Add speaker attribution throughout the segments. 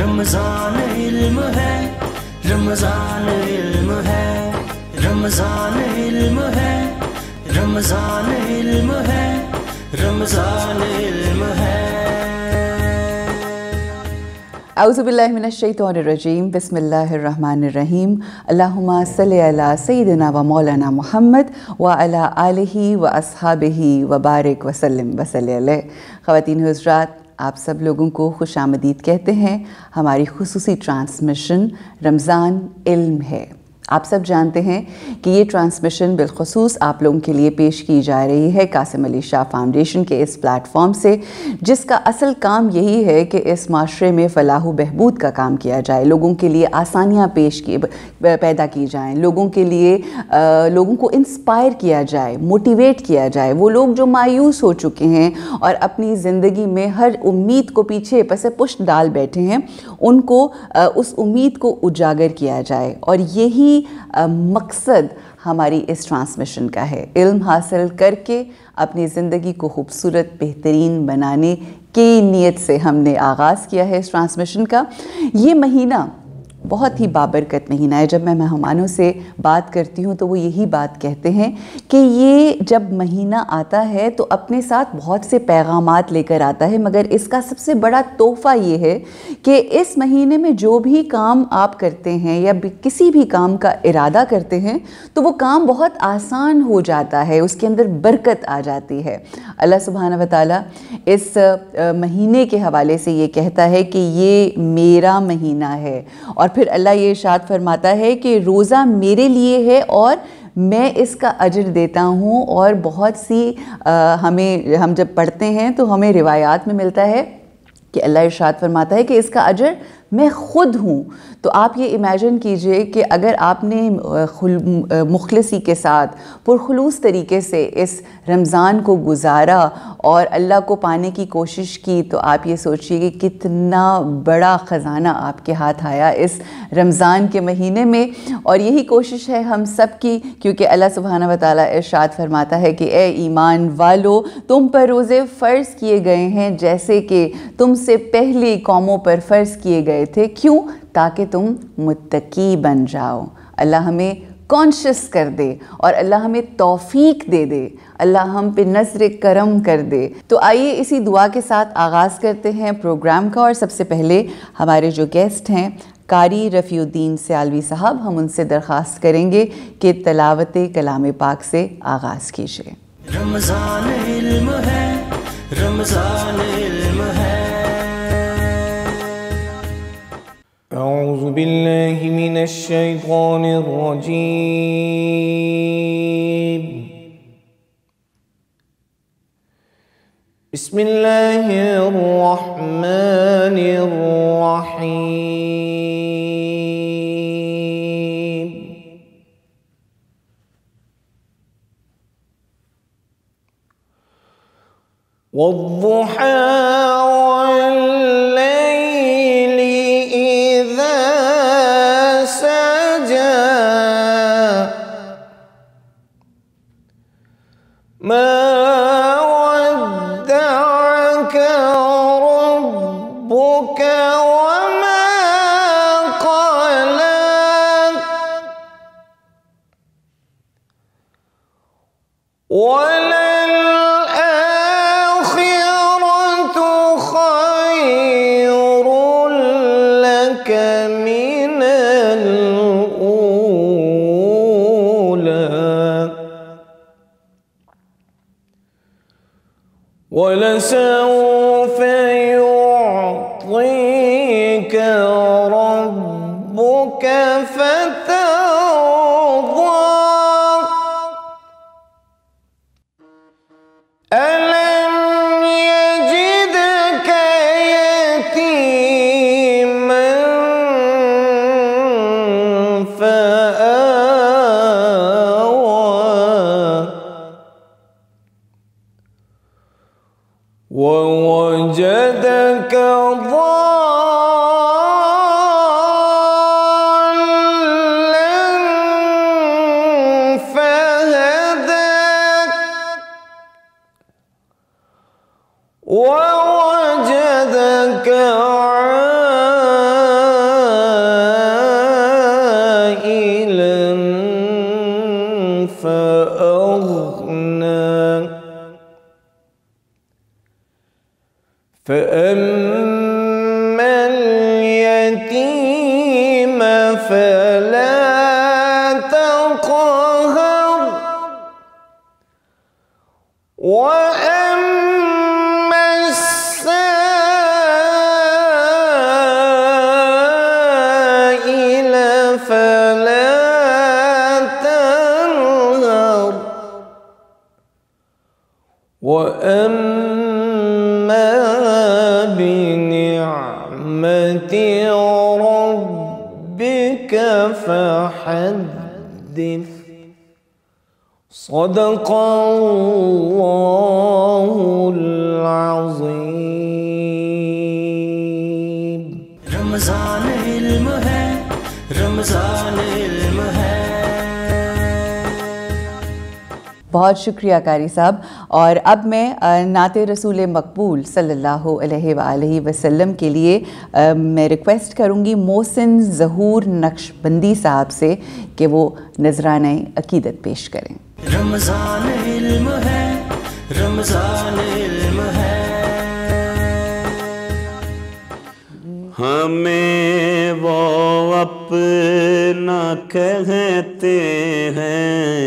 Speaker 1: رمضان علم ہے، رمضان علم ہے، رمضان علم ہے، رمضان علم ہے، رمضان علم ہے۔
Speaker 2: اعوذ باللہ من الشیطان الرجیم، بسم اللہ الرحمن الرحیم۔ اللہم صلی علی سیدنا و مولانا محمد وعلی آلہ و اصحابہ وبارک وسلم وصلی علیہ۔ خواتین و حضرات، آپ سب لوگوں کو خوش آمدید کہتے ہیں ہماری خصوصی ٹرانسمیشن رمضان علم ہے۔ آپ سب جانتے ہیں کہ یہ ٹرانسمیشن بالخصوص آپ لوگوں کے لیے پیش کی جا رہی ہے قاسم علی شاہ فاؤنڈیشن کے اس پلیٹ فارم سے، جس کا اصل کام یہی ہے کہ اس معاشرے میں فلاح و بہبود کا کام کیا جائے، لوگوں کے لیے آسانیاں پیدا کی جائیں، لوگوں کے لیے لوگوں کو انسپائر کیا جائے، موٹیویٹ کیا جائے۔ وہ لوگ جو مایوس ہو چکے ہیں اور اپنی زندگی میں ہر امید کو پیچھے پس پشت ڈال بیٹھے ہیں، ان کو اس امید کو اجاگر کیا جائے، اور یہی مقصد ہماری اس ٹرانسمیشن کا ہے۔ علم حاصل کر کے اپنی زندگی کو خوبصورت بہترین بنانے کی نیت سے ہم نے آغاز کیا ہے اس ٹرانسمیشن کا۔ یہ مہینہ بہت ہی بابرکت مہینہ ہے۔ جب میں مہمانوں سے بات کرتی ہوں تو وہ یہی بات کہتے ہیں کہ یہ جب مہینہ آتا ہے تو اپنے ساتھ بہت سے پیغامات لے کر آتا ہے، مگر اس کا سب سے بڑا تحفہ یہ ہے کہ اس مہینے میں جو بھی کام آپ کرتے ہیں یا کسی بھی کام کا ارادہ کرتے ہیں تو وہ کام بہت آسان ہو جاتا ہے، اس کے اندر برکت آ جاتی ہے۔ اللہ سبحانہ و تعالیٰ اس مہینے کے حوالے سے یہ کہتا ہے کہ یہ میرا مہینہ ہے، اور پھر اللہ یہ ارشاد فرماتا ہے کہ روزہ میرے لیے ہے اور میں اس کا اجر دیتا ہوں۔ اور بہت سی ہم جب پڑھتے ہیں تو ہمیں روایات میں ملتا ہے کہ اللہ ارشاد فرماتا ہے کہ اس کا اجر میں خود ہوں۔ تو آپ یہ امیجن کیجئے کہ اگر آپ نے مخلصی کے ساتھ پرخلوص طریقے سے اس رمضان کو گزارا اور اللہ کو پانے کی کوشش کی، تو آپ یہ سوچئے کہ کتنا بڑا خزانہ آپ کے ہاتھ آیا اس رمضان کے مہینے میں۔ اور یہی کوشش ہے ہم سب کی، کیونکہ اللہ سبحانہ و تعالیٰ ارشاد فرماتا ہے کہ اے ایمان والو، تم پر روزے فرض کیے گئے ہیں جیسے کہ تم سے پہلی قوموں پر فرض کیے گئے تھے۔ کیوں؟ تاکہ تم متقی بن جاؤ۔ اللہ ہمیں کانشس کر دے اور اللہ ہمیں توفیق دے دے، اللہ ہم پہ نظر کرم کر دے۔ تو آئیے اسی دعا کے ساتھ آغاز کرتے ہیں پروگرام کا، اور سب سے پہلے ہمارے جو گیسٹ ہیں قاری رفیع الدین سیالوی صاحب، ہم ان سے درخواست کریں گے کہ تلاوت کلام پاک سے آغاز کیجیے۔
Speaker 1: رمضان علم ہے، رمضان علم ہے۔
Speaker 3: اعوذ باللہ من الشیطان الرجیم، بسم اللہ الرحمن الرحیم۔ والضحى والليل إذا سجى ما ودعك ربك وما قلى وللآخرة خير لك من الأولى ولسوف يعطيك ربك فترضى ألم يجدك يتيما فآوى ووجدك ضالا فهدى ووجدك عائلا فأما اليتيم فلا تقهر وأما السائل فلا تنهر وأما بنعمة ربك فحدث صدق الله العظيم.
Speaker 1: رمضان علم ہے، رمضان علم ہے.
Speaker 2: بہت شکریہ قاری صاحب. اور اب میں نعت رسول مقبول صلی اللہ علیہ وآلہ وسلم کے لیے میں ریکویسٹ کروں گی محسن ظہور نقشبندی صاحب سے کہ وہ نذرانہ عقیدت پیش کریں.
Speaker 1: رمضان علم ہے، رمضان علم ہے.
Speaker 4: ہمیں وہ اپنا کہتے ہیں،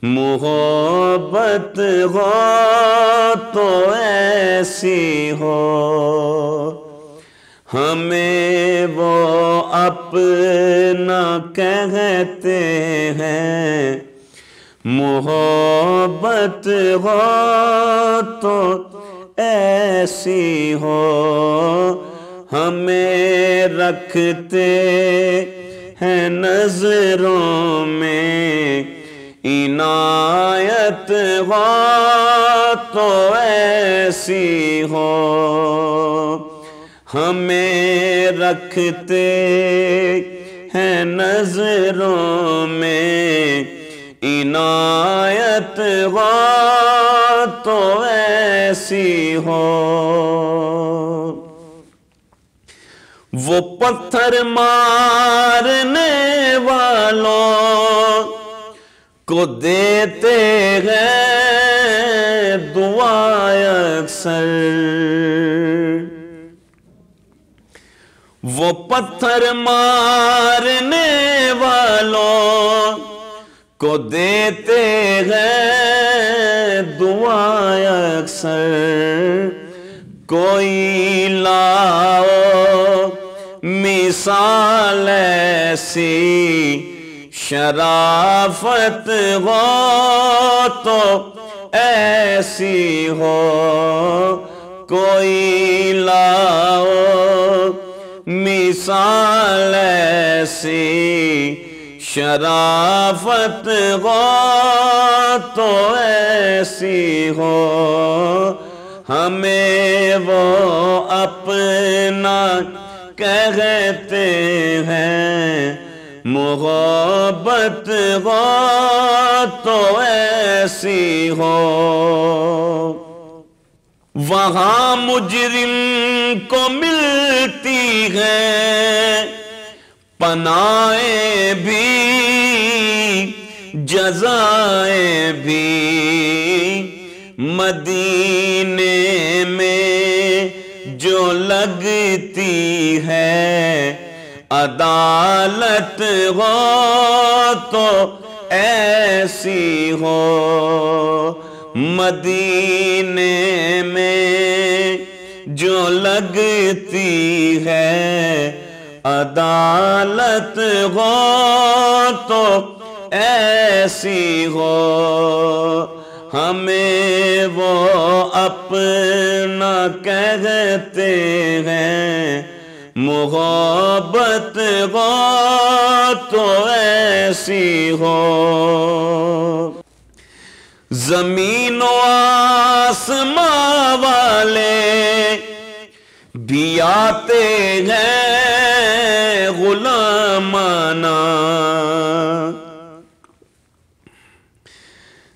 Speaker 4: محبت ہو تو ایسی ہو. ہمیں وہ اپنا کہتے ہیں، محبت ہو تو ایسی ہو. ہمیں رکھتے ہیں نظروں میں، عنایت ہو تو ایسی ہو. ہمیں رکھتے ہیں نظروں میں، عنایت ہو تو ایسی ہو. وہ پتھر مارنے والوں کو دیتے ہیں دعائیں اکثر. وہ پتھر مارنے والوں کو دیتے ہیں دعائیں اکثر. کوئی لاؤ مثال ایسی، شرافت ہو تو ایسی ہو. کوئی لاؤ مثال ایسی، شرافت ہو تو ایسی ہو. ہمیں وہ اپنا کہتے ہیں، محبت ہو تو ایسی ہو. وہاں مجرم کو ملتی ہے پناہیں بھی، جزائیں بھی. مدینے میں جو لگتی ہے عدالت ہو تو ایسی ہو. مدینے میں جو لگتی ہے عدالت ہو تو ایسی ہو. ہمیں وہ اپنا کہتے ہیں، محبت ہو تو ایسی ہو. زمین و آسماں والے بھی آتے ہیں غلامانہ.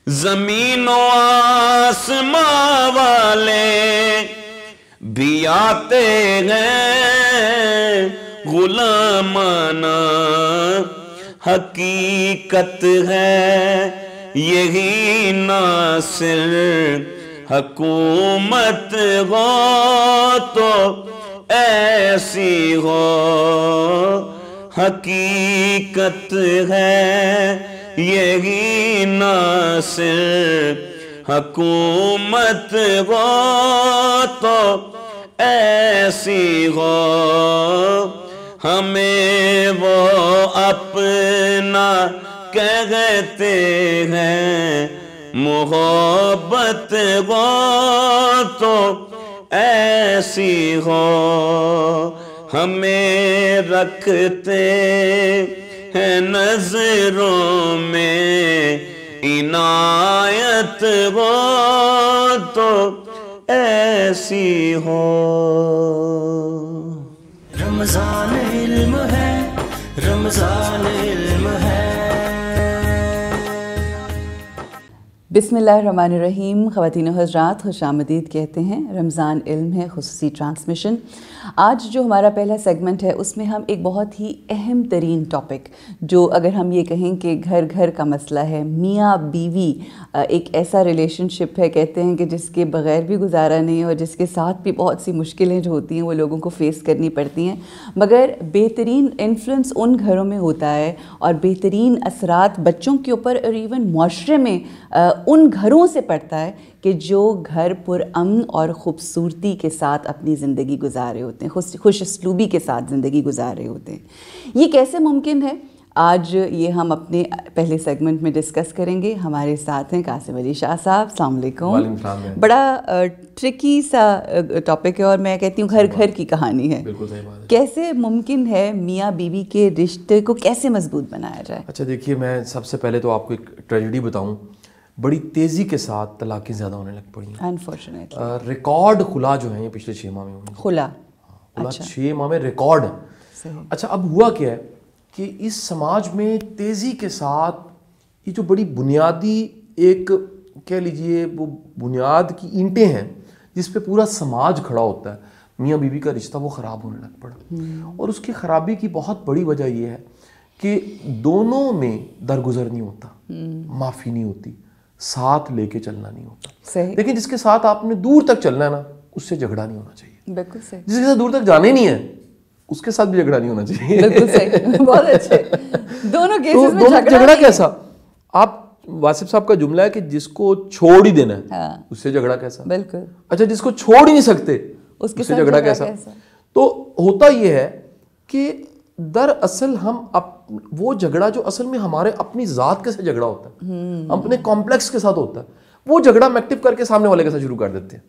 Speaker 4: زمین و آسماں والے بھی آتے ہیں غلامانہ. حقیقت ہے یہی ناصر، حکومت ہو تو ایسی ہو، حقیقت ہے یہی ناصر، حکومت ہو تو ایسی ہو، ہمیں وہ اپنا کہتے ہیں، محبت ہو تو ایسی ہو، ہمیں رکھتے ہیں نظروں میں، عنایت ہو تو ایسی ہو۔
Speaker 1: رمضان علم ہے، رمضان علم ہے۔
Speaker 2: بسم اللہ الرحمن الرحیم۔ خواتین و حضرات، خوش آمدید کہتے ہیں۔ رمضان علم ہے خصوصی ٹرانسمیشن۔ آج جو ہمارا پہلا سیگمنٹ ہے اس میں ہم ایک بہت ہی اہم ترین ٹاپک، جو اگر ہم یہ کہیں کہ گھر گھر کا مسئلہ ہے، میاں بیوی ایک ایسا ریلیشن شپ ہے، کہتے ہیں کہ جس کے بغیر بھی گزارا نہیں، اور جس کے ساتھ بھی بہت سی مشکلیں جو ہوتی ہیں وہ لوگوں کو فیس کرنی پڑتی ہیں، مگر بہترین انفلوئنس ان گھروں میں ہوتا ہے اور بہترین اثرات بچوں کے اوپر اور ایون معاشرے میں ان گھروں سے پڑتا ہے کہ جو گھر پر امن اور خوبصورتی کے ساتھ اپنی زندگی گزار رہے ہوتے ہیں، خوش اسلوبی کے ساتھ زندگی گزار رہے ہوتے ہیں۔ یہ کیسے ممکن ہے؟ آج یہ ہم اپنے پہلے سیگمنٹ میں ڈسکس کریں گے۔ ہمارے ساتھ ہیں قاسم علی شاہ صاحب، السلام علیکم۔ بڑا ٹرکی سا ٹاپک ہے اور میں کہتی ہوں گھر گھر کی کہانی ہے۔ کیسے ممکن ہے میاں بیوی کے رشتے کو کیسے مضبوط بنایا جائے؟
Speaker 5: اچھا دیکھیے، میں سب سے پہلے تو آپ کو ایک ٹریجڈی بتاؤں، بڑی تیزی کے ساتھ طلاقیں زیادہ ہونے لگ پڑی ہیں انفارچونیٹلی۔ ریکارڈ خلا جو ہیں یہ پچھلے 6 ماہ میں ہوئی، خلا 6 ماہ میں ریکارڈ ہے۔ اچھا اب ہوا کیا ہے کہ اس سماج میں تیزی کے ساتھ یہ جو بڑی بنیادی ایک کہہ لیجئے وہ بنیاد کی اینٹیں ہیں جس پہ پورا سماج کھڑا ہوتا ہے، میاں بیوی کا رشتہ، وہ خراب ہونے لگ پڑا۔ اور اس کی خرابی کی بہت بڑی وجہ یہ ہے کہ دونوں میں درگزر نہیں ہوتا، معافی نہیں ہوتی، ساتھ لے کے چلنا نہیں ہوتا۔ لیکن جس کے ساتھ آپ نے دور تک چلنا ہے نا، اس سے جھگڑا نہیں ہونا چاہیے۔ بالکل صحیح۔ جس کے ساتھ دور تک جانا ہی نہیں ہے اس کے ساتھ بھی جھگڑا نہیں ہونا چاہیے۔ بالکل صحیح، بہت اچھے۔ دونوں کیسز میں جھگڑا کیسا؟ آپ واسف صاحب کا جملہ ہے کہ جس کو چھوڑ ہی دینا ہے اس سے جھگڑا کیسا؟ بالکل۔ اچھا جس کو چھوڑ ہی نہیں سکتے اس سے جھگڑا کیسا؟ تو ہوتا یہ ہے کہ دراصل ہم وہ جھگڑا جو اصل میں ہمارے اپنی ذات کے ساتھ جھگڑا ہوتا ہے، اپنے کمپلیکس کے ساتھ ہوتا ہے، وہ جھگڑا ہم ایکٹیو کر کے سامنے والے کے ساتھ شروع کر دیتے ہیں۔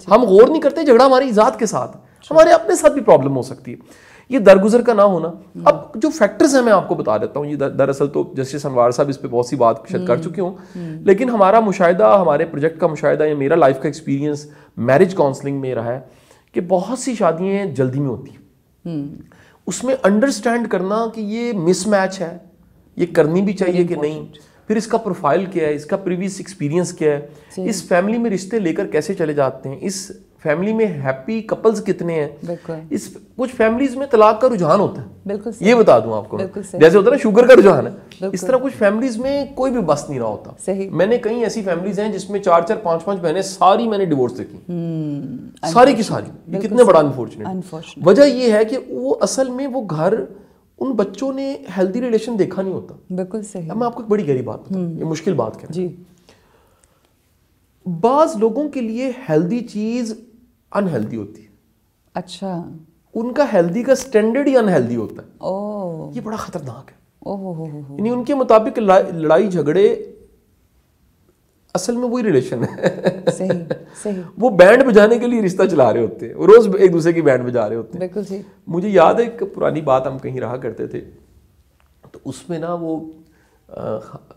Speaker 5: ہم غور نہیں کرتے جھگڑا ہماری ذات کے ساتھ، ہمارے اپنے ساتھ بھی پرابلم ہو سکتی ہے۔ یہ درگزر کا نہ ہونا۔ اب جو فیکٹرز ہیں میں آپ کو بتا دیتا ہوں، یہ دراصل تو جسٹس انوار صاحب اس پہ بہت سی بات شاید کر چکے ہوں، لیکن ہمارا مشاہدہ، ہمارے پروجیکٹ کا مشاہدہ یا میرا لائف کا ایکسپیرینس میرج کاؤنسلنگ میں رہا ہے کہ بہت سی شادیاں جلدی میں ہوتی ہیں۔ اس میں انڈرسٹینڈ کرنا کہ یہ مس میچ ہے، یہ کرنی بھی چاہیے کہ نہیں، پھر اس کا پروفائل کیا ہے، اس کا پریویس ایکسپیرینس کیا ہے، اس فیملی میں رشتے لے کر کیسے چلے جاتے ہیں، اس فیملی میں ہیپی کپلز کتنے ہیں، اس کچھ فیملیز میں طلاق کا رجحان ہوتا ہے، یہ بتا دوں آپ کو، جیسے ہوتا ہے نا شوگر کا رجحان ہے، اس طرح کچھ فیملیز میں کوئی بھی بس نہیں رہا ہوتا۔ میں نے کئی ایسی فیملیز ہیں جس میں 4-4 5-5 بہنیں، ساری میں نے ڈیورس دیکھی، ساری کی ساری۔ یہ کتنے بڑا انفارچونیٹ وجہ یہ ہے کہ وہ اصل میں وہ گھر ان بچوں نے ہیلدی ریلیشن دیکھا نہیں ہوتا۔ بالکل صحیح۔ اب میں آپ کو ایک بڑی گہری بات بتاؤں، یہ مشکل بات کیا ہے، بعض لوگوں کے لیے ہیلدی چیز انہیلدی ہوتی ہے۔ اچھا، ان کا ہیلدی کا سٹینڈرڈ ہی انہیلدی ہوتا ہے۔ یہ بڑا خطرناک ہے۔ یعنی ان کے مطابق لڑائی جھگڑے اصل میں وہی ریلیشن ہے۔ وہ بینڈ بجانے کے لیے رشتہ چلا رہے ہوتے ہیں، وہ روز ایک دوسرے کی بینڈ بجا رہے ہوتے ہیں۔ بالکل صحیح۔ مجھے یاد ہے ایک پرانی بات، ہم کہیں رہا کرتے تھے تو اس میں نا وہ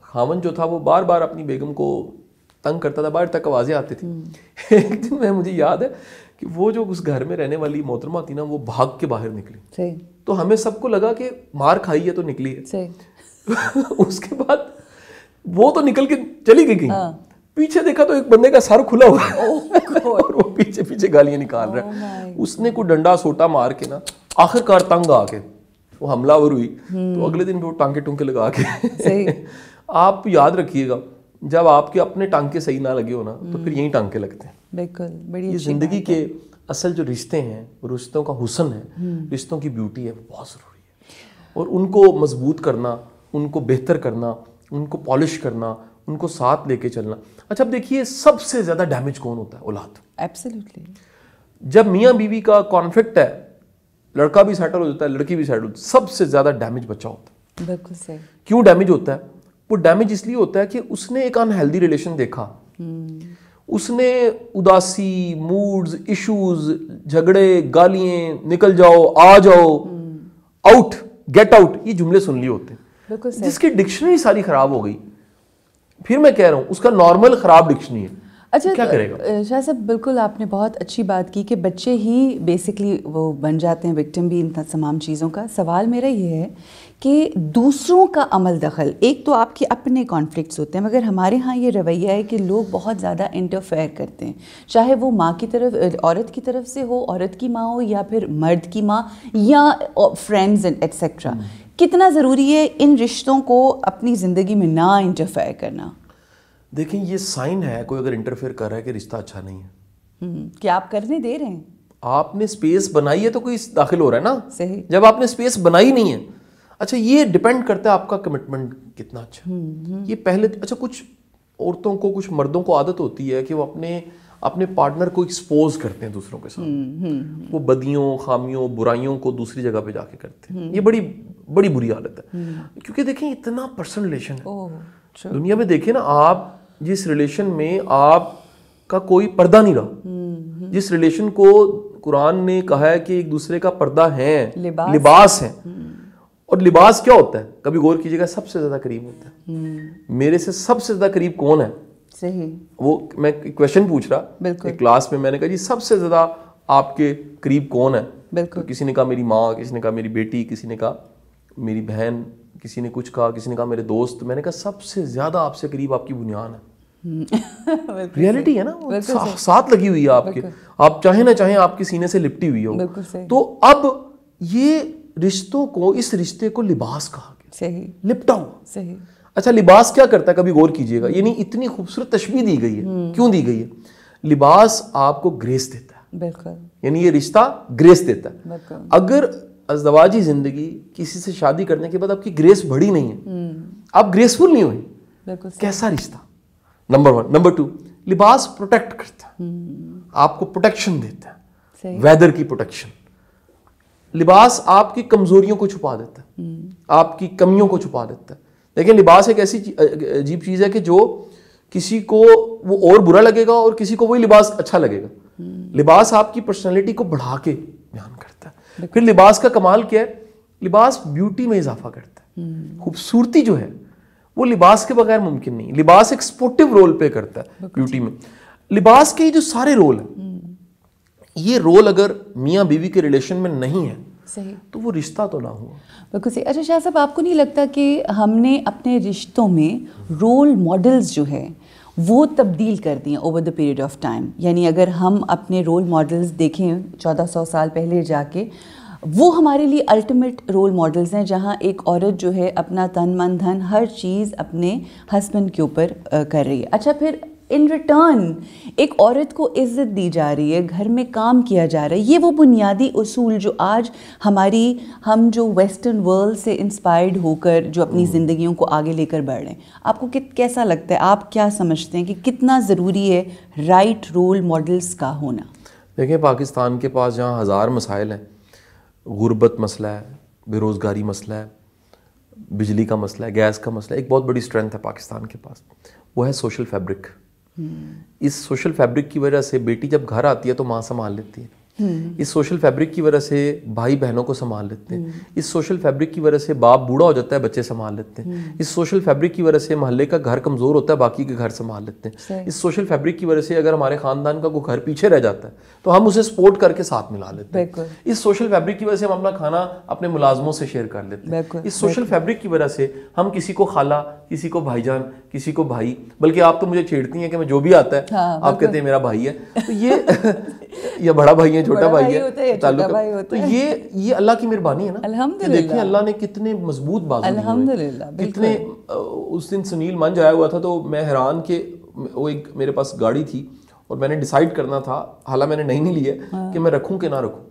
Speaker 5: خاوند جو تھا وہ بار بار اپنی بیگم کو تنگ کرتا تھا، باہر تک آوازیں آتی تھی۔ ایک دن میں مجھے یاد ہے کہ وہ جو اس گھر میں رہنے والی محترمہ تھی نا، وہ بھاگ کے باہر نکلی۔ تو ہمیں سب کو لگا کہ مار کھائی ہے تو نکلی ہے۔ اس کے بعد وہ تو نکل کے چلی گئی، پیچھے دیکھا تو ایک بندے کا سر کھلا ہوا اور وہ پیچھے پیچھے گالیاں نکال رہا ہے۔ اس نے کوئی ڈنڈا سوٹا مار کے نا آخر کار تنگ آ کے وہ حملہ ور ہوئی، تو اگلے دن بھی وہ ٹانکے ٹونکے لگا کے۔ آپ یاد رکھیے گا، جب آپ کے اپنے ٹانکے صحیح نہ لگے ہو نا تو پھر یہی ٹانکے لگتے ہیں.
Speaker 2: بالکل, بڑی
Speaker 5: یہ زندگی کے اصل جو رشتے ہیں, رشتوں کا حسن ہے, رشتوں کی بیوٹی ہے, بہت ضروری ہے. اور ان کو مضبوط کرنا, ان کو بہتر کرنا, ان کو پالش کرنا, ان کو ساتھ لے کے چلنا. اچھا اب دیکھیے سب سے زیادہ ڈیمیج کون ہوتا ہے؟ اولاد.
Speaker 2: ایبسلیوٹلی.
Speaker 5: جب میاں بیوی کا کانفلکٹ ہے, لڑکا بھی سیٹل ہو جاتا ہے, لڑکی بھی سیٹل ہوتی ہے, سب سے زیادہ ڈیمیج بچہ ہوتا ہے.
Speaker 2: بالکل صحیح.
Speaker 5: کیوں ڈیمیج ہوتا ہے؟ وہ ڈیمیج اس لیے ہوتا ہے کہ اس نے ایک انہیلدی ریلیشن دیکھا, اس نے اداسی, موڈز, ایشوز, جھگڑے, گالیاں, نکل جاؤ, آ جاؤ, آؤٹ, گیٹ آؤٹ, یہ جملے سن لیے ہوتے ہیں, جس کی ڈکشنری ساری خراب ہو گئی. پھر میں کہہ رہا ہوں اس کا نارمل خراب ڈکشنری ہے.
Speaker 2: اچھا
Speaker 5: کیا کرے گا؟
Speaker 2: شاہ صاحب بالکل آپ نے بہت اچھی بات کی کہ بچے ہی بیسکلی وہ بن جاتے ہیں وکٹم بھی ان تمام چیزوں کا. سوال میرا یہ ہے کہ دوسروں کا عمل دخل, ایک تو آپ کے اپنے کانفلکٹس ہوتے ہیں, مگر ہمارے ہاں یہ رویہ ہے کہ لوگ بہت زیادہ انٹرفیئر کرتے ہیں, چاہے وہ ماں کی طرف, عورت کی طرف سے ہو, عورت کی ماں ہو, یا پھر مرد کی ماں, یا فرینڈز ایٹسیٹرا. کتنا ضروری ہے ان رشتوں کو اپنی زندگی میں نہ انٹرفیئر کرنا؟
Speaker 5: دیکھیں یہ سائن ہے کوئی اگر انٹرفیئر کر رہا ہے کہ رشتہ اچھا نہیں ہے.
Speaker 2: کہ آپ کرنے دے رہے ہیں,
Speaker 5: آپ نے اسپیس بنائی ہے تو کوئی داخل ہو رہا ہے نا.
Speaker 2: صحیح.
Speaker 5: جب آپ نے اسپیس بنائی نہیں ہے, اچھا یہ ڈیپینڈ کرتا ہے آپ کا کمٹمنٹ کتنا اچھا. یہ پہلے اچھا کچھ عورتوں کو, کچھ مردوں کو عادت ہوتی ہے کہ وہ اپنے پارٹنر کو ایکسپوز کرتے ہیں دوسروں کے سامنے, وہ بدیوں, خامیوں, برائیوں کو دوسری جگہ پہ جا کے کرتے ہیں. یہ بڑی بڑی بری عادت ہے, کیونکہ دیکھیں اتنا پرسنل ریلیشن ہے دنیا میں. دیکھیں نا آپ جس ریلیشن میں آپ کا کوئی پردہ نہیں رہا, جس ریلیشن کو قرآن نے کہا ہے کہ ایک دوسرے کا پردہ ہے, لباس ہے. اور لباس کیا ہوتا ہے؟ کبھی غور کیجیے گا, سب سے زیادہ قریب ہوتا ہے. میرے سے سب سے زیادہ قریب کون ہے؟
Speaker 2: صحیح.
Speaker 5: وہ میں کویشچن پوچھ رہا ایک کلاس میں نے کہا جی سب سے زیادہ آپ کے قریب کون ہے؟ بالکل. کسی نے کہا میری ماں, کسی نے کہا میری بیٹی, کسی نے کہا میری بہن, کسی نے کچھ کہا, کسی نے کہا میرے دوست. میں نے کہا سب سے زیادہ آپ سے قریب آپ کی بنیان ہے. ریئلٹی ہے نا, ساتھ لگی ہوئی ہے آپ کے, آپ چاہیں نہ چاہیں آپ کے سینے سے لپٹی ہوئی ہو. تو اب یہ رشتوں کو, اس رشتے کو لباس کہا گیا. صحیح. لپٹا ہوا. صحیح. اچھا لباس کیا کرتا ہے؟ کبھی غور کیجئے گا, یعنی اتنی خوبصورت تشبیہ دی گئی ہے. کیوں دی گئی ہے؟ لباس آپ کو گریس دیتا ہے. بالکل. یعنی یہ رشتہ گریس دیتا ہے. اگر ازدواجی زندگی, کسی سے شادی کرنے کے بعد آپ کی گریس بڑھی نہیں ہے, آپ گریسفل نہیں ہوئی, کیسا رشتہ؟ نمبر 1. نمبر 2, لباس پروٹیکٹ کرتا ہے, آپ کو پروٹیکشن دیتا ہے, ویدر کی پروٹیکشن. لباس آپ کی کمزوریوں کو چھپا دیتا ہے, آپ کی کمیوں کو چھپا دیتا ہے. لیکن لباس ایک ایسی عجیب چیز ہے کہ جو کسی کو وہ اور برا لگے گا اور کسی کو وہی لباس اچھا لگے گا. لباس آپ کی پرسنالٹی کو بڑھا کے بیان کرتا ہے. پھر لباس کا کمال کیا ہے؟ لباس بیوٹی میں اضافہ کرتا ہے. خوبصورتی جو ہے وہ لباس کے بغیر ممکن نہیں. لباس ایک سپورٹیو رول پلے کرتا ہے بیوٹی میں. لباس کے جو سارے رول ہیں, یہ رول اگر میاں بیوی کے ریلیشن میں نہیں ہے تو وہ رشتہ تو نہ ہوا.
Speaker 2: بالکل صحیح. اچھا شاہ صاحب, آپ کو نہیں لگتا کہ ہم نے اپنے رشتوں میں رول ماڈلز جو ہے وہ تبدیل کر دیے over the period of time? یعنی اگر ہم اپنے رول ماڈلز دیکھیں 1400 سال پہلے جا کے, وہ ہمارے لیے الٹیمیٹ رول ماڈلز ہیں, جہاں ایک عورت جو ہے اپنا تن من دھن ہر چیز اپنے ہسبینڈ کے اوپر کر رہی ہے. اچھا پھر ان ریٹرن ایک عورت کو عزت دی جا رہی ہے, گھر میں کام کیا جا رہا ہے. یہ وہ بنیادی اصول جو آج ہم جو ویسٹرن ورلڈ سے انسپائرڈ ہو کر جو اپنی زندگیوں کو آگے لے کر بڑھ رہے ہیں, آپ کو کیسا لگتا ہے, آپ کیا سمجھتے ہیں کہ کتنا ضروری ہے رائٹ رول ماڈلز کا ہونا؟
Speaker 5: دیکھیں پاکستان کے پاس جہاں ہزار مسائل ہیں, غربت مسئلہ ہے, بے روزگاری مسئلہ ہے, بجلی کا مسئلہ ہے, گیس کا مسئلہ ہے, ایک بہت بڑی اسٹرینتھ ہے پاکستان کے پاس, وہ ہے سوشل فیبرک. اس سوشل فیبرک کی وجہ سے بیٹی جب گھر آتی ہے تو ماں سنبھال لیتی ہے. اس سوشل فیبرک کی وجہ سے بھائی بہنوں کو سنبھال لیتے ہیں. اس سوشل فیبرک کی وجہ سے باپ بوڑھا ہو جاتا ہے, بچے سنبھال لیتے ہیں. اس سوشل فیبرک کی وجہ سے محلے کا گھر کمزور ہوتا ہے, باقی کے گھر سنبھال لیتے ہیں. اس سوشل فیبرک کی وجہ سے اگر ہمارے خاندان کا کوئی گھر پیچھے رہ جاتا ہے تو ہم اسے سپورٹ کر کے ساتھ ملا لیتے ہیں. اس سوشل فیبرک کی وجہ سے ہم اپنا کھانا اپنے ملازموں سے شیئر کر لیتے ہیں. اس سوشل فیبرک کی وجہ سے ہم کسی کو خالہ, کسی کو بھائی جان, کسی کو بھائی, بلکہ آپ تو مجھے چھیڑتی ہیں کہ میں جو بھی آتا ہے آپ کہتے ہیں میرا بھائی ہے, تو یہ یا بڑا بھائی ہے چھوٹا بھائی ہے تعلق. تو یہ اللہ کی مہربانی ہے نا.
Speaker 2: الحمدللہ.
Speaker 5: دیکھیں اللہ نے کتنے مضبوط بازو دیے.
Speaker 2: الحمدللہ.
Speaker 5: کتنے. اس دن سنیل منج آیا ہوا تھا تو میں حیران کہ وہ ایک میرے پاس گاڑی تھی اور میں نے ڈیسائیڈ کرنا تھا, حالانکہ میں نے نہیں لی ہے, کہ میں رکھوں کہ نہ رکھوں.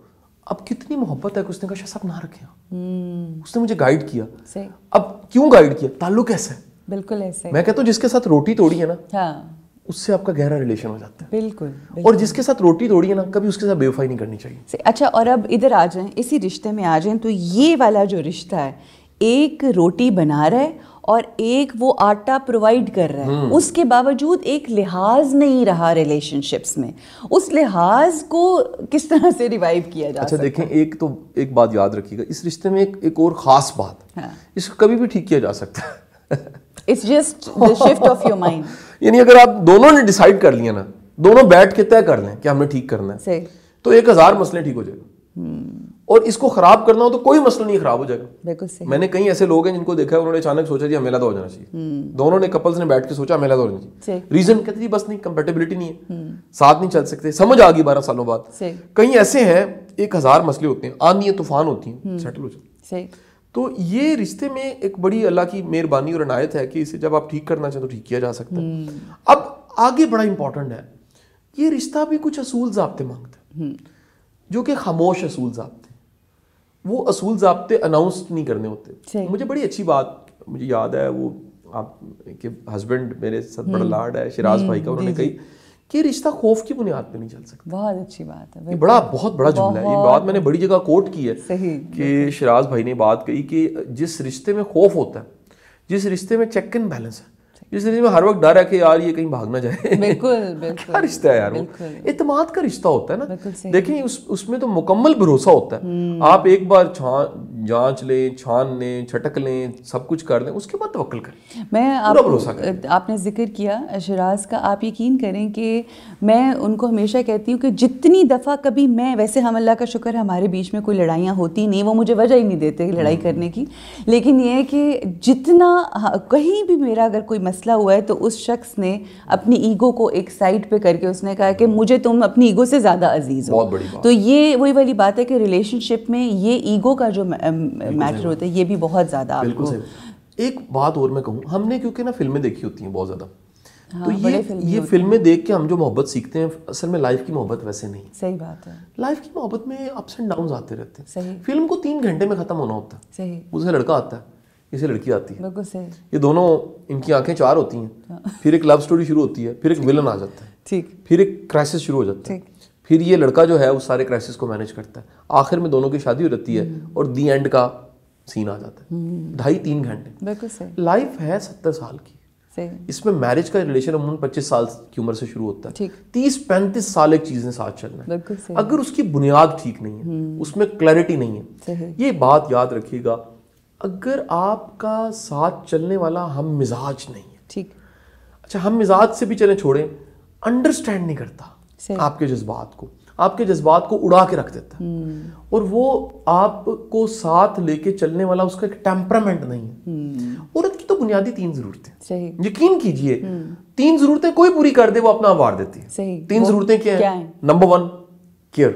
Speaker 5: اب کتنی محبت ہے کہ اس نے کہا شاہ صاحب نہ رکھیں. اس نے مجھے گائیڈ کیا. اب کیوں گائیڈ کیا؟ تعلق ایسا ہے.
Speaker 2: بالکل ایسے.
Speaker 5: میں کہتا ہوں جس کے ساتھ روٹی توڑی ہے نا اس سے آپ کا گہرا ریلیشن ہو جاتا ہے.
Speaker 2: بالکل.
Speaker 5: اور جس کے ساتھ روٹی توڑی ہے نا کبھی اس کے ساتھ بے وفائی نہیں کرنی چاہیے.
Speaker 2: اچھا, اور اب ادھر آ جائیں, اسی رشتے میں آ جائیں. تو یہ والا جو رشتہ ہے, ایک روٹی بنا رہا ہے اور ایک وہ آٹا پرووائڈ کر رہا ہے, اس کے باوجود ایک لحاظ نہیں رہا ریلیشن شپس میں. اس لحاظ کو کس طرح سے ریوائیو کیا جا سکتا ہے؟
Speaker 5: اچھا دیکھیں, ایک بات یاد رکھیے گا اس رشتے میں, ایک اور خاص بات, اس کو کبھی بھی ٹھیک کیا جا سکتا ہے.
Speaker 2: It's just the shift of your mind.
Speaker 5: یعنی اگر آپ دونوں نے ڈیسائیڈ کر لیا نا, دونوں بیٹھ کے طے کر لیں کہ ہم نے ٹھیک کرنا ہے, تو 1000 مسئلے ٹھیک ہو جائے گا. اور اس کو خراب کرنا ہو تو کوئی مسئلہ نہیں خراب ہو جائے گا.
Speaker 2: بالکل صحیح.
Speaker 5: میں نے کئی ایسے لوگ ہیں جن کو دیکھا ہے انہوں نے اچانک سوچا جی ہمیں علیحدہ ہو جانا چاہیے. دونوں نے کپلز نے بیٹھ کے سوچا ہمیں علیحدہ ہو جانا چاہیے. ریزن کہتے جی بس نہیں, کمپیٹیبلٹی نہیں ہے, ساتھ نہیں چل سکتے. سمجھ آ گئی 12 سالوں بعد. کئی ایسے ہیں 1000 مسئلے ہوتے ہیں, آندھیاں طوفان ہوتی ہیں, سیٹل ہو جاتے. تو یہ رشتے میں ایک بڑی اللہ کی مہربانی اور عنایت ہے کہ اسے جب آپ ٹھیک کرنا چاہیں تو ٹھیک کیا جا سکتا ہے. اب آگے بڑا امپورٹنٹ ہے, یہ رشتہ بھی کچھ اصول ضابطے مانگتا ہے جو کہ خاموش اصول ضابطے. وہ اصول ضابطے اناؤنس نہیں کرنے ہوتے. مجھے بڑی اچھی بات مجھے یاد ہے, وہ آپ کے ہسبینڈ میرے ساتھ بڑا لاڈ ہے شیراز بھائی کا, انہوں نے کہی کہ رشتہ خوف کی بنیاد پہ نہیں چل سکتا.
Speaker 2: بہت اچھی بات ہے.
Speaker 5: یہ بہت بڑا جملہ ہے. یہ بات میں نے بڑی جگہ کوٹ کی ہے کہ شیراز بھائی نے بات کہی کہ جس رشتے میں خوف ہوتا ہے, جس رشتے میں چیک اینڈ بیلنس ہے, جس رشتے میں ہر وقت ڈر ہے کہ یار یہ کہیں بھاگ نہ جائے, کیا رشتہ ہے یار وہ؟ اعتماد کا رشتہ ہوتا ہے نا. دیکھیں اس میں تو مکمل بھروسہ ہوتا ہے. آپ ایک بار جانچ لیں, چھان لیں, چھٹک لیں, سب کچھ کر لیں, اس کے بعد توکل کریں.
Speaker 2: میں آپ نے ذکر کیا شیراز کا, آپ یقین کریں کہ میں ان کو ہمیشہ کہتی ہوں کہ جتنی دفعہ کبھی میں, ویسے ہم اللہ کا شکر ہے ہمارے بیچ میں کوئی لڑائیاں ہوتی نہیں, وہ مجھے وجہ ہی نہیں دیتے لڑائی کرنے کی, لیکن یہ ہے کہ جتنا کہیں بھی میرا اگر کوئی مسئلہ ہوا ہے تو اس شخص نے اپنی ایگو کو ایک سائڈ پہ کر کے اس نے کہا کہ مجھے تم اپنی ایگو سے زیادہ عزیز ہو. تو یہ وہی والی بات ہے کہ ریلیشن شپ میں یہ ایگو کا جو میٹر ہوتا ہے یہ بھی بہت زیادہ آپ کو.
Speaker 5: ایک بات اور میں کہوں, ہم نے کیونکہ نا فلمیں دیکھی ہوتی ہیں بہت زیادہ, تو یہ فلمیں دیکھ کے ہم جو محبت سیکھتے ہیں اصل میں لائف کی محبت ویسے نہیں.
Speaker 2: صحیح بات ہے.
Speaker 5: لائف کی محبت میں اپس اینڈ ڈاؤنز آتے رہتے ہیں. فلم کو 3 گھنٹے میں ختم ہونا ہوتا ہے.
Speaker 2: صحیح.
Speaker 5: اسے لڑکا آتا ہے, اسے لڑکی آتی ہے.
Speaker 2: بالکل صحیح.
Speaker 5: یہ دونوں, ان کی آنکھیں 4 ہوتی ہیں, پھر ایک لو سٹوری شروع ہوتی ہے, پھر ایک ولن آ جاتا ہے,
Speaker 2: ٹھیک,
Speaker 5: پھر ایک کرائسس شروع ہو جاتا ہے, پھر یہ لڑکا جو ہے وہ سارے کرائسس کو مینیج کرتا ہے, آخر میں دونوں کی شادی ہو جاتی ہے اور دی اینڈ کا سین آ جاتا ہے. 2.5-3 گھنٹے.
Speaker 2: بالکل صحیح.
Speaker 5: لائف ہے 70 سال کی. اس میں میرج کا ریلیشن عموماً 25 سال کی عمر سے شروع ہوتا ہے. 30-35 سال ایک چیز نے ساتھ چلنا ہے. اگر اس کی بنیاد ٹھیک نہیں ہے, اس میں کلیئرٹی نہیں ہے, یہ بات یاد رکھیے گا, اگر آپ کا ساتھ چلنے والا ہم مزاج نہیں ہے, ٹھیک, اچھا ہم مزاج سے بھی چلیں چھوڑیں, انڈرسٹینڈ نہیں کرتا آپ کے جذبات کو, آپ کے جذبات کو اڑا کے رکھ دیتا ہے, اور وہ آپ کو ساتھ لے کے چلنے والا اس کا ایک ٹیمپرامنٹ نہیں ہے. عورت کی تو بنیادی 3 ضرورتیں, یقین کیجئے 3 ضرورتیں کوئی پوری کر دے وہ اپنا وار دیتی ہے. 3 ضرورتیں کیا ہیں؟ نمبر 1 کیئر,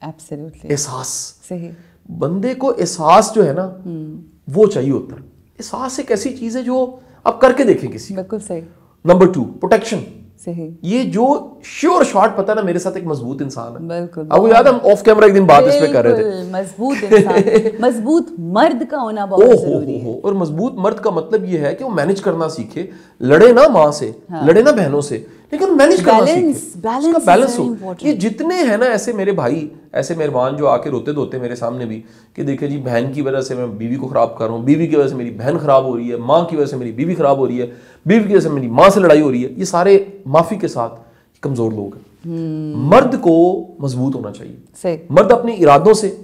Speaker 5: احساس. بندے کو احساس جو ہے نا وہ چاہیے ہوتا ہے. احساس ایک ایسی چیز ہے جو آپ کر کے دیکھیں کسی. بالکل صحیح. Number 2 protection. یہ جو شیور شارٹ پتا نا میرے ساتھ ایک مضبوط انسان ہے. بالکل. اب وہ یاد ہم آف کیمرہ ایک دن بات اس پہ کر رہے تھے.
Speaker 2: مضبوط انسان, مضبوط مرد کا ہونا بہت ضروری ہے.
Speaker 5: اور مضبوط مرد کا مطلب یہ ہے کہ وہ مینج کرنا سیکھے, لڑے نہ ماں سے, لڑے نہ بہنوں سے, لیکن مینج کرنا سیکھے, اس کا بیلنس ہو. یہ جتنے ہیں نا ایسے میرے بھائی, ایسے مہربان جو آ کے روتے دھوتے میرے سامنے بھی کہ دیکھیں جی بہن کی وجہ سے میں بیوی کو خراب کر رہا ہوں, بیوی کی وجہ سے میری بہن خراب ہو رہی ہے, ماں کی وجہ سے میری بیوی خراب ہو رہی ہے, بیوی کی وجہ سے میری ماں سے لڑائی ہو رہی ہے, یہ سارے معافی کے ساتھ کمزور لوگ ہیں. مرد کو مضبوط ہونا چاہیے. مرد اپنے ارادوں سے,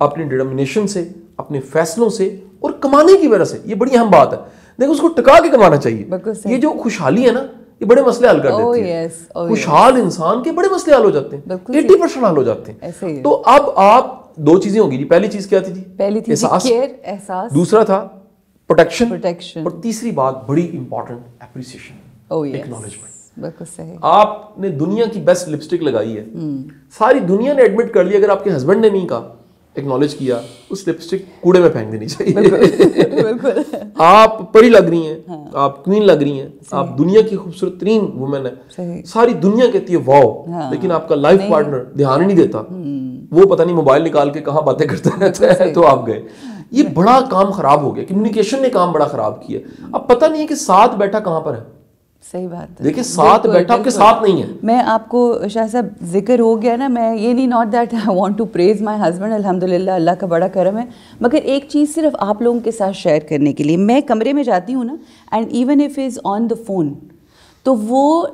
Speaker 5: اپنی ڈٹرمنیشن سے, اپنے فیصلوں سے اور کمانے کی وجہ سے, یہ بڑی اہم بات ہے, دیکھو اس کو ٹکا کے کمانا چاہیے. یہ جو خوشحالی ہے نا یہ بڑے مسئلے حل کر دیتی ہے. خوشحال انسان کے بڑے مسئلے حل ہو جاتے ہیں, 80% حل ہو جاتے ہیں. تو اب آپ 2 چیزیں ہوں گی جی. پہلی چیز کیا تھی جی؟ احساس. دوسرا تھا پروٹیکشن. اور تیسری بات بڑی امپورٹنٹ, اپریسیشن, ایکنالجمنٹ.
Speaker 2: بالکل صحیح.
Speaker 5: آپ نے دنیا کی بیسٹ لپسٹک لگائی ہے, ساری دنیا نے ایڈمٹ کر لیا, اگر آپ کے ہسبینڈ نے نہیں کہا, ایکنالج کیا, اس لپسٹک کوڑے میں پھینک دینی چاہیے. آپ پری لگ رہی ہیں, آپ کوئین لگ رہی ہیں, آپ دنیا کی خوبصورت ترین وومن ہے, ساری دنیا کہتی ہے واو, لیکن آپ کا لائف پارٹنر دھیان ہی نہیں دیتا, وہ پتہ نہیں موبائل نکال کے کہاں باتیں کرتا رہتا ہے, تو آپ گئے. یہ بڑا کام خراب ہو گیا, کمیونیکیشن نے کام بڑا خراب کیا. اب پتہ نہیں ہے کہ ساتھ بیٹھا کہاں پر ہے.
Speaker 2: صحیح بات ہے.
Speaker 5: دیکھیں ساتھ بیٹھا آپ کے ساتھ نہیں ہے.
Speaker 2: میں آپ کو شاہ صاحب ذکر ہو گیا نا, میں یہ نہیں not that I want to praise my husband, الحمدللہ اللہ کا بڑا کرم ہے, مگر ایک چیز صرف آپ لوگوں کے ساتھ شیئر کرنے کے لیے, میں کمرے میں جاتی ہوں نا, and even if is on the phone, تو وہ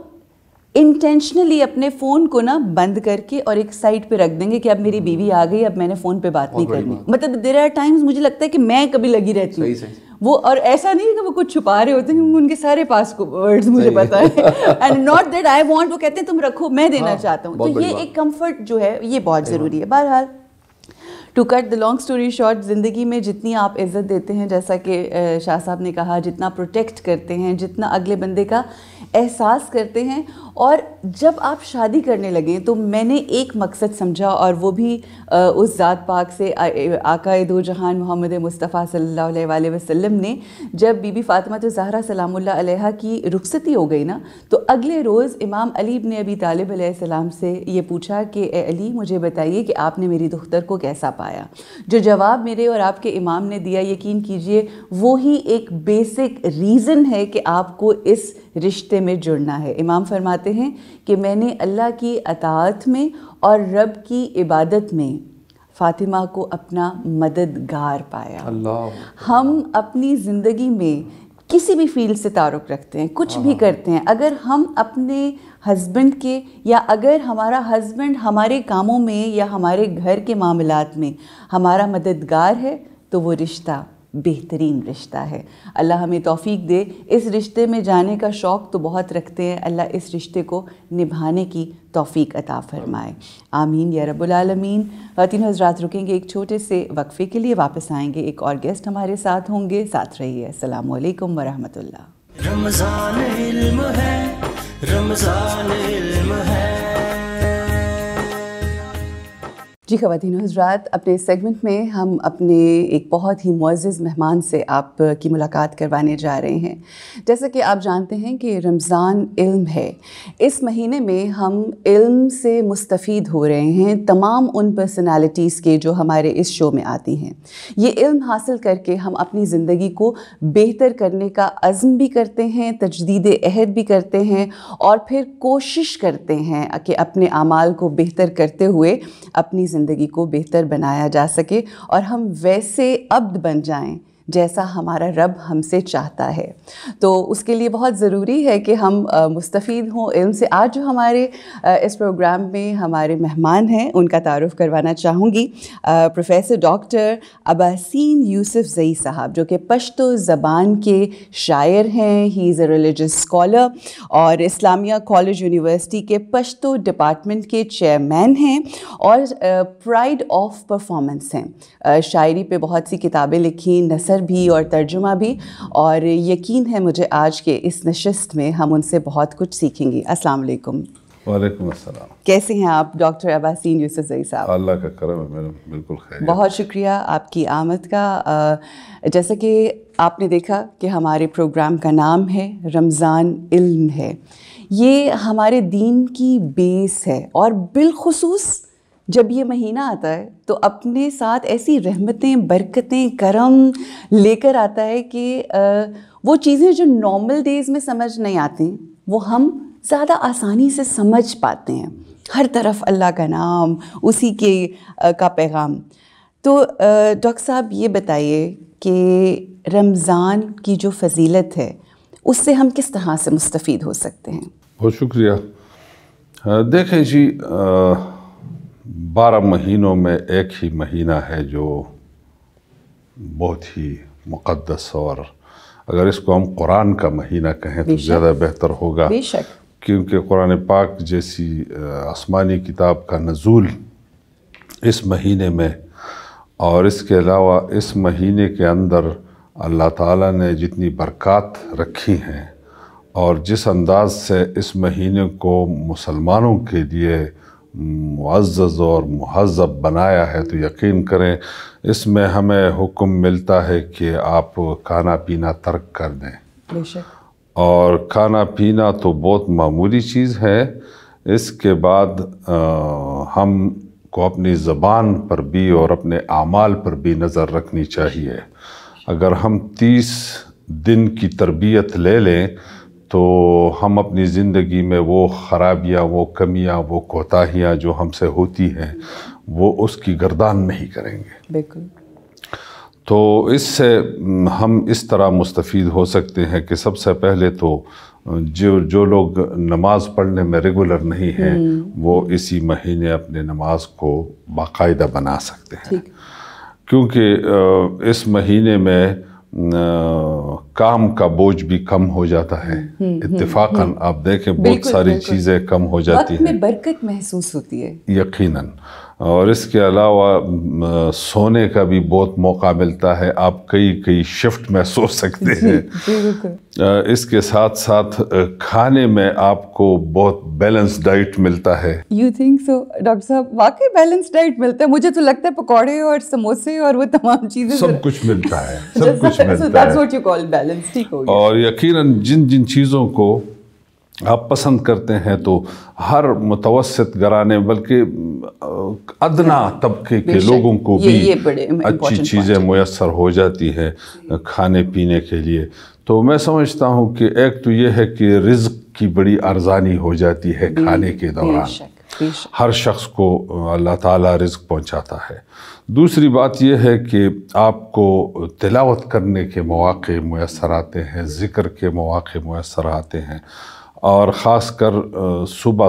Speaker 2: انٹینشنلی اپنے فون کو نا بند کر کے اور ایک سائڈ پہ رکھ دیں گے کہ اب میری بیوی آ گئی, اب میں نے فون پہ بات نہیں کرنی. مطلب دیر آر ٹائمز مجھے لگتا ہے کہ میں کبھی لگی رہتی ہوں وہ, اور ایسا نہیں ہے کہ وہ کچھ چھپا رہے ہوتے ہیں, ان کے سارے پاس کو ورڈز مجھے پتا ہے, and not that I want, وہ کہتے ہیں تم رکھو میں دینا چاہتا ہوں. تو یہ ایک کمفرٹ جو ہے یہ بہت ضروری ہے. بہرحال to cut the long story short, زندگی میں جتنی آپ عزت دیتے ہیں, جیسا کہ شاہ صاحب نے کہا, جتنا پروٹیکٹ کرتے ہیں, جتنا اگلے بندے کا احساس کرتے ہیں, اور جب آپ شادی کرنے لگیں تو میں نے ایک مقصد سمجھا, اور وہ بھی اس ذات پاک سے, آقا دو جہان محمد مصطفیٰ صلی اللہ علیہ وآلہ وسلم نے جب بی بی فاطمہ الزہرا سلام اللہ علیہا کی رخصتی ہو گئی نا, تو اگلے روز امام علی ابن ابی طالب علیہ السلام سے یہ پوچھا کہ اے علی مجھے بتائیے کہ آپ نے میری دختر کو کیسا پایا. جو جواب میرے اور آپ کے امام نے دیا, یقین کیجئے وہی ایک بیسک ریزن ہے کہ آپ کو اس رشتے میں جڑنا ہے. امام فرماتے ہیں کہ میں نے اللہ کی اطاعت میں اور رب کی عبادت میں فاطمہ کو اپنا مددگار پایا. ہم اپنی زندگی میں کسی بھی فیلڈ سے تعلق رکھتے ہیں, کچھ بھی کرتے ہیں, اگر ہم اپنے ہسبینڈ کے, یا اگر ہمارا ہسبینڈ ہمارے کاموں میں یا ہمارے گھر کے معاملات میں ہمارا مددگار ہے, تو وہ رشتہ بہترین رشتہ ہے. اللہ ہمیں توفیق دے. اس رشتے میں جانے کا شوق تو بہت رکھتے ہیں, اللہ اس رشتے کو نبھانے کی توفیق عطا فرمائے, آمین یا رب العالمین. خواتین حضرات رکیں گے ایک چھوٹے سے وقفے کے لیے, واپس آئیں گے, ایک اور گیسٹ ہمارے ساتھ ہوں گے, ساتھ رہیے. السلام علیکم ورحمۃ اللہ.
Speaker 1: رمضان علم ہے, رمضان علم ہے.
Speaker 2: جی خواتین و حضرات, اپنے سیگمنٹ میں ہم اپنے ایک بہت ہی معزز مہمان سے آپ کی ملاقات کروانے جا رہے ہیں. جیسا کہ آپ جانتے ہیں کہ رمضان علم ہے, اس مہینے میں ہم علم سے مستفید ہو رہے ہیں, تمام ان پرسنالٹیز کے جو ہمارے اس شو میں آتی ہیں. یہ علم حاصل کر کے ہم اپنی زندگی کو بہتر کرنے کا عزم بھی کرتے ہیں, تجدید عہد بھی کرتے ہیں, اور پھر کوشش کرتے ہیں کہ اپنے اعمال کو بہتر کرتے ہوئے اپنی زندگی کو بہتر بنایا جا سکے, اور ہم ویسے عبد بن جائیں جیسا ہمارا رب ہم سے چاہتا ہے. تو اس کے لیے بہت ضروری ہے کہ ہم مستفید ہوں علم سے. آج جو ہمارے اس پروگرام میں ہمارے مہمان ہیں ان کا تعارف کروانا چاہوں گی. پروفیسر ڈاکٹر اباسین یوسف زئی صاحب, جو کہ پشتو زبان کے شاعر ہیں. ہی از اے ریلیجس اسکالر اور اسلامیہ کالج یونیورسٹی کے پشتو ڈپارٹمنٹ کے چیئرمین ہیں, اور پرائڈ آف پرفارمنس ہیں. شاعری پہ بہت سی کتابیں لکھی, نثر بھی اور ترجمہ بھی, اور یقین ہے مجھے آج کے اس نشست میں ہم ان سے بہت کچھ سیکھیں گے. السلام علیکم.
Speaker 6: وعلیکم السلام.
Speaker 2: کیسے ہیں آپ ڈاکٹر اباسین یوسف زئی صاحب؟
Speaker 6: اللہ کا کرم ہے میڈم, بالکل خیر.
Speaker 2: بہت شکریہ آپ کی آمد کا. جیسا کہ آپ نے دیکھا کہ ہمارے پروگرام کا نام ہے رمضان علم ہے. یہ ہمارے دین کی بیس ہے, اور بالخصوص جب یہ مہینہ آتا ہے تو اپنے ساتھ ایسی رحمتیں, برکتیں, کرم لے کر آتا ہے کہ وہ چیزیں جو نارمل ڈیز میں سمجھ نہیں آتی وہ ہم زیادہ آسانی سے سمجھ پاتے ہیں. ہر طرف اللہ کا نام, اسی کے کا پیغام. تو ڈاکٹر صاحب یہ بتائیے کہ رمضان کی جو فضیلت ہے اس سے ہم کس طرح سے مستفید ہو سکتے ہیں؟
Speaker 6: بہت شکریہ. دیکھیں جی, 12 مہینوں میں ایک ہی مہینہ ہے جو بہت ہی مقدس, اور اگر اس کو ہم قرآن کا مہینہ کہیں تو زیادہ بہتر ہوگا, کیونکہ قرآن پاک جیسی آسمانی کتاب کا نزول اس مہینے میں, اور اس کے علاوہ اس مہینے کے اندر اللہ تعالیٰ نے جتنی برکات رکھی ہیں اور جس انداز سے اس مہینے کو مسلمانوں کے لیے معزز اور مہذب بنایا ہے تو یقین کریں اس میں ہمیں حکم ملتا ہے کہ آپ کھانا پینا ترک کر دیں.
Speaker 2: بے شک. اور
Speaker 6: کھانا پینا تو بہت معمولی چیز ہے. اس کے بعد ہم کو اپنی زبان پر بھی اور اپنے اعمال پر بھی نظر رکھنی چاہیے. اگر ہم 30 دن کی تربیت لے لیں تو ہم اپنی زندگی میں وہ خرابیاں، وہ کمیاں، وہ کوتاہیاں جو ہم سے ہوتی ہیں وہ اس کی گردان نہیں کریں گے.
Speaker 2: بالکل.
Speaker 6: تو اس سے ہم اس طرح مستفید ہو سکتے ہیں کہ سب سے پہلے تو جو لوگ نماز پڑھنے میں ریگولر نہیں ہیں وہ اسی مہینے اپنے نماز کو باقاعدہ بنا سکتے ہیں. کیونکہ اس مہینے میں کام کا بوجھ بھی کم ہو جاتا ہے. اتفاقاً آپ دیکھیں بہت ساری چیزیں کم ہو جاتی ہیں،
Speaker 2: وقت میں برکت محسوس ہوتی ہے
Speaker 6: یقیناً. اور اس کے علاوہ سونے کا بھی بہت موقع ملتا ہے. آپ کئی شفٹ میں سو سکتے ہیں. اس کے ساتھ ساتھ کھانے میں آپ کو بہت بیلنس ڈائٹ ملتا ہے.
Speaker 2: یو تھنک سو ڈاکٹر صاحب؟ واقعی بیلنس ڈائٹ ملتا ہے؟ مجھے تو لگتا ہے پکوڑے اور سموسے اور وہ تمام چیزیں
Speaker 6: سب کچھ ملتا ہے، سب کچھ ملتا ہے. اور یقیناً جن چیزوں کو آپ پسند کرتے ہیں تو ہر متوسط گھرانے بلکہ ادنا طبقے کے لوگوں کو بھی اچھی چیزیں میسر ہو جاتی ہیں کھانے پینے کے لیے. تو میں سمجھتا ہوں کہ ایک تو یہ ہے کہ رزق کی بڑی ارزانی ہو جاتی ہے کھانے کے دوران. ہر شخص کو اللہ تعالیٰ رزق پہنچاتا ہے. دوسری بات یہ ہے کہ آپ کو تلاوت کرنے کے مواقع میسر آتے ہیں، ذکر کے مواقع میسر آتے ہیں. اور خاص کر صبح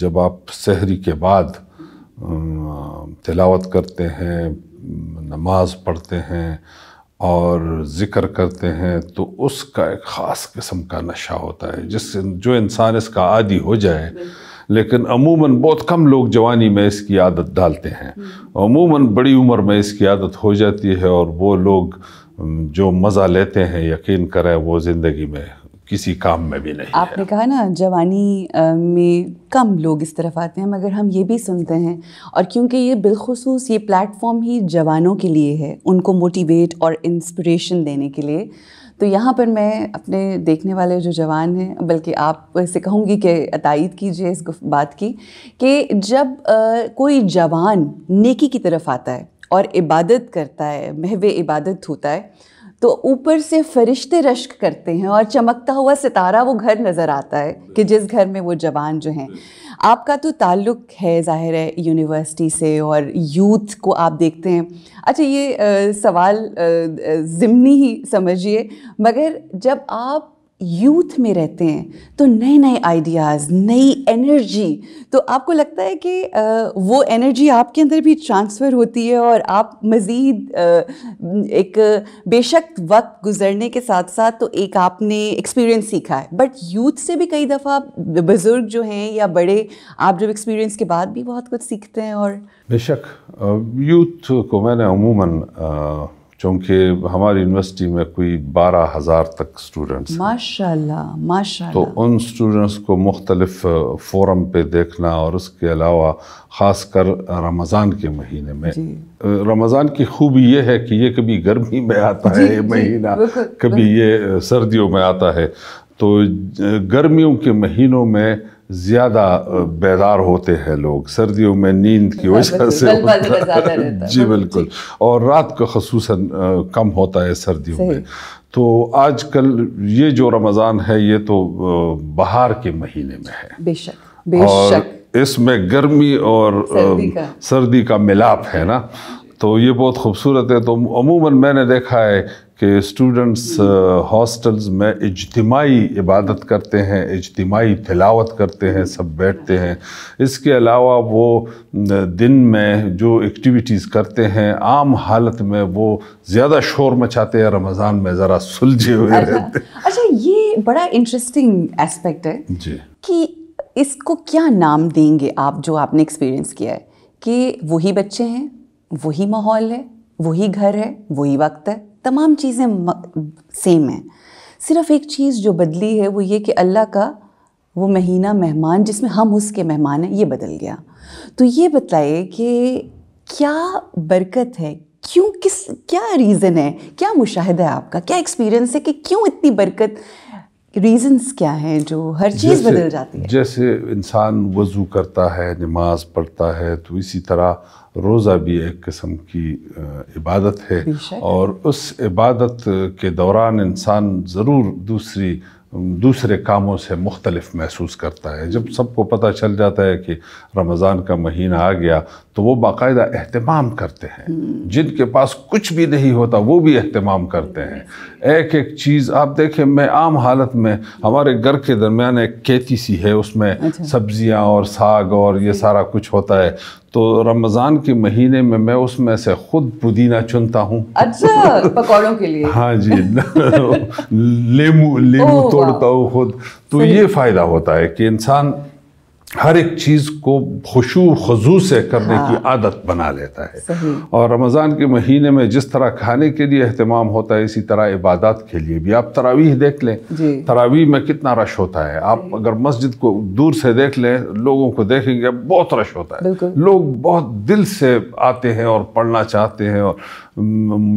Speaker 6: جب آپ سحری کے بعد تلاوت کرتے ہیں، نماز پڑھتے ہیں اور ذکر کرتے ہیں تو اس کا ایک خاص قسم کا نشہ ہوتا ہے جو انسان اس کا عادی ہو جائے. لیکن عموماً بہت کم لوگ جوانی میں اس کی عادت ڈالتے ہیں. عموماً بڑی عمر میں اس کی عادت ہو جاتی ہے اور وہ لوگ جو مزہ لیتے ہیں یقین کریں وہ زندگی میں کسی کام میں بھی نہیں.
Speaker 2: آپ نے کہا نا جوانی میں کم لوگ اس طرف آتے ہیں، مگر ہم یہ بھی سنتے ہیں اور کیونکہ یہ بالخصوص یہ پلیٹ فارم ہی جوانوں کے لیے ہے، ان کو موٹیویٹ اور انسپریشن دینے کے لیے. تو یہاں پر میں اپنے دیکھنے والے جو جوان ہیں، بلکہ آپ سے کہوں گی کہ تائید کیجئے اس بات کی کہ جب کوئی جوان نیکی کی طرف آتا ہے اور عبادت کرتا ہے، محو عبادت ہوتا ہے، تو اوپر سے فرشتے رشک کرتے ہیں اور چمکتا ہوا ستارہ وہ گھر نظر آتا ہے کہ جس گھر میں وہ جوان جو ہیں. آپ کا تو تعلق ہے ظاہر ہے یونیورسٹی سے اور یوتھ کو آپ دیکھتے ہیں. اچھا یہ سوال ضمنی ہی سمجھیے، مگر جب آپ یوتھ میں رہتے ہیں تو نئے آئیڈیاز، نئی انرجی، تو آپ کو لگتا ہے کہ وہ انرجی آپ کے اندر بھی ٹرانسفر ہوتی ہے اور آپ مزید ایک بے شک وقت گزرنے کے ساتھ ساتھ تو ایک آپ نے ایکسپیرینس سیکھا ہے، بٹ یوتھ سے بھی کئی دفعہ بزرگ جو ہیں یا بڑے آپ جب ایکسپیرینس کے بعد بھی بہت کچھ سیکھتے ہیں. اور
Speaker 6: بے شک یوتھ کو میں نے عموماً چونکہ ہماری یونیورسٹی میں کوئی 12,000 تک سٹوڈنٹس ہیں
Speaker 2: ماشاءاللہ،
Speaker 6: تو ان سٹوڈنٹس کو مختلف فورم پہ دیکھنا اور اس کے علاوہ خاص کر رمضان کے مہینے میں رمضان کی خوبی یہ ہے کہ یہ کبھی گرمی میں آتا ہے یہ مہینہ، کبھی یہ سردیوں میں آتا ہے. تو گرمیوں کے مہینوں میں زیادہ بیدار ہوتے ہیں لوگ، سردیوں میں نیند کی وجہ سے جی بالکل، اور رات کو خصوصاً کم ہوتا ہے سردیوں میں. تو آج کل یہ جو رمضان ہے یہ تو بہار کے مہینے میں ہے،
Speaker 2: بے شک بے شک،
Speaker 6: اس میں گرمی اور سردی کا ملاپ ہے نا، تو یہ بہت خوبصورت ہے. تو عموماً میں نے دیکھا ہے کہ اسٹوڈنٹس ہاسٹلز میں اجتماعی عبادت کرتے ہیں، اجتماعی تلاوت کرتے ہیں، سب بیٹھتے ہیں. اس کے علاوہ وہ دن میں جو ایکٹیویٹیز کرتے ہیں عام حالت میں وہ زیادہ شور مچاتے ہیں، رمضان میں ذرا سلجھے ہوئے رہتے ہیں.
Speaker 2: اچھا یہ بڑا انٹرسٹنگ ایسپیکٹ ہے
Speaker 6: جی
Speaker 2: کہ اس کو کیا نام دیں گے آپ جو آپ نے ایکسپیرینس کیا ہے کہ وہی بچے ہیں، وہی ماحول ہے، وہی گھر ہے، وہی وقت ہے، تمام چیزیں سیم ہیں. صرف ایک چیز جو بدلی ہے وہ یہ کہ اللہ کا وہ مہینہ مہمان جس میں ہم اس کے مہمان ہیں یہ بدل گیا. تو یہ بتلائے کہ کیا برکت ہے, کیا ریزن ہے, کیا مشاہدہ ہے آپ کا, کیا ایکسپیرینس ہے کہ کیوں اتنی برکت, ریزنز کیا ہیں جو ہر چیز بدل جاتی ہے؟
Speaker 6: جیسے انسان وضو کرتا ہے, نماز پڑھتا ہے, تو اسی طرح روزہ بھی ایک قسم کی عبادت ہے, اور اس عبادت کے دوران انسان ضرور دوسرے کاموں سے مختلف محسوس کرتا ہے. جب سب کو پتہ چل جاتا ہے کہ رمضان کا مہینہ آ گیا تو وہ باقاعدہ اہتمام کرتے ہیں. جن کے پاس کچھ بھی نہیں ہوتا وہ بھی اہتمام کرتے ہیں. ایک ایک چیز آپ دیکھیں, میں عام حالت میں ہمارے گھر کے درمیان ایک کھیتی سی ہے, اس میں سبزیاں اور ساگ اور یہ سارا کچھ ہوتا ہے. تو رمضان کے مہینے میں اس میں سے خود پودینہ چنتا ہوں.
Speaker 2: اچھا, پکوڑوں کے لیے؟
Speaker 6: ہاں جی. لیمو توڑتا ہوں خود. تو یہ فائدہ ہوتا ہے کہ انسان ہر ایک چیز کو خشوع خضوع سے کرنے کی عادت بنا لیتا ہے. اور رمضان کے مہینے میں جس طرح کھانے کے لیے اہتمام ہوتا ہے, اسی طرح عبادات کے لیے بھی. آپ تراویح دیکھ لیں, تراویح میں کتنا رش ہوتا ہے. آپ اگر مسجد کو دور سے دیکھ لیں, لوگوں کو دیکھیں گے بہت رش ہوتا ہے. لوگ بہت دل سے آتے ہیں اور پڑھنا چاہتے ہیں اور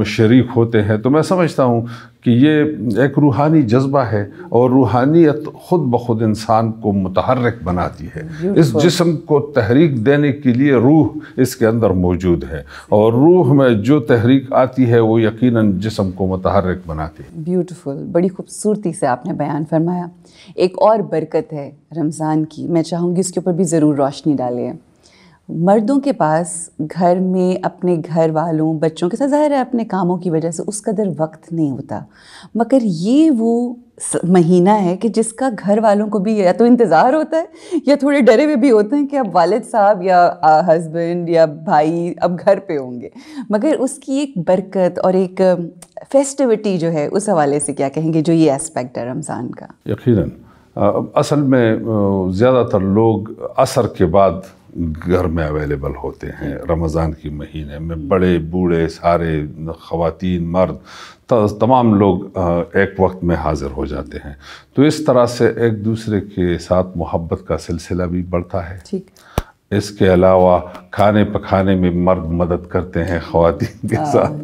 Speaker 6: شریک ہوتے ہیں. تو میں سمجھتا ہوں کہ یہ ایک روحانی جذبہ ہے, اور روحانیت خود بخود انسان کو متحرک بناتی ہے. اس جسم کو تحریک دینے کے لیے روح اس کے اندر موجود ہے, اور روح میں جو تحریک آتی ہے وہ یقیناً جسم کو متحرک بناتی ہے.
Speaker 2: بیوٹیفل, بڑی خوبصورتی سے آپ نے بیان فرمایا. ایک اور برکت ہے رمضان کی, میں چاہوں گی اس کے اوپر بھی ضرور روشنی ڈالیں. مردوں کے پاس گھر میں اپنے گھر والوں بچوں کے ساتھ ظاہر ہے اپنے کاموں کی وجہ سے اس قدر وقت نہیں ہوتا, مگر یہ وہ مہینہ ہے کہ جس کا گھر والوں کو بھی یا تو انتظار ہوتا ہے یا تھوڑے ڈرے ہوئے بھی ہوتے ہیں کہ اب والد صاحب یا ہسبینڈ یا بھائی اب گھر پہ ہوں گے. مگر اس کی ایک برکت اور ایک فیسٹیوٹی جو ہے, اس حوالے سے کیا کہیں گے جو یہ اسپیکٹ ہے رمضان کا؟
Speaker 6: یقیناً اصل میں زیادہ تر لوگ عصر کے بعد گھر میں اویلیبل ہوتے ہیں رمضان کی مہینے میں. بڑے بوڑھے سارے, خواتین مرد, تمام لوگ ایک وقت میں حاضر ہو جاتے ہیں. تو اس طرح سے ایک دوسرے کے ساتھ محبت کا سلسلہ بھی بڑھتا ہے. اس کے علاوہ کھانے پکانے میں مرد مدد کرتے ہیں خواتین کے ساتھ.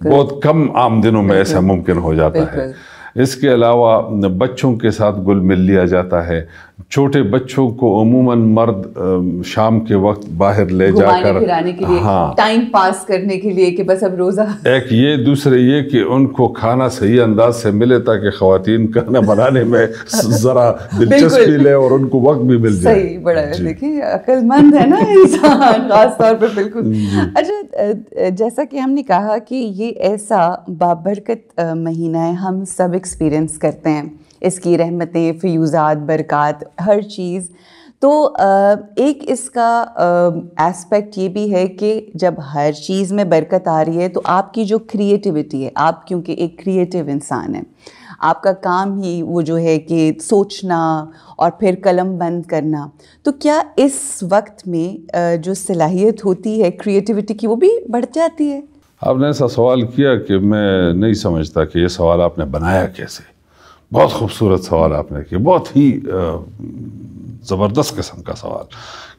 Speaker 6: بہت کم عام دنوں میں ایسا ممکن ہو جاتا ہے. اس کے علاوہ بچوں کے ساتھ گل مل لیا جاتا ہے. چھوٹے بچوں کو عموماً مرد شام کے وقت باہر لے جا کر
Speaker 2: پھرانے کے لیے, ٹائم پاس کرنے کے لیے کہ بس اب روزہ,
Speaker 6: ایک یہ, دوسرے یہ کہ ان کو کھانا صحیح انداز سے ملے تاکہ خواتین کھانا بنانے میں ذرا دلچسپی لے اور ان کو وقت بھی مل جائے.
Speaker 2: صحیح, بڑا ہے. دیکھیں عقل مند ہے نا انسان خاص طور پہ. بالکل. اچھا, جیسا کہ ہم نے کہا کہ یہ ایسا بابرکت مہینہ ہے, ہم سب ایکسپیرئنس کرتے ہیں اس کی رحمتیں, فیوزات, برکات, ہر چیز. تو ایک اس کا اسپیکٹ یہ بھی ہے کہ جب ہر چیز میں برکت آ رہی ہے تو آپ کی جو کریٹیوٹی ہے, آپ کیونکہ ایک کریٹیو انسان ہیں, آپ کا کام ہی وہ جو ہے کہ سوچنا اور پھر قلم بند کرنا, تو کیا اس وقت میں جو صلاحیت ہوتی ہے کریٹیوٹی کی وہ بھی بڑھ جاتی ہے؟
Speaker 6: آپ نے ایسا سوال کیا کہ میں نہیں سمجھتا کہ یہ سوال آپ نے بنایا کیسے. بہت خوبصورت سوال آپ نے کیا, بہت ہی زبردست قسم کا سوال.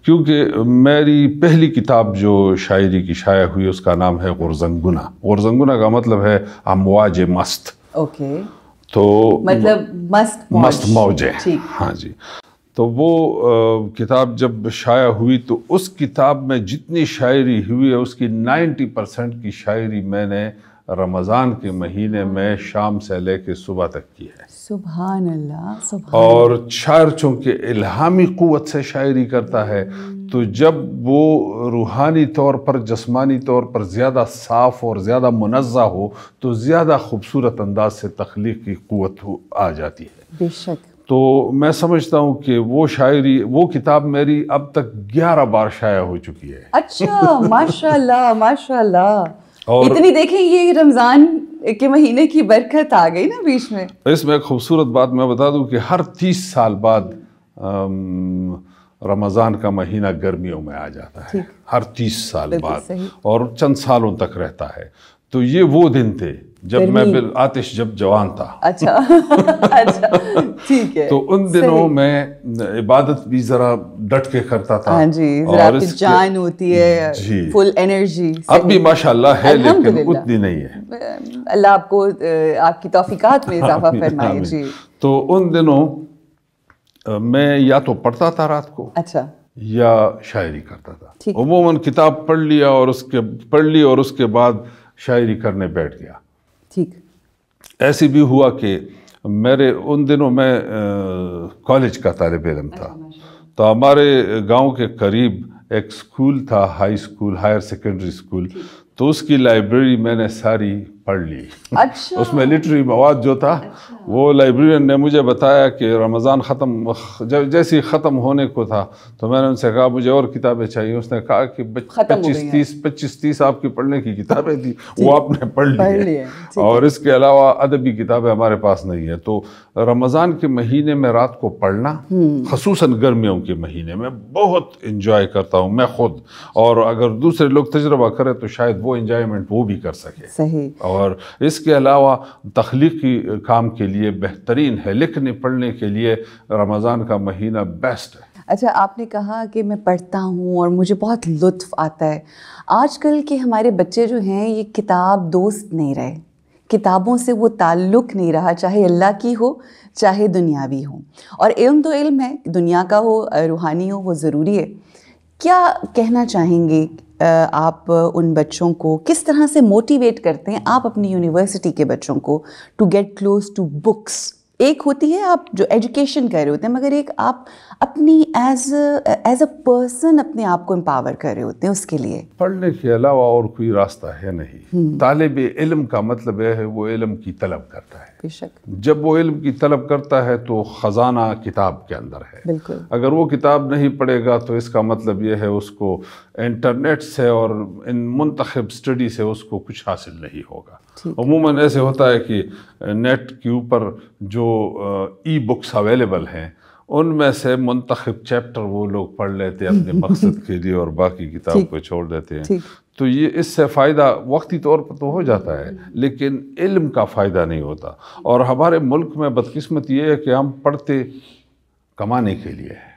Speaker 6: کیونکہ میری پہلی کتاب جو شاعری کی شائع ہوئی اس کا نام ہے غرزنگنا. غرزنگنا کا مطلب ہے امواج مست.
Speaker 2: اوکے.
Speaker 6: تو
Speaker 2: مطلب
Speaker 6: مست موجیں. ہاں جی. تو وہ کتاب جب شائع ہوئی تو اس کتاب میں جتنی شاعری ہوئی ہے اس کی 90% کی شاعری میں نے رمضان کے مہینے میں شام سے لے کے صبح تک کی ہے.
Speaker 2: سبحان اللہ.
Speaker 6: اور شاعر چونکہ الہامی قوت سے شاعری کرتا ہے تو جب وہ روحانی طور پر, جسمانی طور پر زیادہ صاف اور زیادہ منزہ ہو تو زیادہ خوبصورت انداز سے تخلیق کی قوت آ جاتی ہے.
Speaker 2: بے شک.
Speaker 6: تو میں سمجھتا ہوں کہ وہ شاعری, وہ کتاب میری اب تک 11 بار شائع ہو چکی ہے.
Speaker 2: اچھا, ماشاءاللہ ماشاءاللہ. اتنی دیکھیں یہ رمضان کے مہینے کی برکت آ گئی نا بیچ میں.
Speaker 6: اس میں ایک خوبصورت بات میں بتا دوں کہ ہر 30 سال بعد رمضان کا مہینہ گرمیوں میں آ جاتا ہے. ہر 30 سال بعد, اور چند سالوں تک رہتا ہے. تو یہ وہ دن تھے جب میں آتش جب جوان تھا.
Speaker 2: اچھا ٹھیک ہے.
Speaker 6: تو ان دنوں میں عبادت بھی ذرا ڈٹ کے کرتا تھا.
Speaker 2: ہاں جی, اور جان ہوتی ہے, فل انرجی.
Speaker 6: اب بھی ماشاءاللہ ہے لیکن اتنی نہیں ہے.
Speaker 2: اللہ آپ کو آپ کی توفیقات میں اضافہ فرمائے. جی.
Speaker 6: تو ان دنوں میں یا تو پڑھتا تھا رات کو,
Speaker 2: اچھا, یا
Speaker 6: شاعری کرتا تھا. عموماً کتاب پڑھ لیا اور اس کے بعد شاعری کرنے بیٹھ گیا.
Speaker 2: ٹھیک.
Speaker 6: ایسی بھی ہوا کہ میرے ان دنوں میں کالج کا طالب علم تھا, تو ہمارے گاؤں کے قریب ایک سکول تھا, high school, higher secondary school. تو اس کی لائبریری میں نے ساری پڑھ لی.
Speaker 2: اچھا.
Speaker 6: اس میں لٹری مواد جو تھا وہ لائبریرین نے مجھے بتایا کہ رمضان جیسے ختم ہونے کو تھا تو میں نے ان سے کہا مجھے اور کتابیں چاہیے. اس نے کہا کہ 25-30 آپ کی پڑھنے کی کتابیں تھی, وہ آپ نے پڑھ لی ہے, اور اس کے علاوہ ادبی کتابیں ہمارے پاس نہیں ہے. تو رمضان کے مہینے میں رات کو پڑھنا, خصوصاً گرمیوں کے مہینے میں, بہت انجوائے کرتا ہوں میں خود, اور اگر دوسرے لوگ تجربہ کریں تو شاید وہ انجوائمنٹ وہ بھی کر سکے.
Speaker 2: صحیح.
Speaker 6: اور اس کے علاوہ تخلیقی کام کے لیے بہترین ہے, لکھنے پڑھنے کے لیے رمضان کا مہینہ بیسٹ ہے.
Speaker 2: اچھا, آپ نے کہا کہ میں پڑھتا ہوں اور مجھے بہت لطف آتا ہے. آج کل کے ہمارے بچے جو ہیں یہ کتاب دوست نہیں رہے, کتابوں سے وہ تعلق نہیں رہا, چاہے اللہ کی ہو چاہے دنیاوی ہو. اور علم تو علم ہے, دنیا کا ہو روحانی ہو, وہ ضروری ہے. کیا کہنا چاہیں گے آپ ان بچوں کو, کس طرح سے موٹیویٹ کرتے ہیں آپ اپنی یونیورسٹی کے بچوں کو to get close to books? ایک ہوتی ہے آپ جو ایجوکیشن کر رہے ہوتے ہیں, مگر ایک آپ اپنی ایز اے پرسن اپنے آپ کو امپاور کر رہے ہوتے ہیں. اس کے لیے
Speaker 6: پڑھنے کے علاوہ اور کوئی راستہ ہے نہیں. طالب علم کا مطلب یہ ہے وہ علم کی طلب کرتا ہے.
Speaker 2: بے شک. جب
Speaker 6: وہ علم کی طلب کرتا ہے تو خزانہ کتاب کے اندر ہے.
Speaker 2: بالکل.
Speaker 6: اگر وہ کتاب نہیں پڑھے گا تو اس کا مطلب یہ ہے اس کو انٹرنیٹ سے اور ان منتخب سٹڈی سے اس کو کچھ حاصل نہیں ہوگا. عموماً ایسے ہوتا ہے کہ نیٹ کے اوپر جو ای بکس اویلیبل ہیں ان میں سے منتخب چیپٹر وہ لوگ پڑھ لیتے ہیں اپنے مقصد کے لیے اور باقی کتاب کو چھوڑ دیتے ہیں. تو یہ اس سے فائدہ وقتی طور پر تو ہو جاتا ہے لیکن علم کا فائدہ نہیں ہوتا. اور ہمارے ملک میں بدقسمتی یہ ہے کہ ہم پڑھتے کمانے کے لیے ہیں.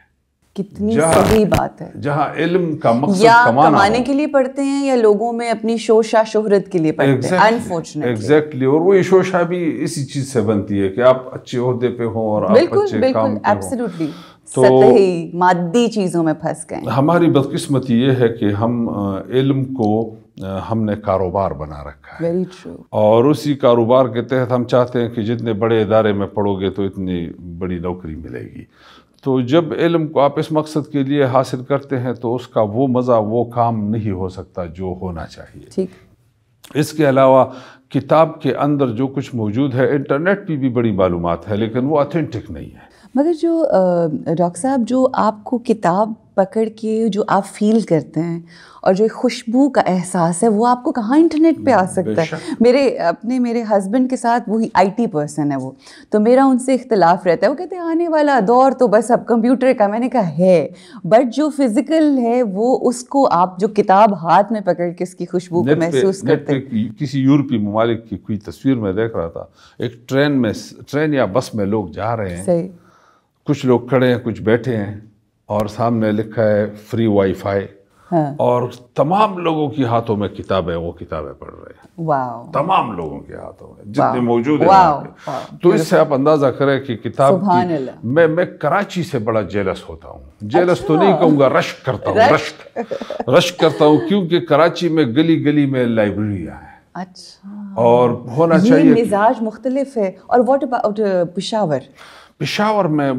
Speaker 2: کتنی صحیح بات ہے.
Speaker 6: جہاں علم کا مقصد
Speaker 2: یا کمانے کے لیے پڑھتے ہیں یا لوگوں میں اپنی شوشہ شہرت کے لیے پڑھتے ہیں. Unfortunately
Speaker 6: exactly. اور وہ یہ شوشہ بھی اسی چیز سے بنتی ہے کہ آپ اچھے عہدے پہ ہوں اور آپ اچھے کام پہ ہوں.
Speaker 2: ایبسلیوٹلی. سطحی مادی چیزوں میں پھنس گئے.
Speaker 6: ہماری بدقسمتی یہ ہے کہ ہم علم کو ہم نے کاروبار بنا رکھا ہے.
Speaker 2: Very true.
Speaker 6: اور اسی کاروبار کے تحت ہم چاہتے ہیں کہ جتنے بڑے ادارے میں پڑھو گے تو اتنی بڑی نوکری ملے گی. تو جب علم کو آپ اس مقصد کے لیے حاصل کرتے ہیں تو اس کا وہ مزہ وہ کام نہیں ہو سکتا جو ہونا چاہیے.
Speaker 2: ٹھیک.
Speaker 6: اس کے علاوہ کتاب کے اندر جو کچھ موجود ہے, انٹرنیٹ پہ بھی بڑی معلومات ہے لیکن وہ اتھینٹک نہیں ہے.
Speaker 2: مگر جو ڈاکٹر صاحب جو آپ کو کتاب پکڑ کے جو آپ فیل کرتے ہیں اور جو خوشبو کا احساس ہے وہ آپ کو کہاں انٹرنیٹ پہ آ سکتا ہے؟ میرے ہسبینڈ کے ساتھ وہی IT پرسن ہے وہ, تو میرا ان سے اختلاف رہتا ہے. وہ کہتے ہیں آنے والا دور تو بس اب کمپیوٹر کا. میں نے کہا ہے, بٹ جو فزیکل ہے وہ اس کو آپ جو کتاب ہاتھ میں پکڑ کے اس کی خوشبو کو محسوس کرتے ہیں.
Speaker 6: کسی یورپی ممالک کی کوئی تصویر میں دیکھ رہا تھا, ایک ٹرین یا بس میں لوگ جا رہے ہیں.
Speaker 2: صحیح.
Speaker 6: کچھ لوگ کھڑے ہیں کچھ بیٹھے ہیں اور سامنے لکھا ہے فری وائی فائی, اور تمام لوگوں کے ہاتھوں میں کتابیں, وہ کتابیں پڑھ رہے ہیں.
Speaker 2: واو.
Speaker 6: تمام لوگوں کے ہاتھوں میں جتنے موجود ہیں. تو اس سے آپ اندازہ کریں کہ کتاب کی میں کراچی سے بڑا جیلس ہوتا ہوں. جیلس تو نہیں کہوں گا, رشک کرتا ہوں. رشک کرتا ہوں کیونکہ کراچی میں گلی گلی میں لائبریریاں ہیں.
Speaker 2: اچھا.
Speaker 6: اور ہونا چاہیے.
Speaker 2: یہ مزاج مختلف ہے. اور واٹ اباؤٹ
Speaker 6: پشاور میں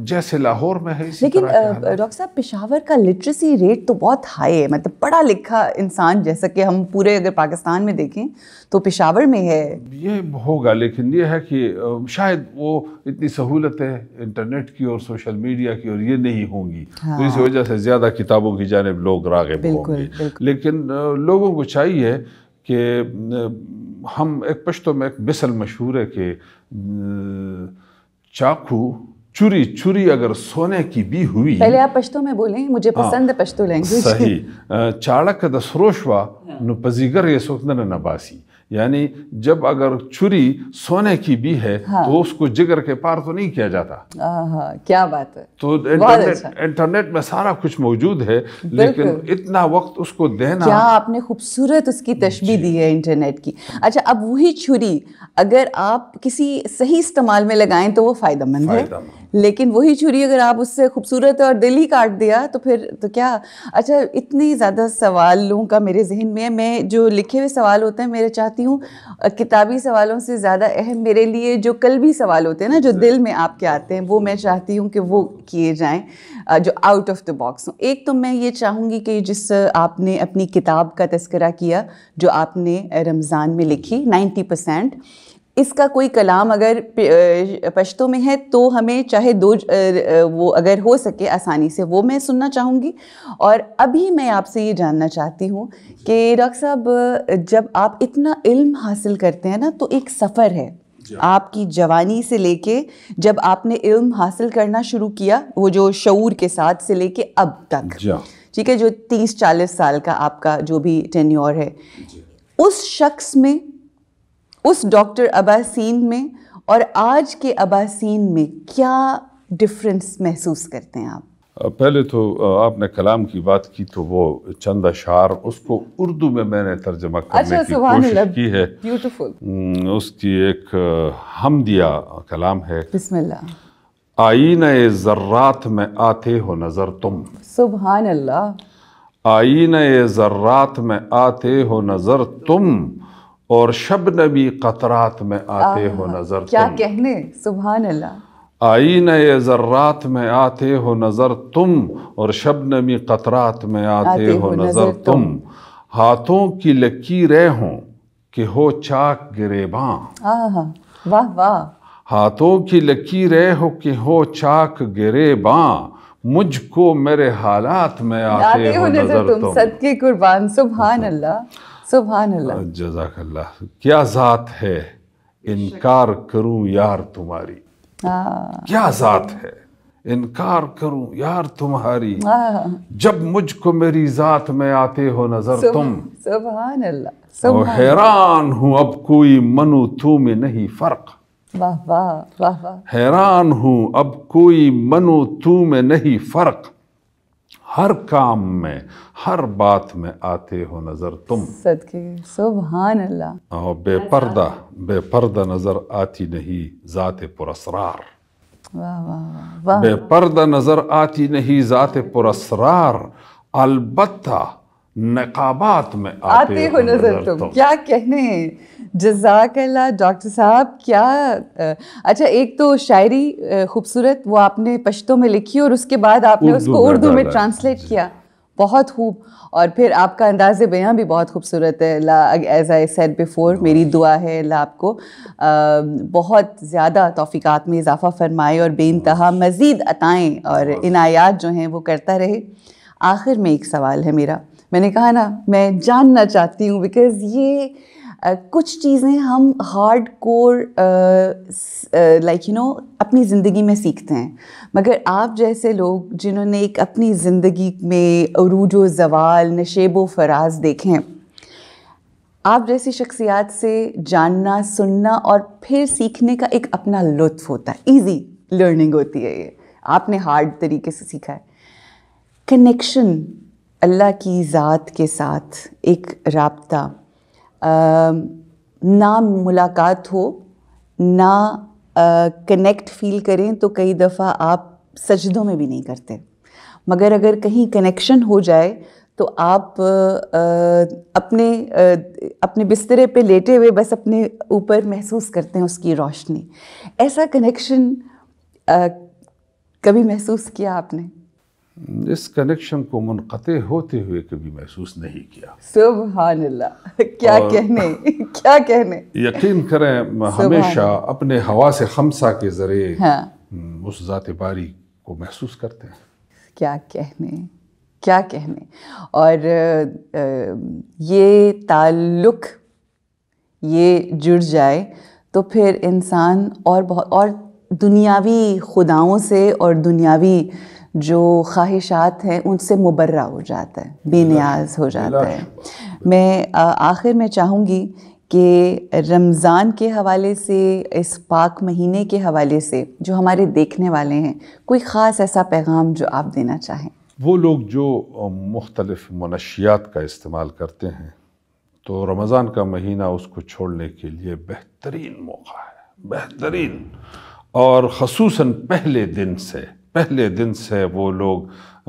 Speaker 6: جیسے لاہور میں ہے.
Speaker 2: لیکن ڈاکٹر صاحب پشاور کا لٹریسی ریٹ تو بہت ہائی ہے, مطلب پڑھا لکھا انسان جیسا کہ ہم پورے اگر پاکستان میں دیکھیں تو پشاور میں ہے.
Speaker 6: یہ ہوگا لیکن یہ ہے کہ شاید وہ اتنی سہولتیں انٹرنیٹ کی اور سوشل میڈیا کی اور یہ نہیں ہوں گی, تو اس وجہ سے زیادہ کتابوں کی جانب لوگ راغب ہوں گے. لیکن لوگوں کو چاہیے کہ ہم ایک پشتو میں ایک مثل مشہور ہے کہ چاقو چوری اگر سونے کی بھی ہوئی.
Speaker 2: پہلے آپ پشتو میں بولیں, مجھے پسند ہے پشتو لینگویج.
Speaker 6: صحیح. چاڑک د سروشوا نو پزیگر یہ سوکنن نباسی, یعنی جب اگر چھری سونے کی بھی ہے تو اس کو جگر کے پار تو نہیں کیا جاتا.
Speaker 2: کیا بات ہے.
Speaker 6: تو انٹرنیٹ میں سارا کچھ موجود ہے, لیکن اتنا وقت اس کو دینا.
Speaker 2: کیا آپ نے خوبصورت اس کی تشبیہ دی ہے انٹرنیٹ کی. اچھا, اب وہی چھری اگر آپ کسی صحیح استعمال میں لگائیں تو وہ فائدہ مند ہے, لیکن وہی چھری اگر آپ اس سے خوبصورت اور دل ہی کاٹ دیا تو پھر تو کیا. اچھا, اتنی زیادہ سوالوں کا میرے ذہن میں ہے. میں جو لکھے ہوئے سوال ہوتے ہیں میرے چاہتی ہوں کتابی سوالوں سے زیادہ اہم میرے لیے جو قلبی سوال ہوتے ہیں نا, جو دل میں آپ کے آتے ہیں, وہ میں چاہتی ہوں کہ وہ کیے جائیں, جو آؤٹ آف دا باکس ہوں. ایک تو میں یہ چاہوں گی کہ جس آپ نے اپنی کتاب کا تذکرہ کیا جو آپ نے رمضان میں لکھی 90%, اس کا کوئی کلام اگر پشتو میں ہے تو ہمیں چاہے وہ اگر ہو سکے آسانی سے وہ میں سننا چاہوں گی. اور ابھی میں آپ سے یہ جاننا چاہتی ہوں کہ ڈاکٹر صاحب جب آپ اتنا علم حاصل کرتے ہیں نا تو ایک سفر ہے آپ کی جوانی سے لے کے جب آپ نے علم حاصل کرنا شروع کیا وہ جو شعور کے ساتھ سے لے کے اب تک, ٹھیک ہے, جو 30-40 سال کا آپ کا جو بھی ٹینیور ہے, اس شخص میں, اس ڈاکٹر اباسین میں اور آج کے اباسین میں کیا ڈفرنس محسوس کرتے ہیں آپ؟
Speaker 6: پہلے تو آپ نے کلام کی بات کی تو وہ چند اشعار اس کو اردو میں نے ترجمہ کرنے کی کوشش کی ہے. اس کی ایک حمدیہ کلام ہے.
Speaker 2: بسم اللہ.
Speaker 6: آئینہ ذرات میں آتے ہو نظر تم.
Speaker 2: سبحان اللہ.
Speaker 6: آئینہ ذرات میں آتے ہو نظر تم اور شبنمی قطرات میں آتے ہو نظر تم.
Speaker 2: کیا کہنے, سبحان اللہ.
Speaker 6: آئینہ ذرات میں آتے ہو نظر تم اور شبنمی قطرات میں آتے ہو نظر تم. ہاتھوں کی لکیریں ہوں کہ ہو چاک گریباں.
Speaker 2: واہ واہ.
Speaker 6: ہاتھوں کی لکیریں ہو کہ ہو چاک گریباں, مجھ کو میرے حالات میں آتے ہو نظر تم.
Speaker 2: صدقے قربان. سبحان اللہ. سبحان اللہ.
Speaker 6: جزاک اللہ. کیا ذات ہے انکار کروں یار تمہاری. کیا ذات ہے انکار کروں یار تمہاری, جب مجھ کو میری ذات میں آتے ہو نظر تم.
Speaker 2: سبحان اللہ.
Speaker 6: حیران ہوں اب کوئی منو تو میں نہیں فرق.
Speaker 2: واہ واہ واہ واہ.
Speaker 6: حیران ہوں اب کوئی منو تو میں نہیں فرق, ہر کام میں ہر بات میں آتے ہو نظر تم.
Speaker 2: صدقے. سبحان اللہ.
Speaker 6: اور بے پردہ نظر آتی نہیں ذات پر اسرار.
Speaker 2: واہ واہ واہ.
Speaker 6: بے پردہ نظر آتی نہیں ذات پر اسرار, البتہ نقابات میں آتے ہو نظر تم.
Speaker 2: کیا کہنے. جزاک اللہ ڈاکٹر صاحب. کیا اچھا, ایک تو شاعری خوبصورت وہ آپ نے پشتو میں لکھی اور اس کے بعد آپ نے اس کو اردو میں ٹرانسلیٹ کیا, بہت خوب. اور پھر آپ کا انداز بیاں بھی بہت خوبصورت ہے. ایز آئی سیڈ بیفور, میری دعا ہے اللہ آپ کو بہت زیادہ توفیقات میں اضافہ فرمائے اور بے انتہا مزید عطائیں اور عنایات جو ہیں وہ کرتا رہے. آخر میں ایک سوال ہے میرا, میں نے کہا نا میں جاننا چاہتی ہوں بیکاز یہ کچھ چیزیں ہم ہارڈ کور لائک اپنی زندگی میں سیکھتے ہیں, مگر آپ جیسے لوگ جنہوں نے ایک اپنی زندگی میں عروج و زوال نشیب و فراز دیکھیں, آپ جیسی شخصیات سے جاننا سننا اور پھر سیکھنے کا ایک اپنا لطف ہوتا ہے. ایزی لرننگ ہوتی ہے یہ, آپ نے ہارڈ طریقے سے سیکھا ہے. کنیکشن اللہ کی ذات کے ساتھ ایک رابطہ, نہ ملاقات ہو نہ کنیکٹ فیل کریں تو کئی دفعہ آپ سجدوں میں بھی نہیں کرتے, مگر اگر کہیں کنیکشن ہو جائے تو آپ اپنے بسترے پہ لیٹے ہوئے بس اپنے اوپر محسوس کرتے ہیں اس کی روشنی. ایسا کنیکشن کبھی محسوس کیا آپ نے؟
Speaker 6: اس کنیکشن کو منقطع ہوتے ہوئے کبھی محسوس نہیں کیا.
Speaker 2: سبحان اللہ. کیا کہنے, کیا کہنے.
Speaker 6: یقین کریں ہمیشہ اپنے حواس خمسہ کے ذریعے اس ذات باری کو محسوس کرتے ہیں.
Speaker 2: کیا کہنے, کیا کہنے. اور یہ تعلق یہ جڑ جائے تو پھر انسان اور دنیاوی خداؤں سے اور دنیاوی جو خواہشات ہیں ان سے مبرہ ہو جاتا ہے, بے نیاز ہو جاتا ہے. میں آخر میں چاہوں گی کہ رمضان کے حوالے سے، اس پاک مہینے کے حوالے سے جو ہمارے دیکھنے والے ہیں، کوئی خاص ایسا پیغام جو آپ دینا چاہیں؟
Speaker 6: وہ لوگ جو مختلف منشیات کا استعمال کرتے ہیں تو رمضان کا مہینہ اس کو چھوڑنے کے لیے بہترین موقع ہے، بہترین. اور خصوصاً پہلے دن سے وہ لوگ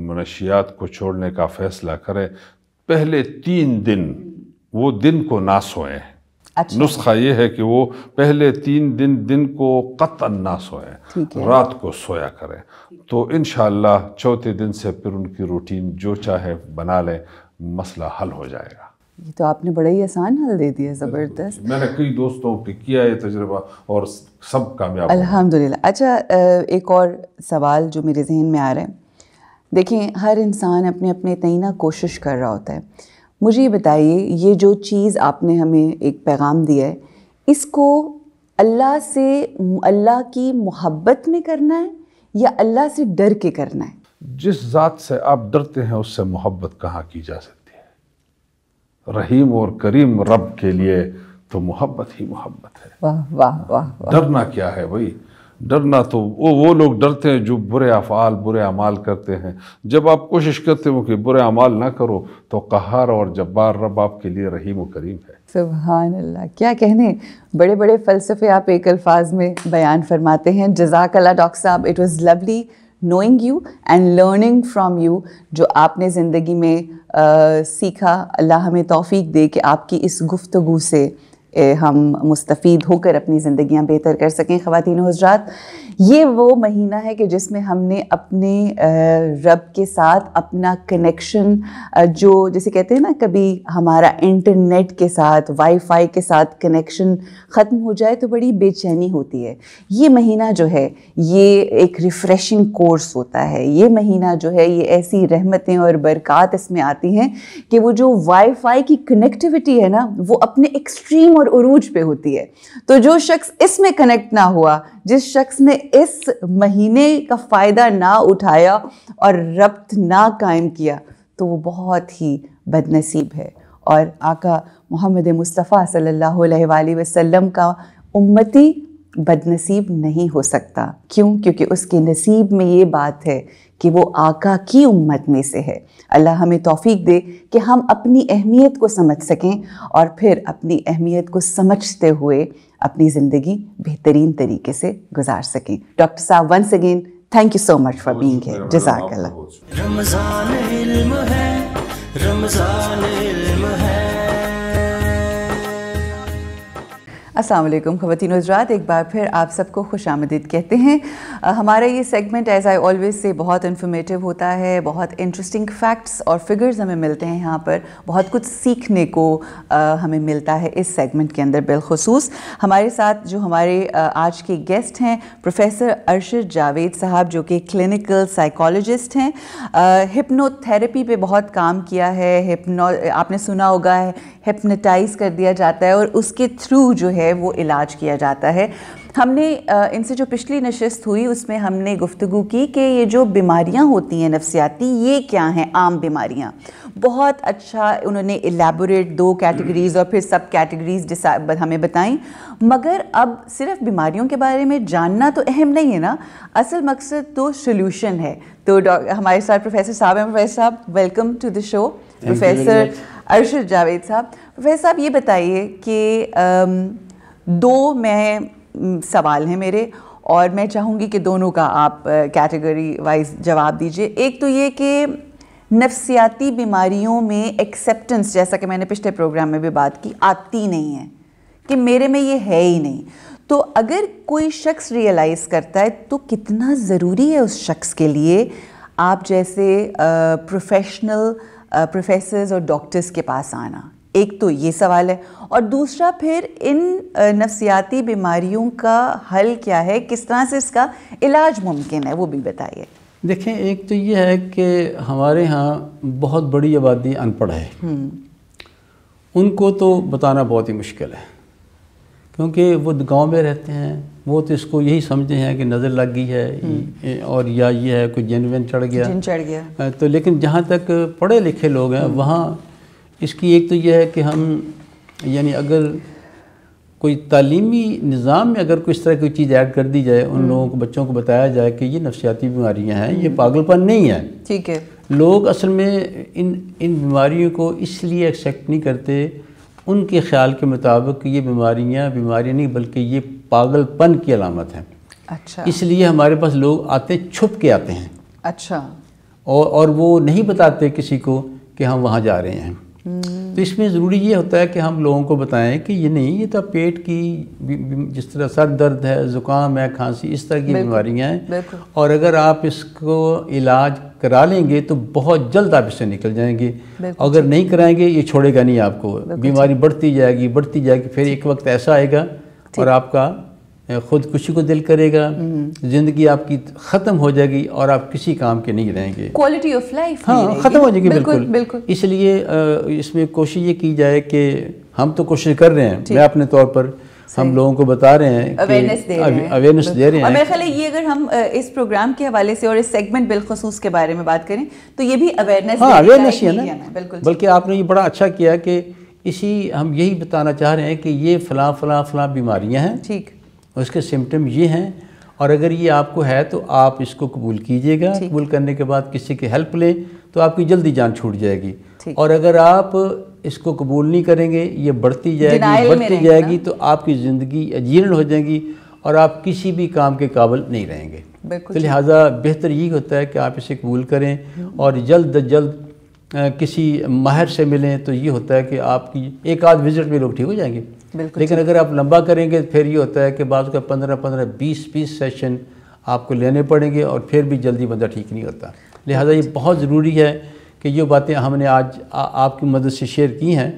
Speaker 6: منشیات کو چھوڑنے کا فیصلہ کریں. پہلے 3 دن وہ دن کو نہ سوئیں. نسخہ یہ ہے کہ وہ پہلے 3 دن کو قطعاً نہ سوئیں، رات کو سویا کریں. تو انشاءاللہ چوتھے دن سے پھر ان کی روٹین جو چاہے بنا لیں، مسئلہ حل ہو جائے گا.
Speaker 2: یہ تو آپ نے بڑا ہی آسان حل دے دیا، زبردست.
Speaker 6: میں نے کئی دوستوں پہ کیا یہ تجربہ اور سب کامیاب.
Speaker 2: الحمدللہ. اچھا، ایک اور سوال جو میرے ذہن میں آ رہا ہے. دیکھیں، ہر انسان اپنے اپنے تئیں کوشش کر رہا ہوتا ہے. مجھے یہ بتائیے، یہ جو چیز آپ نے ہمیں ایک پیغام دیا ہے، اس کو اللہ کی محبت میں کرنا ہے یا اللہ سے ڈر کے کرنا ہے؟
Speaker 6: جس ذات سے آپ ڈرتے ہیں اس سے محبت کہاں کی جا سکتی ہے؟ رحیم اور کریم رب کے لیے تو محبت ہی محبت ہے.
Speaker 2: واہ واہ واہ.
Speaker 6: ڈرنا کیا ہے بھائی؟ ڈرنا تو وہ لوگ ڈرتے ہیں جو برے افعال، برے اعمال کرتے ہیں. جب آپ کوشش کرتے ہو کہ برے اعمال نہ کرو تو قہار اور جبار رب آپ کے لیے رحیم و کریم ہے.
Speaker 2: سبحان اللہ. کیا کہنے، بڑے بڑے فلسفے آپ ایک الفاظ میں بیان فرماتے ہیں. جزاک اللہ ڈاکٹر صاحب. It was lovely knowing you and learning from you. جو آپ نے زندگی میں سیکھا، اللہ ہمیں توفیق دے کہ آپ کی اس گفتگو سے ہم مستفید ہو کر اپنی زندگیاں بہتر کر سکیں. خواتین و حضرات، یہ وہ مہینہ ہے کہ جس میں ہم نے اپنے رب کے ساتھ اپنا کنیکشن، جو جیسے کہتے ہیں نا، کبھی ہمارا انٹرنیٹ کے ساتھ، وائی فائی کے ساتھ کنیکشن ختم ہو جائے تو بڑی بے چینی ہوتی ہے. یہ مہینہ جو ہے یہ ایک ریفریشنگ کورس ہوتا ہے. یہ مہینہ جو ہے یہ ایسی رحمتیں اور برکات اس میں آتی ہیں کہ وہ جو وائی فائی کی کنیکٹیوٹی ہے نا، وہ اپنے ایکسٹریم اور عروج پہ ہوتی ہے. تو جو شخص اس میں کنیکٹ نہ ہوا، جس شخص نے اس مہینے کا فائدہ نہ اٹھایا اور ربط نہ قائم کیا، تو وہ بہت ہی بد نصیب ہے. اور آقا محمد مصطفیٰ صلی اللہ علیہ وآلہ وسلم کا امتی بد نصیب نہیں ہو سکتا. کیوں؟ کیونکہ اس کے نصیب میں یہ بات ہے کہ وہ آقا کی امت میں سے ہے. اللہ ہمیں توفیق دے کہ ہم اپنی اہمیت کو سمجھ سکیں اور پھر اپنی اہمیت کو سمجھتے ہوئے اپنی زندگی بہترین طریقے سے گزار سکیں. ڈاکٹر صاحب، once again thank you so much for being here. جزاک اللہ.
Speaker 1: رمضان علم ہے، رمضان علم ہے.
Speaker 2: السلام علیکم خواتین و حضرات، ایک بار پھر آپ سب کو خوش آمدید کہتے ہیں. ہمارا یہ سیگمنٹ ایز آئی آلویز سے بہت انفارمیٹیو ہوتا ہے. بہت انٹرسٹنگ فیکٹس اور فگرز ہمیں ملتے ہیں یہاں پر. بہت کچھ سیکھنے کو ہمیں ملتا ہے اس سیگمنٹ کے اندر. بالخصوص ہمارے ساتھ جو ہمارے آج کے گیسٹ ہیں پروفیسر ارشد جاوید صاحب، جو کہ کلینکل سائیکالوجسٹ ہیں. ہپنو تھیراپی پہ بہت کام کیا ہے. آپ نے سنا ہوگا ہپنوٹائز کر دیا جاتا ہے اور اس کے تھرو جو ہے وہ علاج کیا جاتا ہے. ہم نے ان سے جو پچھلی نشست ہوئی اس میں ہم نے گفتگو کی کہ یہ جو بیماریاں ہوتی ہیں نفسیاتی، یہ کیا ہیں عام بیماریاں. بہت اچھا انہوں نے ایلیبوریٹ 2 کیٹیگریز اور پھر سب کیٹیگریز ہمیں بتائیں. مگر اب صرف بیماریوں کے بارے میں جاننا تو اہم نہیں ہے نا، اصل مقصد تو سولوشن ہے. تو ہمارے ساتھ پروفیسر صاحب ہیں. پروفیسر صاحب، welcome to the show. Professor Arshad Javed صاحب، پروفیسر صاحب یہ بتائیے کہ 2 میں سوال ہیں میرے، اور میں چاہوں گی کہ دونوں کا آپ کیٹیگری وائز جواب دیجئے. ایک تو یہ کہ نفسیاتی بیماریوں میں ایکسیپٹنس، جیسا کہ میں نے پچھلے پروگرام میں بھی بات کی، آتی نہیں ہے کہ میرے میں یہ ہے ہی نہیں. تو اگر کوئی شخص ریئلائز کرتا ہے تو کتنا ضروری ہے اس شخص کے لیے آپ جیسے پروفیشنل پروفیسرز اور ڈاکٹرز کے پاس آنا؟ ایک تو یہ سوال ہے، اور دوسرا پھر ان نفسیاتی بیماریوں کا حل کیا ہے، کس طرح سے اس کا علاج ممکن ہے، وہ بھی بتائیے.
Speaker 7: دیکھیں، ایک تو یہ ہے کہ ہمارے ہاں بہت بڑی آبادی ان پڑھ ہے. ان کو تو بتانا بہت ہی مشکل ہے، کیونکہ وہ گاؤں میں رہتے ہیں. وہ تو اس کو یہی سمجھتے ہیں کہ نظر لگ گئی ہے، اور یا یہ ہے کوئی جن وین چڑھ گیا. تو لیکن جہاں تک پڑھے لکھے لوگ ہیں وہاں اس کی ایک تو یہ ہے کہ ہم یعنی اگر کوئی تعلیمی نظام میں اگر کوئی اس طرح کوئی چیز ایڈ کر دی جائے، ان لوگوں کو بچوں کو بتایا جائے کہ یہ نفسیاتی بیماریاں ہیں، یہ پاگل پن نہیں ہے.
Speaker 2: ٹھیک ہے.
Speaker 7: لوگ اصل میں ان بیماریوں کو اس لیے ایکسیپٹ نہیں کرتے ان کے خیال کے مطابق کہ یہ بیماریاں نہیں بلکہ یہ پاگل پن کی علامت ہیں.
Speaker 2: اچھا.
Speaker 7: اس لیے ہمارے پاس لوگ آتے چھپ کے آتے ہیں.
Speaker 2: اچھا. اور
Speaker 7: وہ نہیں بتاتے کسی کو کہ ہم وہاں جا رہے ہیں. تو اس میں ضروری یہ ہوتا ہے کہ ہم لوگوں کو بتائیں کہ یہ نہیں، یہ تو پیٹ کی جس طرح سر درد ہے، زکام ہے، کھانسی، اس طرح کی بیماریاں ہیں، اور اگر آپ اس کو علاج کرا لیں گے تو بہت جلد آپ اس سے نکل جائیں گے. اگر نہیں کرائیں گے یہ چھوڑے گا نہیں آپ کو، بیماری بڑھتی جائے گی، پھر ایک وقت ایسا آئے گا اور آپ کا خود کشی کو دل کرے گا، زندگی آپ کی ختم ہو جائے گی اور آپ کسی کام کے نہیں رہیں گے،
Speaker 2: کوالٹی آف لائف
Speaker 7: ختم ہو جائے گی. بالکل. اس لیے اس میں کوشش یہ کی جائے کہ ہم تو کوشش کر رہے ہیں، میں اپنے طور پر ہم لوگوں کو بتا رہے ہیں، اویئرنیس دے رہے ہیں.
Speaker 2: اور میرے خیال ہے یہ اگر ہم اس پروگرام کے حوالے سے اور اس سیگمنٹ بالخصوص کے بارے میں بات کریں تو یہ بھی اویئرنیس
Speaker 7: ہی ہے نا. بلکہ آپ نے یہ بڑا اچھا کیا کہ ہم یہی بتانا چاہ رہے ہیں کہ یہ فلاں بیماریاں ہیں، ٹھیک، اس کے سمٹم یہ ہیں، اور اگر یہ آپ کو ہے تو آپ اس کو قبول کیجئے گا. قبول کرنے کے بعد کسی کی ہیلپ لیں تو آپ کی جلدی جان چھوٹ جائے گی. اور اگر آپ اس کو قبول نہیں کریں گے، یہ بڑھتی جائے گی تو آپ کی زندگی اجیرن ہو جائے گی اور آپ کسی بھی کام کے قابل نہیں رہیں گے. تو لہٰذا بہتر یہ ہوتا ہے کہ آپ اسے قبول کریں اور جلد از جلد کسی ماہر سے ملیں. تو یہ ہوتا ہے کہ آپ کی ایک آدھ وزٹ میں لوگ ٹھیک ہو جائیں گے. لیکن اگر آپ لمبا کریں گے پھر یہ ہوتا ہے کہ بعض کا 15-20 سیشن آپ کو لینے پڑیں گے اور پھر بھی جلدی بندہ ٹھیک نہیں ہوتا. لہٰذا یہ بہت ضروری ہے کہ جو باتیں ہم نے آج آپ کی مدد سے شیئر کی ہیں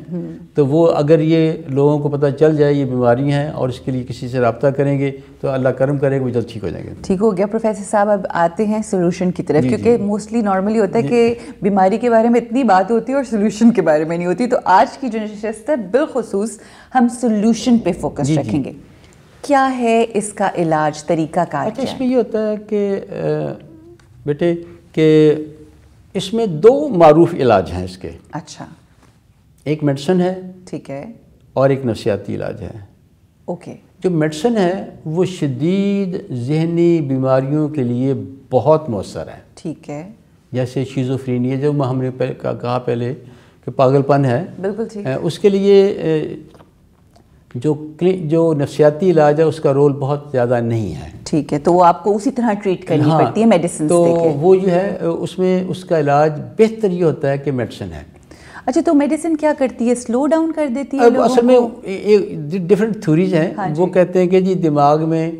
Speaker 7: تو وہ اگر یہ لوگوں کو پتہ چل جائے یہ بیماری ہیں اور اس کے لیے کسی سے رابطہ کریں گے تو اللہ کرم کرے گا وہ جلد ٹھیک ہو جائیں گے.
Speaker 2: ٹھیک ہو گیا. پروفیسر صاحب اب آتے ہیں سولوشن کی طرف، کیونکہ موسٹلی نارملی ہوتا ہے کہ بیماری کے بارے میں اتنی بات ہوتی ہے اور سولوشن کے بارے میں نہیں ہوتی. تو آج کی جو نشست ہے بالخصوص ہم سولوشن پہ فوکس رکھیں گے. کیا ہے اس کا علاج، طریقہ کار؟
Speaker 7: اچھا، اس میں یہ ہوتا ہے کہ بیٹے کہ اس میں 2 معروف علاج ہیں اس کے.
Speaker 2: اچھا.
Speaker 7: ایک میڈیسن ہے،
Speaker 2: ٹھیک ہے،
Speaker 7: اور ایک نفسیاتی علاج ہے.
Speaker 2: اوکے. جو
Speaker 7: میڈیسن ہے وہ شدید ذہنی بیماریوں کے لیے بہت مؤثر ہے.
Speaker 2: ٹھیک ہے.
Speaker 7: جیسے شیزوفرینیا جو ہم نے کہا پہلے کہ پاگل پن ہے،
Speaker 2: بالکل ٹھیک.
Speaker 7: اس کے لیے جو نفسیاتی علاج ہے اس کا رول بہت زیادہ نہیں ہے.
Speaker 2: ٹھیک ہے. تو وہ آپ کو اسی طرح ٹریٹ کرنی پڑتی ہے میڈیسن.
Speaker 7: تو وہ جو ہے اس میں اس کا علاج بہتر یہ ہوتا ہے کہ میڈیسن ہے.
Speaker 2: اچھا، تو میڈیسن کیا کرتی ہے؟ سلو ڈاؤن کر دیتی ہے؟
Speaker 7: اصل میں ڈفرینٹ تھیوریز ہیں. وہ کہتے ہیں کہ جی دماغ میں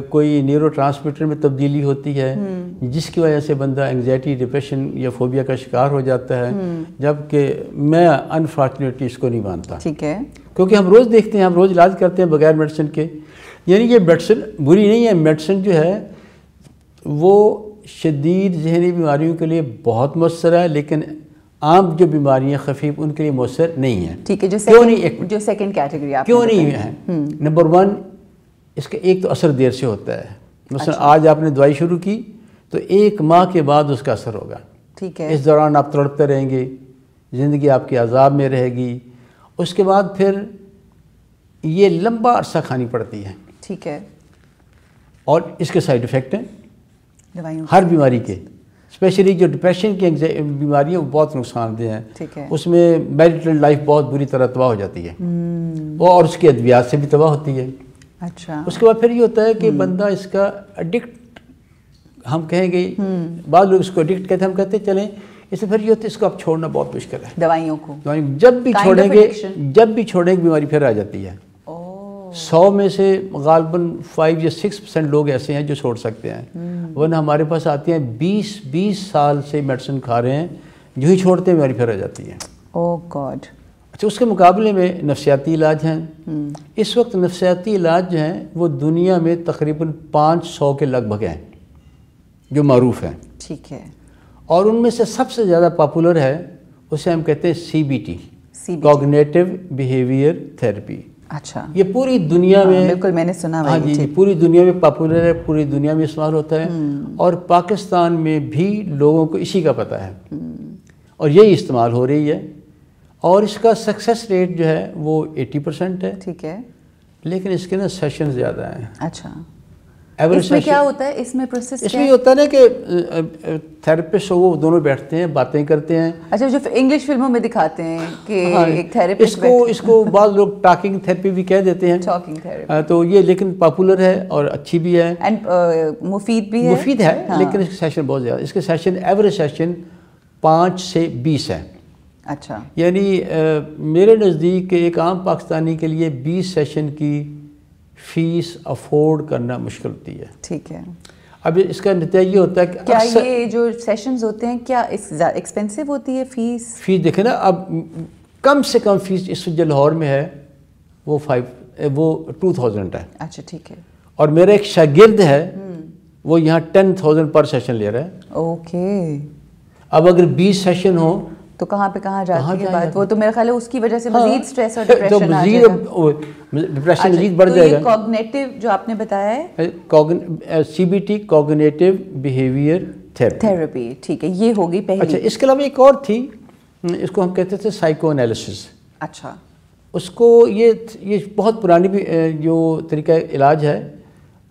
Speaker 7: کوئی نیورو ٹرانسمیٹر میں تبدیلی ہوتی ہے جس کی وجہ سے بندہ انگزائٹی، ڈپریشن یا فوبیا کا شکار ہو جاتا ہے، جبکہ میں انفارچونیٹلی اس کو نہیں مانتا.
Speaker 2: ٹھیک ہے.
Speaker 7: کیونکہ ہم روز دیکھتے ہیں، ہم روز علاج کرتے ہیں بغیر میڈیسن کے. یعنی یہ میڈیسن بری نہیں ہے، میڈیسن جو ہے وہ شدید ذہنی بیماریوں کے لیے بہت مؤثر ہے، لیکن عام جو بیماریاں خفیف ان کے لیے مؤثر نہیں ہیں.
Speaker 2: ٹھیک ہے. جو سیکنڈ کیٹیگری آپ
Speaker 7: کیوں نہیں ہے؟ نمبر 1 اس کا ایک تو اثر دیر سے ہوتا ہے. مثلا آج آپ نے دوائی شروع کی تو 1 ماہ کے بعد اس کا اثر ہوگا.
Speaker 2: ٹھیک ہے.
Speaker 7: اس دوران آپ تڑپتے رہیں گے، زندگی آپ کے عذاب میں رہے گی. اس کے بعد پھر یہ لمبا عرصہ کھانی پڑتی ہے.
Speaker 2: ٹھیک ہے.
Speaker 7: اور اس کے سائیڈ ایفیکٹ ہیں
Speaker 2: دوائیوں
Speaker 7: ہر بیماری کے، اسپیشلی جو ڈپریشن کی بیماری ہے وہ بہت نقصان دہ ہیں.
Speaker 2: ٹھیک ہے.
Speaker 7: اس میں میریٹل لائف بہت بری طرح تباہ ہو جاتی ہے اور اس کی ادویات سے بھی تباہ ہوتی ہے.
Speaker 2: اچھا.
Speaker 7: اس کے بعد پھر یہ ہوتا ہے کہ بندہ اس کا ایڈکٹ، ہم کہیں گے بعض لوگ اس کو ایڈکٹ کہتے ہیں، ہم کہتے ہیں چلیں اس سے پھر یہ ہوتا ہے اس کو اب چھوڑنا بہت مشکل ہے. دوائیوں کو جب بھی چھوڑیں گے بیماری پھر آ جاتی ہے. 100 میں سے غالباً 5 یا 6% لوگ ایسے ہیں جو چھوڑ سکتے ہیں، ورنہ ہمارے پاس آتے ہیں 20 سال سے میڈیسن کھا رہے ہیں، جو ہی چھوڑتے ہیں بیماری پھر آ جاتی ہے.
Speaker 2: اوہ گاڈ.
Speaker 7: اچھا، اس کے مقابلے میں نفسیاتی علاج ہیں. اس وقت نفسیاتی علاج جو ہیں وہ دنیا میں تقریباً 500 کے لگ بھگ ہیں جو معروف ہیں.
Speaker 2: ٹھیک ہے.
Speaker 7: اور ان میں سے سب سے زیادہ پاپولر ہے اسے ہم کہتے ہیں CBT، کوگنیٹو بیہیویئر تھراپی.
Speaker 2: اچھا.
Speaker 7: یہ پوری دنیا میں
Speaker 2: بالکل میں نے سنا.
Speaker 7: ہاں جی، پوری دنیا میں پاپولر ہے، پوری دنیا میں استعمال ہوتا ہے اور پاکستان میں بھی لوگوں کو اسی کا پتہ ہے اور یہی استعمال ہو رہی ہے. اور اس کا سکسیس ریٹ جو ہے وہ 80% ہے.
Speaker 2: ٹھیک ہے.
Speaker 7: لیکن اس کے نا سیشن زیادہ ہیں.
Speaker 2: اچھا. اس میں کیا ہوتا ہے؟ اس میں پروسیس
Speaker 7: اس میں یہ ہوتا ہے نا کہ تھراپسٹ وہ دونوں بیٹھتے ہیں, باتیں کرتے ہیں.
Speaker 2: اچھا, جو انگلش فلموں میں دکھاتے ہیں کہ ایک تھراپسٹ
Speaker 7: اس کو بعض لوگ ٹاکنگ تھراپی بھی کہہ دیتے ہیں.
Speaker 2: Talking therapy.
Speaker 7: تو یہ لیکن پاپولر ہے اور اچھی بھی ہے,
Speaker 2: مفید بھی ہے.
Speaker 7: مفید ہے, لیکن اس کے سیشن بہت زیادہ. اس کے سیشن ایوریج سیشن 5 سے 20 ہے.
Speaker 2: اچھا.
Speaker 7: یعنی میرے نزدیک ایک عام پاکستانی کے لیے 20 سیشن کی فیس افورڈ کرنا مشکل ہوتی ہے.
Speaker 2: ٹھیک ہے.
Speaker 7: اب اس کا نتیجہ یہ ہوتا ہے کہ
Speaker 2: کیا یہ جو سیشنز ہوتے ہیں کیا ایکسپینسو ہوتی ہے فیس؟
Speaker 7: فیس دیکھیں نا, اب کم سے کم فیس اس جو لاہور میں ہے وہ 2000 ہے.
Speaker 2: اچھا ٹھیک ہے.
Speaker 7: اور میرا ایک شاگرد ہے وہ یہاں 10,000 پر سیشن لے رہا ہے.
Speaker 2: اوکے.
Speaker 7: اب اگر 20 سیشن ہو
Speaker 2: تو کہاں پہ کہاں جاتی ہے بات؟ وہ تو میرا خیال ہے اس کی وجہ سے مزید سٹریس اور ڈپریشن آ جائے گا.
Speaker 7: ڈپریشن مزید بڑھ جائے گا.
Speaker 2: تو یہ کوگنیٹو جو آپ نے بتایا ہے
Speaker 7: CBT کوگنیٹو بیہیویئر
Speaker 2: تھراپی. ٹھیک ہے, یہ ہوگی پہلی.
Speaker 7: اچھا, اس کے علاوہ ایک اور تھی, اس کو ہم کہتے تھے سائیکو انالیسس.
Speaker 2: اچھا.
Speaker 7: اس کو یہ بہت پرانی بھی جو طریقہ علاج ہے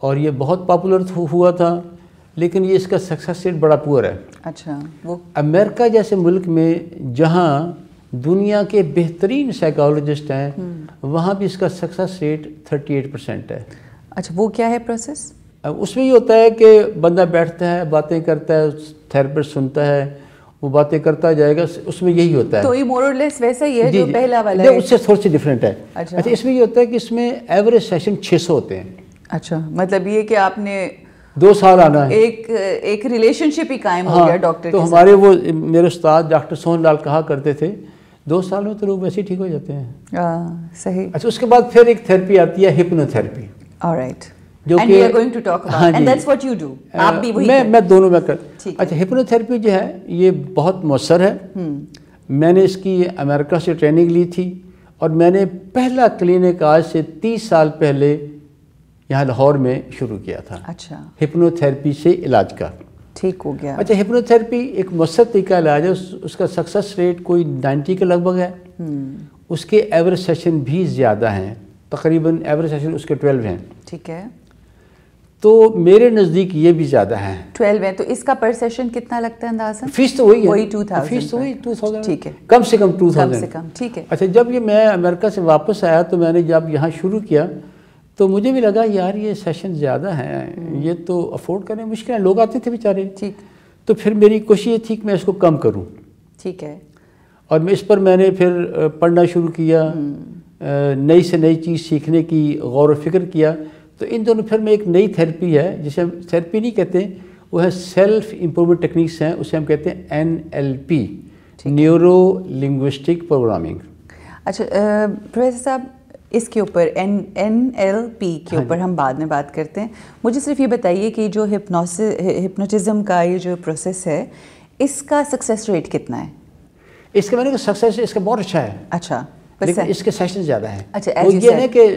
Speaker 7: اور یہ بہت پاپولر ہوا تھا, لیکن یہ اس کا سکسیس ریٹ بڑا پور ہے.
Speaker 2: اچھا. وہ
Speaker 7: امریکہ جیسے ملک میں جہاں دنیا کے بہترین سائیکالوجسٹ ہیں وہاں بھی اس کا سکسیس ریٹ 38% ہے.
Speaker 2: اچھا, وہ کیا ہے پروسیس؟
Speaker 7: اس میں یہ ہوتا ہے کہ بندہ بیٹھتا ہے, باتیں کرتا ہے, تھراپسٹ سنتا ہے, وہ باتیں کرتا جائے گا. اس میں یہی ہوتا ہے.
Speaker 2: تو یہ مور اور لیس ویسا ہی ہے جو پہلا والا ہے؟
Speaker 7: اس سے تھوڑی سی ڈفرینٹ ہے. اچھا, اس میں یہ ہوتا ہے کہ اس میں ایوریج سیشن 600 ہوتے ہیں.
Speaker 2: اچھا, مطلب یہ کہ آپ نے
Speaker 7: 2 سال آنا ہے,
Speaker 2: ایک ریلیشن شپ ہی قائم ہو گیا ڈاکٹر کے ساتھ.
Speaker 7: تو ہمارے وہ میرے استاد ڈاکٹر سون لال کہا کرتے تھے 2 سال میں تو لوگ ویسے ہی ٹھیک ہو جاتے ہیں.
Speaker 2: صحیح.
Speaker 7: اچھا, اس کے بعد پھر ایک تھراپی آتی ہے ہپنو تھراپی.
Speaker 2: آلرائٹ.
Speaker 7: جو
Speaker 2: and we are going to talk about and that's what you do. آپ بھی وہی
Speaker 7: میں دونوں میں کر. اچھا, ہپنو تھراپی جو ہے یہ بہت مؤثر ہے. میں نے اس کی امریکہ سے ٹریننگ لی تھی اور میں نے پہلا کلینک آج سے 30 سال پہلے یہاں لاہور میں شروع کیا تھا.
Speaker 2: اچھا.
Speaker 7: ہپنو تھراپی سے علاج کا.
Speaker 2: ٹھیک ہو گیا.
Speaker 7: اچھا, ہپنو تھراپی ایک مؤثر طریقہ علاج ہے. اس کا سکسیس ریٹ کوئی 90 کے لگ بھگ ہے. اس کے ایوریج سیشن بھی زیادہ ہیں, تقریباً ایوریج سیشن اس کے 12 ہیں.
Speaker 2: ٹھیک ہے.
Speaker 7: تو میرے نزدیک یہ بھی زیادہ ہیں.
Speaker 2: 12 ہے. تو اس کا پر سیشن کتنا لگتا ہے اندازہ؟
Speaker 7: فیس تو وہی ہے,
Speaker 2: وہی 2000.
Speaker 7: فیس تو وہی 2000.
Speaker 2: ٹھیک ہے.
Speaker 7: کم سے کم 2000.
Speaker 2: کم سے کم. ٹھیک ہے.
Speaker 7: اچھا, جب یہ میں امریکہ سے واپس آیا تو میں نے جب یہاں شروع کیا تو مجھے بھی لگا یار یہ سیشن زیادہ ہیں, یہ تو افورڈ کرنے مشکل ہے. لوگ آتے تھے بیچارے.
Speaker 2: ٹھیک.
Speaker 7: تو پھر میری کوشش یہ تھی کہ میں اس کو کم کروں.
Speaker 2: ٹھیک ہے.
Speaker 7: اور میں اس پر میں نے پھر پڑھنا شروع کیا, نئی سے نئی چیز سیکھنے کی غور و فکر کیا. تو ان دونوں پھر میں ایک نئی تھراپی ہے جسے ہم تھراپی نہیں کہتے, وہ ہے سیلف امپرومنٹ ٹیکنیکس ہیں, اسے ہم کہتے ہیں NLP, نیورو لنگوسٹک پروگرامنگ. اچھا
Speaker 2: پروفیسر صاحب, اس کے اوپر NLP کے اوپر ہم بعد میں بات کرتے ہیں. مجھے صرف یہ بتائیے کہ جو ہپنوٹزم کا یہ جو پروسیس ہے اس کا سکسیس ریٹ کتنا ہے؟
Speaker 7: اس کا میں نے سکسیس اس کا بہت اچھا ہے.
Speaker 2: اچھا,
Speaker 7: لیکن اس کے سیشن زیادہ ہیں.
Speaker 2: اچھا,
Speaker 7: وہ یہ ہے کہ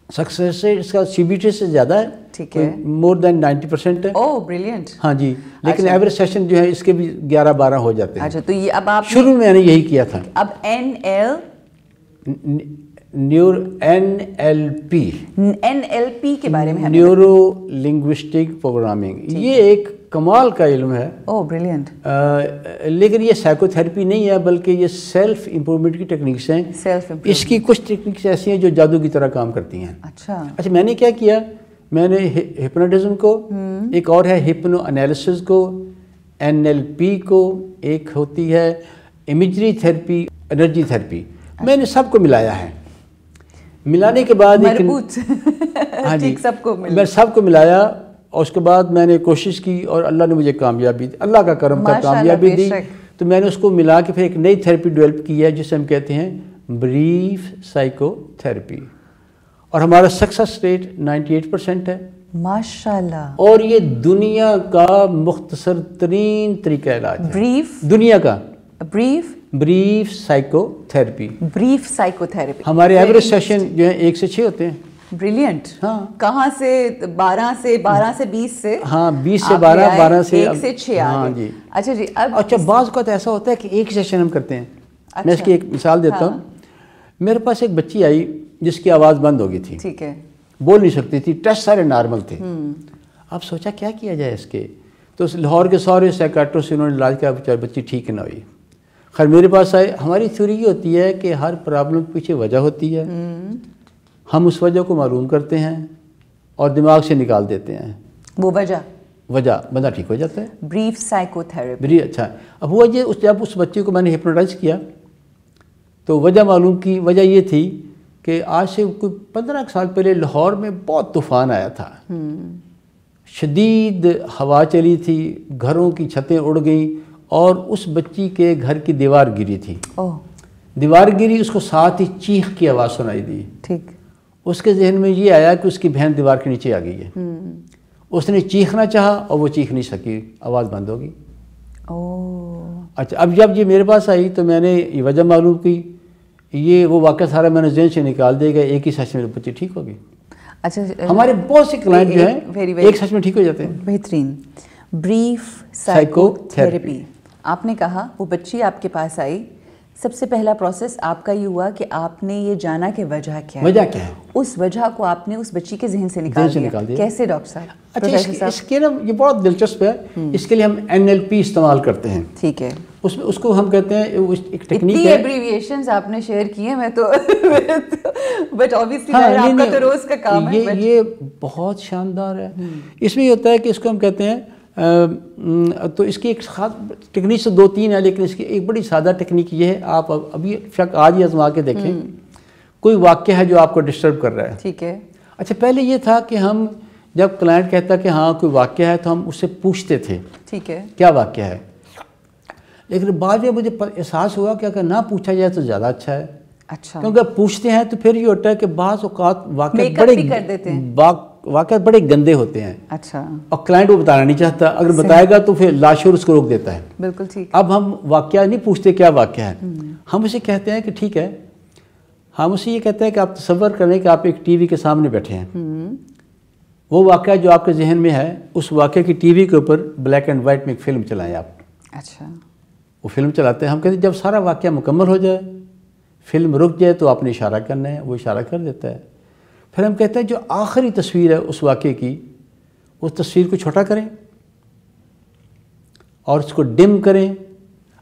Speaker 7: سکسیس ریٹ اس کا CBT سے زیادہ ہے.
Speaker 2: ٹھیک ہے.
Speaker 7: مور دین 90% ہے.
Speaker 2: اوہ بریلینٹ.
Speaker 7: ہاں جی, لیکن ایوریج سیشن جو ہے اس کے بھی 11-12 ہو جاتے ہیں.
Speaker 2: اچھا, تو یہ اب آپ
Speaker 7: شروع میں نے یہی کیا تھا.
Speaker 2: اب NLP کے بارے میں
Speaker 7: نیورو لنگوسٹک پروگرامنگ, یہ ایک کمال کا علم ہے.
Speaker 2: اوہ بریلینٹ.
Speaker 7: لیکن یہ سائیکو تھراپی نہیں ہے بلکہ یہ سیلف امپرومنٹ کی ٹیکنیکس ہیں. اس کی کچھ ٹیکنیکس ایسی ہیں جو جادو کی طرح کام کرتی ہیں.
Speaker 2: اچھا.
Speaker 7: میں نے کیا کیا, میں نے ہپنوٹزم کو, ایک اور ہے ہپنو انالیسس کو, NLP کو, ایک ہوتی ہے امیجری تھراپی, انرجی تھراپی, میں نے سب کو ملایا ہے. ملانے کے بعد
Speaker 2: ہاں جی,
Speaker 7: میں سب کو ملایا اور اس کے بعد میں نے کوشش کی اور اللہ نے مجھے کامیابی دی, اللہ کا کرم تھا, کامیابی دی. تو میں نے اس کو ملا کے پھر ایک نئی تھراپی ڈیولپ کی ہے جسے ہم کہتے ہیں بریف سائیکو تھراپی, اور ہمارا سکسیس ریٹ 98% ہے.
Speaker 2: ماشاءاللہ.
Speaker 7: اور یہ دنیا کا مختصر ترین طریقہ علاج ہے.
Speaker 2: بریف
Speaker 7: دنیا کا
Speaker 2: brief
Speaker 7: psycho therapy.
Speaker 2: Brief psycho therapy.
Speaker 7: ہمارے ایوریج سیشن جو ہیں 1 سے 6 ہوتے ہیں.
Speaker 2: بریلینٹ.
Speaker 7: ہاں.
Speaker 2: کہاں سے 12 سے 20 سے.
Speaker 7: ہاں 20 سے 12 سے
Speaker 2: 1 سے 6.
Speaker 7: ہاں جی.
Speaker 2: اچھا جی.
Speaker 7: اچھا, بعض کا تو ایسا ہوتا ہے کہ ایک سیشن ہم کرتے ہیں. میں اس کی ایک مثال دیتا ہوں. میرے پاس ایک بچی آئی جس کی آواز بند ہو گئی تھی,
Speaker 2: ٹھیک ہے,
Speaker 7: بول نہیں سکتی تھی, ٹیسٹ سارے نارمل تھے. اب سوچا کیا کیا جائے اس کے, تو لاہور کے سارے سائیکیٹرسٹ سے انہوں نے علاج کیا, بیچارے بچی ٹھیک نہ ہوئی. خیر میرے پاس آئے. ہماری تھیوری یہ ہوتی ہے کہ ہر پرابلم کے پیچھے وجہ ہوتی ہے, ہم اس وجہ کو معلوم کرتے ہیں اور دماغ سے نکال دیتے ہیں
Speaker 2: وہ وجہ
Speaker 7: بندہ ٹھیک ہو جاتا ہے.
Speaker 2: Brief psycho therapy.
Speaker 7: اچھا, اب ہوا یہ جب اس بچے کو میں نے ہپنوٹائز کیا تو وجہ معلوم کی. وجہ یہ تھی کہ آج سے کوئی 15 سال پہلے لاہور میں بہت طوفان آیا تھا, شدید ہوا چلی تھی, گھروں کی چھتیں اڑ گئیں اور اس بچی کے گھر کی دیوار گری تھی. دیوار گری, اس کو ساتھ ہی چیخ کی آواز سنائی دی.
Speaker 2: ٹھیک.
Speaker 7: اس کے ذہن میں یہ آیا کہ اس کی بہن دیوار کے نیچے آ گئی ہے. اس نے چیخنا چاہا اور وہ چیخ نہیں سکی, آواز بند ہو گئی. اچھا, اب جب یہ میرے پاس آئی تو میں نے یہ وجہ معلوم کی. یہ وہ واقعہ سارا میں نے ذہن سے نکال دے گا, ایک ہی سیشن میں بچے ٹھیک ہو گئی. اچھا, ہمارے بہت سے کلائنٹ جو ہیں ایک سیشن میں ٹھیک ہو جاتے ہیں.
Speaker 2: بہترین. Brief psycho therapy. آپ نے کہا وہ بچی آپ کے پاس آئی, سب سے پہلا پروسیس آپ کا یہ ہوا کہ آپ نے یہ جانا کہ وجہ کیا ہے. اس وجہ کو آپ نے اس بچی کے ذہن سے نکال دیا. کیسے ڈاکٹر صاحب؟
Speaker 7: اچھا, اس کے نا یہ بہت دلچسپ ہے. اس کے لیے ہم NLP استعمال کرتے ہیں.
Speaker 2: ٹھیک ہے.
Speaker 7: اس کو ہم کہتے ہیں ایک ٹیکنیک ہے.
Speaker 2: ایبریویشنز آپ نے شیئر کی ہیں, میں تو بٹ obviously آپ کا تو روز کا کام ہے.
Speaker 7: یہ بہت شاندار ہے. اس میں یہ ہوتا ہے کہ اس کو ہم کہتے ہیں, تو اس کی ایک خاص ٹیکنیک سے 2-3 ہے, لیکن اس کی ایک بڑی سادہ ٹیکنیک یہ ہے. آپ ابھی شک آج ہی آزما کے دیکھیں, کوئی واقعہ ہے جو آپ کو ڈسٹرب کر رہا ہے.
Speaker 2: ٹھیک ہے.
Speaker 7: اچھا, پہلے یہ تھا کہ ہم جب کلائنٹ کہتا کہ ہاں کوئی واقعہ ہے تو ہم اس سے پوچھتے تھے,
Speaker 2: ٹھیک ہے,
Speaker 7: کیا واقعہ ہے. لیکن بعد میں مجھے احساس ہوا کہ اگر نہ پوچھا جائے تو زیادہ اچھا ہے.
Speaker 2: اچھا,
Speaker 7: کیونکہ پوچھتے ہیں تو پھر یہ ہوتا ہے کہ بعض اوقات واقعات بڑے گندے ہوتے ہیں.
Speaker 2: اچھا,
Speaker 7: اور کلائنٹ وہ بتانا نہیں چاہتا, اگر بتائے گا تو پھر لاشعور اس کو روک دیتا ہے.
Speaker 2: بالکل ٹھیک.
Speaker 7: اب ہم واقعہ نہیں پوچھتے کیا واقعہ ہے, ہم اسے کہتے ہیں کہ ٹھیک ہے, ہم اسے یہ کہتے ہیں کہ آپ تصور کریں کہ آپ ایک ٹی وی کے سامنے بیٹھے ہیں. وہ واقعہ جو آپ کے ذہن میں ہے, اس واقعے کی ٹی وی کے اوپر بلیک اینڈ وائٹ میں ایک فلم چلائیں آپ.
Speaker 2: اچھا,
Speaker 7: وہ فلم چلاتے ہیں. ہم کہتے ہیں جب سارا واقعہ مکمل ہو جائے, فلم رک جائے تو آپ نے اشارہ کرنا ہے, وہ اشارہ کر دیتا ہے. پھر ہم کہتے ہیں جو آخری تصویر ہے اس واقعے کی, اس تصویر کو چھوٹا کریں اور اس کو ڈم کریں.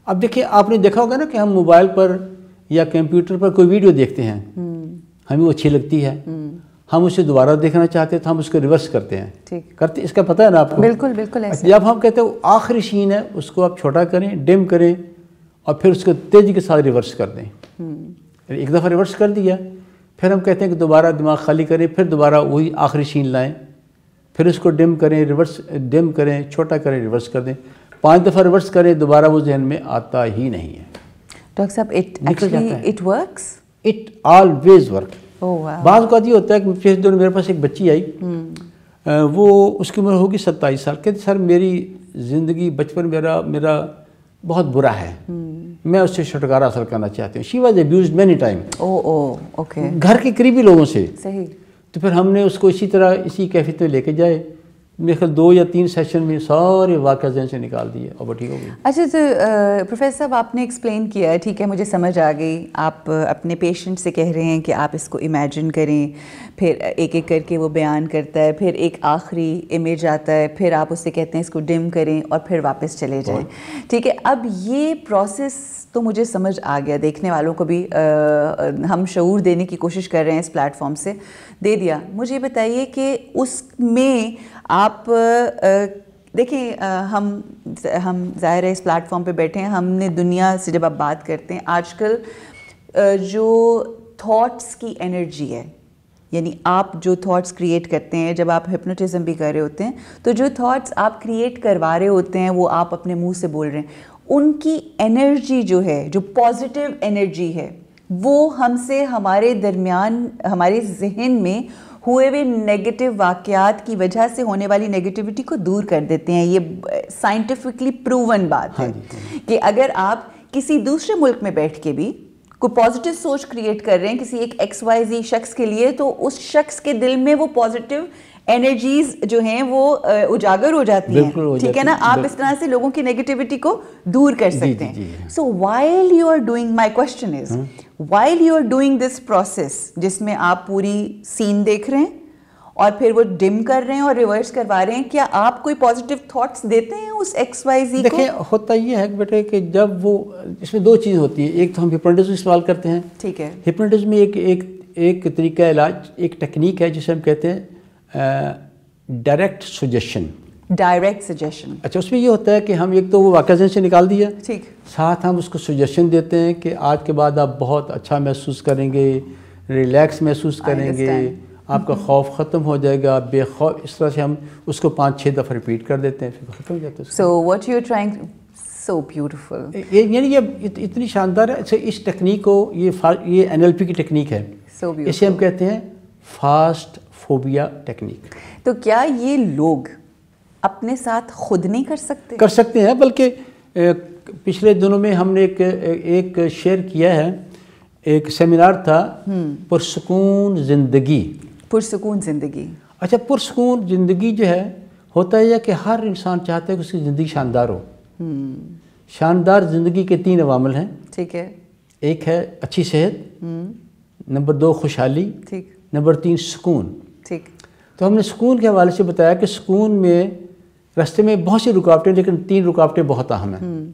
Speaker 7: اب دیکھیں, آپ نے دیکھا ہوگا نا کہ ہم موبائل پر یا کمپیوٹر پر کوئی ویڈیو دیکھتے ہیں, ہمیں وہ اچھی لگتی ہے, ہم اسے دوبارہ دیکھنا چاہتے ہیں تو ہم اس کو ریورس کرتے ہیں. کرتے, اس کا پتہ ہے نا آپ کو؟
Speaker 2: بالکل بالکل ایسے.
Speaker 7: جب ہم کہتے ہیں وہ آخری سین ہے, اس کو آپ چھوٹا کریں, ڈم کریں اور پھر اس کو تیزی کے ساتھ ریورس کر دیں. ایک دفعہ ریورس کر دیا, پھر ہم کہتے ہیں کہ دوبارہ دماغ خالی کریں, پھر دوبارہ وہی آخری سین لائیں, پھر اس کو ڈم کریں, ریورس ڈم کریں, چھوٹا کریں, ریورس کر دیں. 5 دفعہ ریورس کریں, دوبارہ وہ ذہن میں آتا ہی نہیں ہے.
Speaker 2: ڈاکٹر صاحب, it works?
Speaker 7: It always work. بعض اوقات یہ ہوتا ہے کہ پچھلے دنوں میرے پاس ایک بچی آئی, وہ اس کی عمر ہوگی 27 سال. کہتے سر میری زندگی بچپن میرا بہت برا ہے, میں اس سے چھٹکارا حاصل کرنا چاہتی ہوں. She was abused many time.
Speaker 2: Okay.
Speaker 7: گھر کے قریبی لوگوں سے.
Speaker 2: صحیح.
Speaker 7: تو پھر ہم نے اس کو اسی طرح اسی کیفیت میں لے کے جائے, میرے خیال 2 یا 3 سیشن میں سارے واقعہ ذہن سے نکال دیے اور وہ ٹھیک ہو گئی.
Speaker 2: اچھا, تو پروفیسر صاحب آپ نے ایکسپلین کیا ہے, ٹھیک ہے, مجھے سمجھ آ گئی. آپ اپنے پیشنٹ سے کہہ رہے ہیں کہ آپ اس کو امیجن کریں, پھر ایک ایک کر کے وہ بیان کرتا ہے, پھر ایک آخری امیج آتا ہے, پھر آپ اس سے کہتے ہیں اس کو ڈم کریں اور پھر واپس چلے جائیں. ٹھیک ہے, اب یہ پروسیس تو مجھے سمجھ آ گیا, دیکھنے والوں کو بھی ہم شعور دینے کی کوشش کر رہے ہیں اس پلیٹ فارم سے, دے دیا. مجھے بتائیے کہ اس میں آپ دیکھیں, ہم ظاہر ہے اس پلیٹ فارم پہ بیٹھے ہیں, ہم نے دنیا سے جب آپ بات کرتے ہیں, آج کل جو تھاٹس کی انرجی ہے, یعنی آپ جو تھاٹس کریٹ کرتے ہیں, جب آپ ہپنوٹزم بھی کر رہے ہوتے ہیں تو جو تھاٹس آپ کریٹ کروا رہے ہوتے ہیں وہ آپ اپنے منہ سے بول رہے ہیں, ان کی انرجی جو ہے, جو پازیٹیو انرجی ہے, وہ ہم سے ہمارے درمیان ہمارے ذہن میں ہوئے ہوئے نیگیٹو واقعات کی وجہ سے ہونے والی نیگیٹیوٹی کو دور کر دیتے ہیں. یہ سائنٹیفکلی پروون بات ہے کہ اگر آپ کسی دوسرے ملک میں بیٹھ کے بھی کوئی پازیٹیو سوچ کریٹ کر رہے ہیں کسی ایک XYZ شخص کے لیے, تو اس شخص کے دل میں وہ پازیٹیو انرجیز جو ہیں وہ اجاگر ہو جاتی ہیں, ٹھیک ہے نا, آپ اس طرح سے لوگوں کی نیگیٹیوٹی کو دور کر سکتے ہیں. So while you are doing, my question is while you are doing this process جس میں آپ پوری سین دیکھ رہے ہیں اور پھر وہ ڈم کر رہے ہیں اور ریورس کروا رہے ہیں, کیا آپ کوئی پازیٹیو تھاٹس دیتے ہیں اس XYZ کو؟
Speaker 7: دیکھیں ہوتا یہ ہے بیٹے کہ جب وہ اس میں دو چیز ہوتی ہے, ایک تو ہم ہپنوٹزم استعمال کرتے ہیں, ٹھیک ہے, ہپنوٹزم میں ایک طریقہ علاج, ایک ٹیکنیک ہے جسے ہم کہتے ہیں ڈائریکٹ سجیشن.
Speaker 2: ڈائریکٹ سجیشن,
Speaker 7: اچھا, اس میں یہ ہوتا ہے کہ ہم ایک تو وہ واقعہ ذہن سے نکال دیا,
Speaker 2: ٹھیک,
Speaker 7: ساتھ ہم اس کو سجیشن دیتے ہیں کہ آج کے بعد آپ بہت اچھا محسوس کریں گے, ریلیکس محسوس کریں گے, آپ کا خوف ختم ہو جائے گا, بے خوف, اس طرح سے ہم اس کو 5-6 دفعہ ریپیٹ کر دیتے ہیں, پھر ختم ہو جاتا ہے.
Speaker 2: So what you are trying, so beautiful,
Speaker 7: یعنی یہ اتنی شاندار ہے. اس ٹیکنیک کو یہ NLP کی ٹیکنیک ہے, اسے ہم کہتے ہیں فاسٹ فوبیا ٹیکنیک.
Speaker 2: تو کیا یہ لوگ اپنے ساتھ خود نہیں کر سکتے؟
Speaker 7: کر سکتے ہیں, بلکہ پچھلے دنوں میں ہم نے ایک شیئر کیا ہے, ایک سیمینار تھا پرسکون زندگی.
Speaker 2: پرسکون زندگی,
Speaker 7: اچھا, پرسکون زندگی جو ہے ہوتا ہے کہ ہر انسان چاہتا ہے کہ اس کی زندگی شاندار ہو. شاندار زندگی کے 3 عوامل ہیں, ٹھیک ہے, ایک ہے اچھی صحت, نمبر 2 خوشحالی, ٹھیک, نمبر 3 سکون, ٹھیک. تو ہم نے سکون کے حوالے سے بتایا کہ سکون میں راستے میں بہت سی رکاوٹیں, لیکن 3 رکاوٹیں بہت اہم ہیں.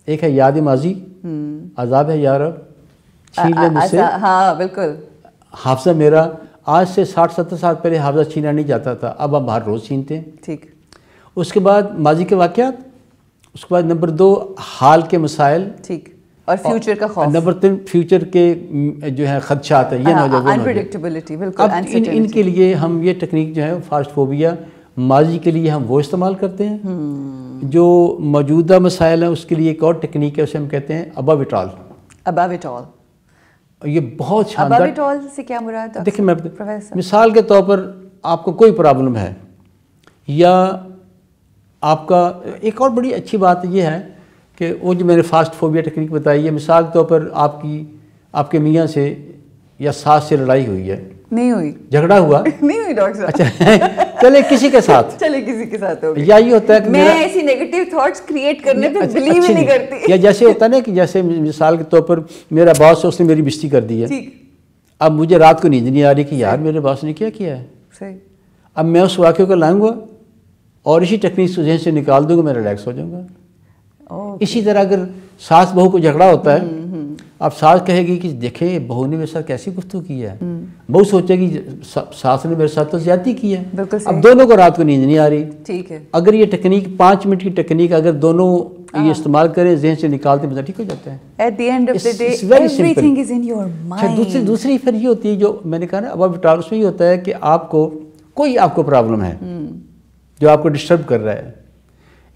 Speaker 7: ایک ہے یاد ماضی, عذاب ہے یا رب چھین لے مجھ سے,
Speaker 2: ہاں بالکل,
Speaker 7: حافظہ میرا, آج سے 60-70 سال پہلے حافظہ چھینا نہیں جاتا تھا, اب ہم ہر روز چھینتے ہیں, ٹھیک. اس کے بعد ماضی کے واقعات, اس کے بعد نمبر 2 حال کے مسائل, ٹھیک,
Speaker 2: اور فیوچر کا خوف,
Speaker 7: نمبر 3 فیوچر کے جو ہے خدشات ہیں, یہ نہ ہو جائے,
Speaker 2: انپریڈکٹیبلٹی, بالکل.
Speaker 7: ان کے لیے ہم یہ ٹیکنیک جو ہے فاسٹ فوبیا, ماضی کے لیے ہم وہ استعمال کرتے ہیں, جو موجودہ مسائل ہیں اس کے لیے ایک اور ٹیکنیک ہے, اسے ہم کہتے ہیں اباویٹال.
Speaker 2: اباویٹال,
Speaker 7: یہ بہت شاندار.
Speaker 2: اباویٹال سے کیا مراد ہے؟
Speaker 7: دیکھیں, میں مثال کے طور پر آپ کو کوئی پرابلم ہے, یا آپ کا ایک اور بڑی اچھی بات یہ ہے کہ وہ جو میں نے فاسٹ فوبیا ٹیکنیک بتائی ہے, مثال کے طور پر آپ کے میاں سے یا ساس سے لڑائی ہوئی ہے,
Speaker 2: نہیں ہوئی,
Speaker 7: جھگڑا ہوا
Speaker 2: نہیں ہوئی ڈاکٹر صاحب,
Speaker 7: اچھا, چلے کسی کے ساتھ,
Speaker 2: چلے کسی کے ساتھ ہوگی,
Speaker 7: یا یہ ہوتا ہے کہ
Speaker 2: میں ایسی نیگیٹو تھاٹس کریٹ کرنے پہ بلیو ہی نہیں کرتی,
Speaker 7: یا جیسے ہوتا ہے نا کہ جیسے مثال کے طور پر میرا باس ہے, اس نے میری بےزتی کر دی ہے, اب مجھے رات کو نیند نہیں آ رہی کہ یار میرے باس نے کیا ہے, صحیح, اب میں اس واقعے کو لائوں گا اور اسی ٹیکنیک سے ذہن سے نکال دوں گا, میں ریلیکس ہو جاؤں گا. اسی طرح اگر ساس بہو کو جھگڑا ہوتا ہے, اب ساس کہے گی کہ دیکھیں بہو نے میرے ساتھ کیسی گفتگو کی ہے, بہو سوچے گی ساس نے میرے ساتھ تو زیادتی کی ہے, اب دونوں کو رات کو نیند نہیں آ رہی, ٹھیک ہے. اگر یہ ٹیکنیک 5 منٹ کی ٹیکنیک اگر دونوں یہ استعمال کریں, ذہن سے نکالتے ہیں, ٹھیک ہو جاتا ہے.
Speaker 2: At the end of the day, everything is in your mind.
Speaker 7: دوسری پھر یہ ہوتی ہے جو میں نے کہا نا اباویٹال, اس میں یہ ہوتا ہے کہ آپ کو پرابلم ہے جو آپ کو ڈسٹرب کر رہا ہے,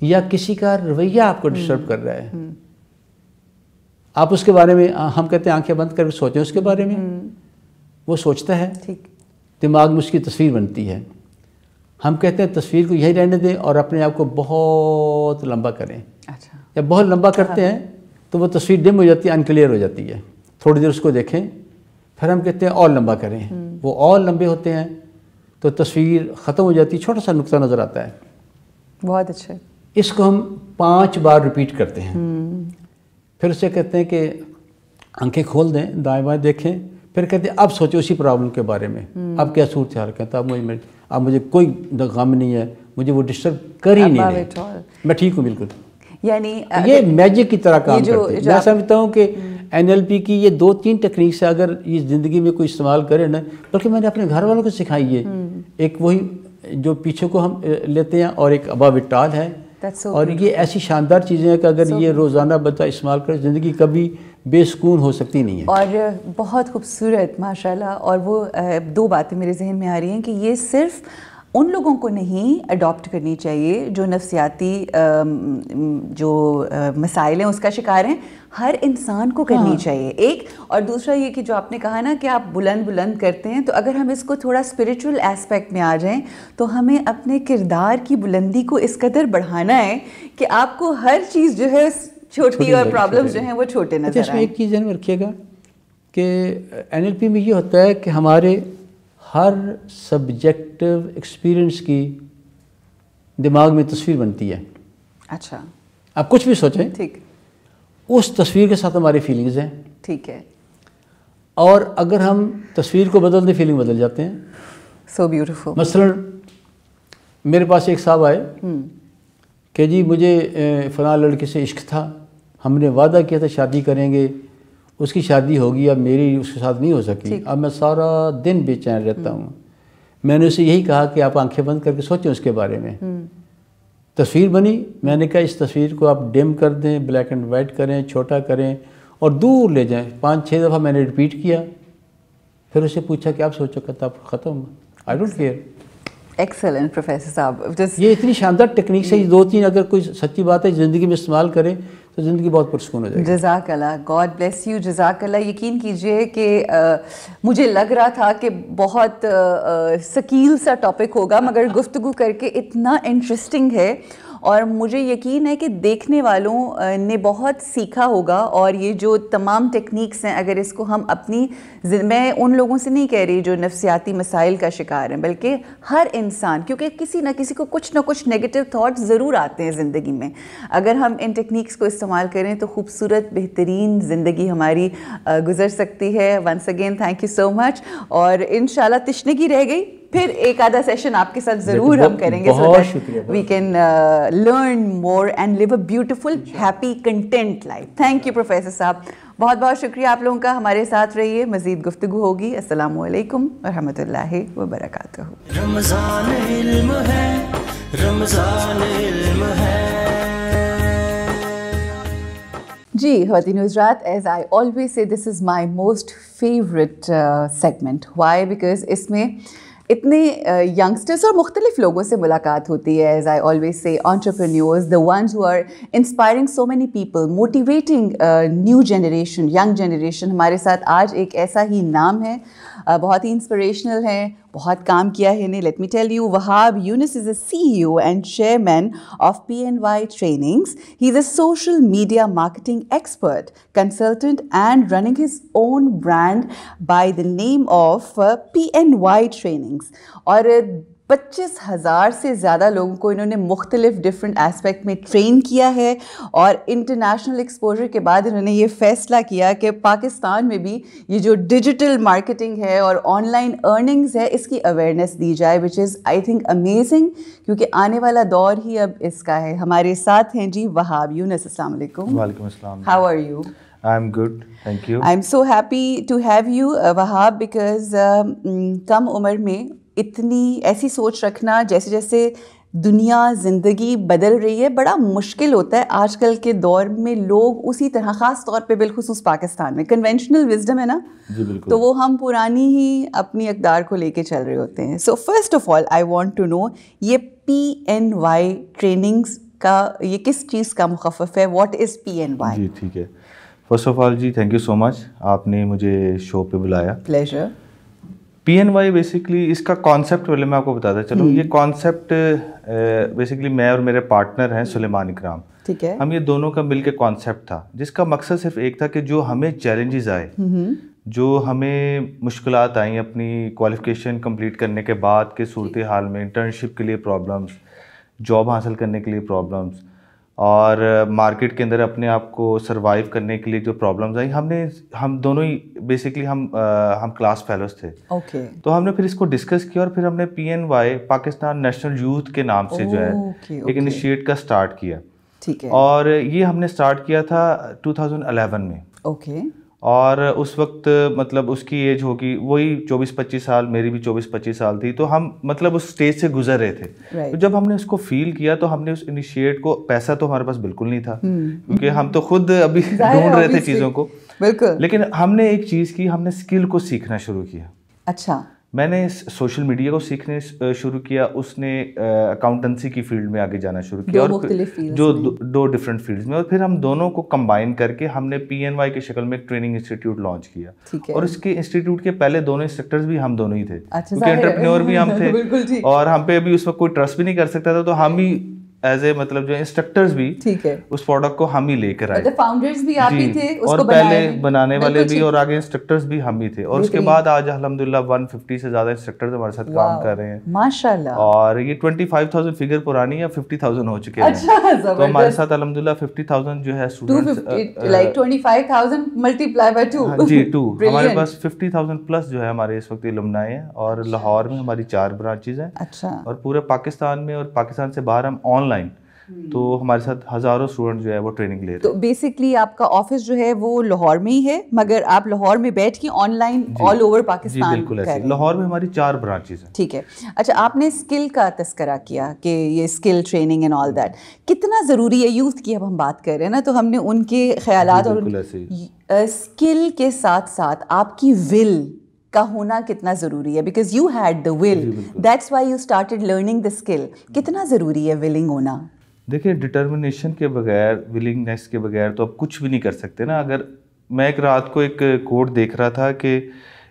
Speaker 7: یا کسی کا رویہ آپ کو ڈسٹرب کر رہا ہے, آپ اس کے بارے میں, ہم کہتے ہیں آنکھیں بند کر کے سوچیں اس کے بارے میں, وہ سوچتا ہے, دماغ میں اس کی تصویر بنتی ہے, ہم کہتے ہیں تصویر کو یہی رہنے دیں اور اپنے آپ کو بہت لمبا کریں. جب بہت لمبا کرتے ہیں تو وہ تصویر ڈم ہو جاتی ہے, انکلیئر ہو جاتی ہے, تھوڑی دیر اس کو دیکھیں, پھر ہم کہتے ہیں اور لمبا کریں, وہ اور لمبے ہوتے ہیں تو تصویر ختم ہو جاتی ہے, چھوٹا سا نقطہ نظر آتا ہے.
Speaker 2: بہت اچھا.
Speaker 7: اس کو ہم 5 بار ریپیٹ کرتے ہیں, پھر اسے کہتے ہیں کہ آنکھیں کھول دیں, دائیں بائیں دیکھیں, پھر کہتے ہیں اب سوچو اسی پرابلم کے بارے میں, اب کیا صورت حال کہتا ہے, اب مجھے کوئی غم نہیں ہے, مجھے وہ ڈسٹرب کر ہی نہیں رہے, میں ٹھیک ہوں بالکل.
Speaker 2: یعنی
Speaker 7: یہ میجک کی طرح کام کرتے ہیں. میں سمجھتا ہوں کہ NLP کی یہ 2-3 ٹیکنیک سے اگر یہ زندگی میں کوئی استعمال کرے نا, بلکہ میں نے اپنے گھر والوں کو سکھائی ہے, ایک وہی جو پیچھے کو ہم لیتے ہیں اور ایک اباویٹال ہے, اور یہ ایسی شاندار چیزیں ہیں کہ اگر یہ روزانہ بندہ استعمال کرے, زندگی کبھی بے سکون ہو سکتی نہیں ہے.
Speaker 2: اور بہت خوبصورت ماشاءاللہ. اور وہ 2 باتیں میرے ذہن میں آ رہی ہیں کہ یہ صرف ان لوگوں کو نہیں اڈاپٹ کرنی چاہیے جو نفسیاتی جو مسائل ہیں اس کا شکار ہیں, ہر انسان کو کرنی چاہیے ایک. اور دوسرا یہ کہ جو آپ نے کہا نا کہ آپ بلند کرتے ہیں, تو اگر ہم اس کو تھوڑا اسپریچول ایسپیکٹ میں آ جائیں تو ہمیں اپنے کردار کی بلندی کو اس قدر بڑھانا ہے کہ آپ کو ہر چیز جو ہے چھوٹی اور پرابلمز جو ہیں وہ چھوٹے نظر آئیں.
Speaker 7: ایک چیز ذہن میں رکھیے گا کہ NLP میں یہ ہوتا ہے کہ ہمارے ہر سبجیکٹو ایکسپیرئنس کی دماغ میں تصویر بنتی ہے.
Speaker 2: اچھا.
Speaker 7: آپ کچھ بھی سوچیں,
Speaker 2: ٹھیک,
Speaker 7: اس تصویر کے ساتھ ہماری فیلنگز ہیں.
Speaker 2: ٹھیک ہے.
Speaker 7: اور اگر ہم تصویر کو بدل دیں فیلنگ بدل جاتے ہیں.
Speaker 2: So beautiful.
Speaker 7: مثلا میرے پاس ایک صاحب آئے کہ جی مجھے فلاں لڑکے سے عشق تھا, ہم نے وعدہ کیا تھا شادی کریں گے, اس کی شادی ہوگی, اب میری اس کے ساتھ نہیں ہو سکی, اب میں سارا دن بے چین رہتا ہوں. میں نے اسے یہی کہا کہ آپ آنکھیں بند کر کے سوچیں اس کے بارے میں. تصویر بنی, میں نے کہا اس تصویر کو آپ ڈم کر دیں, بلیک اینڈ وائٹ کریں, چھوٹا کریں اور دور لے جائیں. 5-6 دفعہ میں نے ریپیٹ کیا. پھر اسے پوچھا کہ آپ سوچو, کہتا آپ ختم, I don't care.
Speaker 2: Excellent professor صاحب.
Speaker 7: یہ اتنی شاندار ٹیکنیک ہے, 2-3 اگر کوئی سچی بات ہے زندگی میں استعمال کریں تو زندگی بہت پرسکون ہو جائے گی.
Speaker 2: جزاک اللہ, گاڈ بلیس یو, جزاک اللہ. یقین کیجئے کہ مجھے لگ رہا تھا کہ بہت ثقیل سا ٹاپک ہوگا, مگر گفتگو کر کے اتنا انٹرسٹنگ ہے, اور مجھے یقین ہے کہ دیکھنے والوں نے بہت سیکھا ہوگا. اور یہ جو تمام ٹیکنیکس ہیں, اگر اس کو ہم اپنی, میں ان لوگوں سے نہیں کہہ رہی جو نفسیاتی مسائل کا شکار ہیں, بلکہ ہر انسان, کیونکہ کسی نہ کسی کو کچھ نہ کچھ نیگیٹو تھاٹس ضرور آتے ہیں زندگی میں, اگر ہم ان ٹیکنیکس کو استعمال کریں تو خوبصورت بہترین زندگی ہماری گزر سکتی ہے. Once again thank you so much, اور انشاءاللہ تشنگی رہ گئی, پھر ایک آدھا سیشن آپ کے ساتھ ضرور ہم کریں گے,
Speaker 7: بہت شکریہ.
Speaker 2: We can learn more and live a beautiful happy content life. Thank you professor صاحب, بہت بہت شکریہ آپ لوگوں کا. ہمارے ساتھ رہیے, مزید گفتگو ہوگی. السلام علیکم ورحمۃ اللہ وبرکاتہ.
Speaker 1: رمضان علم ہے, رمضان علم ہے.
Speaker 2: جی خواتین و حضرات, as I always say this is my most favourite segment. Why? Because اس میں اتنے ینگسٹرس اور مختلف لوگوں سے ملاقات ہوتی ہے. As I always say entrepreneurs, the ones who are inspiring so many people, motivating new generation, young generation. ہمارے ساتھ آج ایک ایسا ہی نام ہے, بہت ہی انسپریشنل ہے, بہت کام کیا ہے انہیں. Let me tell you, Wahab Younis is a CEO and chairman of PNY Trainings. He is a social media marketing expert, consultant and running his own brand by the name of PNY Trainings. اور 25,000 سے زیادہ لوگوں کو انہوں نے مختلف different aspect میں train کیا ہے, اور انٹرنیشنل ایکسپوجر کے بعد انہوں نے یہ فیصلہ کیا کہ پاکستان میں بھی یہ جو ڈیجیٹل مارکیٹنگ ہے اور آن لائن ارننگز ہے, اس کی اویئرنیس دی جائے, وچ از آئی تھنک امیزنگ, کیونکہ آنے والا دور ہی اب اس کا ہے. ہمارے ساتھ ہیں جی وہاب یونس. السلام علیکم.
Speaker 8: وعلیکم السلام.
Speaker 2: How are you?
Speaker 8: I'm good, thank you.
Speaker 2: I'm so happy to have you, Wahab, because کم عمر میں اتنی ایسی سوچ رکھنا, جیسے جیسے دنیا زندگی بدل رہی ہے, بڑا مشکل ہوتا ہے. آج کل کے دور میں لوگ اسی طرح, خاص طور پہ بالخصوص پاکستان میں کنونشنل وزڈم ہے نا,
Speaker 8: جی بالکل,
Speaker 2: تو وہ ہم پرانی ہی اپنی اقدار کو لے کے چل رہے ہوتے ہیں. So first of all I want to know, یہ PNY ٹریننگز کا یہ کس چیز کا مخفف ہے؟ What is PNY؟
Speaker 8: جی ٹھیک ہے. فرسٹ آف آل جی تھینک یو سو مچ, آپ نے مجھے شو پہ بلایا.
Speaker 2: پلیزر.
Speaker 8: PNY بیسکلی اس کا کانسیپٹ پہلے میں آپ کو بتاتا چلوں. یہ کانسیپٹ بیسکلی میں اور میرے پارٹنر ہیں سلیمان اکرام,
Speaker 2: ٹھیک ہے,
Speaker 8: ہم یہ دونوں کا مل کے کانسیپٹ تھا, جس کا مقصد صرف ایک تھا کہ جو ہمیں چیلنجز آئے, جو ہمیں مشکلات آئیں اپنی کوالیفیکیشن کمپلیٹ کرنے کے بعد کے صورتحال میں, انٹرنشپ کے لیے پرابلمس, جاب حاصل کرنے کے لیے پرابلمس, اور مارکیٹ کے اندر اپنے آپ کو سروائیو کرنے کے لیے جو پرابلمز آئی, ہم دونوں ہی بیسکلی ہم کلاس فیلوز تھے.
Speaker 2: اوکے,
Speaker 8: تو ہم نے پھر اس کو ڈسکس کیا, اور پھر ہم نے PNY پاکستان نیشنل یوتھ کے نام سے جو ہے ایک انیشیٹ کا سٹارٹ کیا.
Speaker 2: ٹھیک ہے,
Speaker 8: اور یہ ہم نے سٹارٹ کیا تھا 2011 میں.
Speaker 2: اوکے,
Speaker 8: اور اس وقت مطلب اس کی ایج ہوگی وہی 24-25 سال, میری بھی 24-25 سال تھی, تو ہم مطلب اس اسٹیج سے گزر رہے تھے. تو جب ہم نے اس کو فیل کیا تو ہم نے اس انیشیٹ کو, پیسہ تو ہمارے پاس بالکل نہیں تھا کیونکہ ہم تو خود ابھی ڈھونڈ رہے تھے چیزوں کو,
Speaker 2: بالکل,
Speaker 8: لیکن ہم نے ایک چیز کی, ہم نے اسکل کو سیکھنا شروع کیا.
Speaker 2: اچھا,
Speaker 8: میں نے سوشل میڈیا کو سیکھنے شروع کیا, اس نے اکاؤنٹنسی کی فیلڈ میں آگے جانا شروع کیا, اور جو 2 ڈفرینٹ فیلڈز میں, اور پھر ہم دونوں کو کمبائن کر کے ہم نے PNY کی شکل میں ایک ٹریننگ انسٹیٹیوٹ لانچ کیا. اور اس کے انسٹیٹیوٹ کے پہلے دونوں انسٹرکٹرز بھی ہم دونوں ہی تھے, کیونکہ انٹرپرینور بھی ہم تھے, اور ہم پہ ابھی اس وقت کوئی ٹرسٹ بھی نہیں کر سکتا تھا, تو ہم ہی ایز اے مطلب جو انسٹرکٹرز بھی
Speaker 2: ٹھیک ہے
Speaker 8: اس پروڈکٹ کو ہم ہی لے کر آئے,
Speaker 2: فاؤنڈرز بھی آپ ہی تھے
Speaker 8: اور پہلے بنانے والے بھی اور آگے انسٹرکٹرز بھی ہم ہی تھے, اور اس کے بعد آج الحمدللہ 150 سے زیادہ انسٹرکٹرز ہمارے ساتھ کام کر رہے ہیں
Speaker 2: ماشاءاللہ,
Speaker 8: اور یہ 25,000 فگر پرانی ہے, 50,000 ہو چکے ہیں. تو ہمارے ساتھ الحمدللہ 50,000 جو ہے اسٹوڈنٹس,
Speaker 2: لائک 25,000 ملٹیپلائی بائی 2
Speaker 8: جی 2, ہمارے پاس 50,000 پلس جو ہے ہمارے اس وقت الومنائی ہیں, اور لاہور میں ہماری 4 برانچز ہیں.
Speaker 2: اچھا,
Speaker 8: اور پورے پاکستان میں اور پاکستان سے باہر ہم آن لائن, تو ہمارے ساتھ ہزاروں اسٹوڈنٹ جو ہے وہ ٹریننگ لے رہے ہیں.
Speaker 2: تو بیسکلی آپ کا آفس جو ہے وہ لاہور میں ہی ہے, مگر آپ لاہور میں بیٹھ کے online all over Pakistan.
Speaker 8: جی بالکل ایسے, لاہور میں ہماری 4 برانچز ہیں.
Speaker 2: ٹھیک ہے. اچھا, آپ نے اسکل کا تذکرہ کیا کہ یہ skill training and all that کتنا ضروری ہے. یوتھ کی اب ہم بات کر رہے ہیں نا, تو ہم نے ان کے خیالات اور اسکل کے ساتھ ساتھ آپ کی ول کا ہونا کتنا ضروری ہے, because you had the will, that's why you started learning the skill. کتنا ضروری ہے ولنگ ہونا؟
Speaker 8: دیکھیں ڈٹرمنیشن کے بغیر, ولنگنیس کے بغیر تو آپ کچھ بھی نہیں کر سکتے نا. اگر میں ایک رات کو ایک کوٹ دیکھ رہا تھا کہ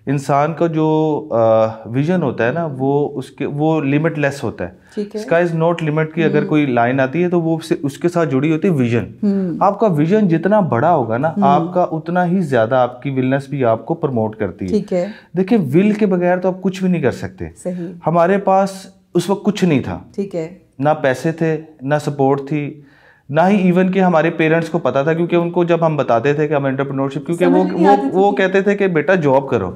Speaker 8: انسان کا جو ویژن ہوتا ہے نا وہ لمٹ لیس ہوتا ہے. اسکائی از ناٹ لمٹ کی اگر کوئی لائن آتی ہے تو وہ اس کے ساتھ جڑی ہوتی ہے ویژن. آپ کا ویژن جتنا بڑا ہوگا نا, آپ کا اتنا ہی زیادہ آپ کی ولنس بھی آپ کو پروموٹ کرتی ہے. دیکھیں ول کے بغیر تو آپ کچھ بھی نہیں کر سکتے. ہمارے پاس اس وقت کچھ نہیں تھا,
Speaker 2: ٹھیک ہے,
Speaker 8: نہ پیسے تھے, نہ سپورٹ تھی, نہ ہی ایون کہ ہمارے پیرنٹس کو پتا تھا, کیونکہ ان کو جب ہم بتاتے تھے کہ ہم انٹرپرینورشپ, کیونکہ وہ کہتے تھے کہ بیٹا جاب کرو,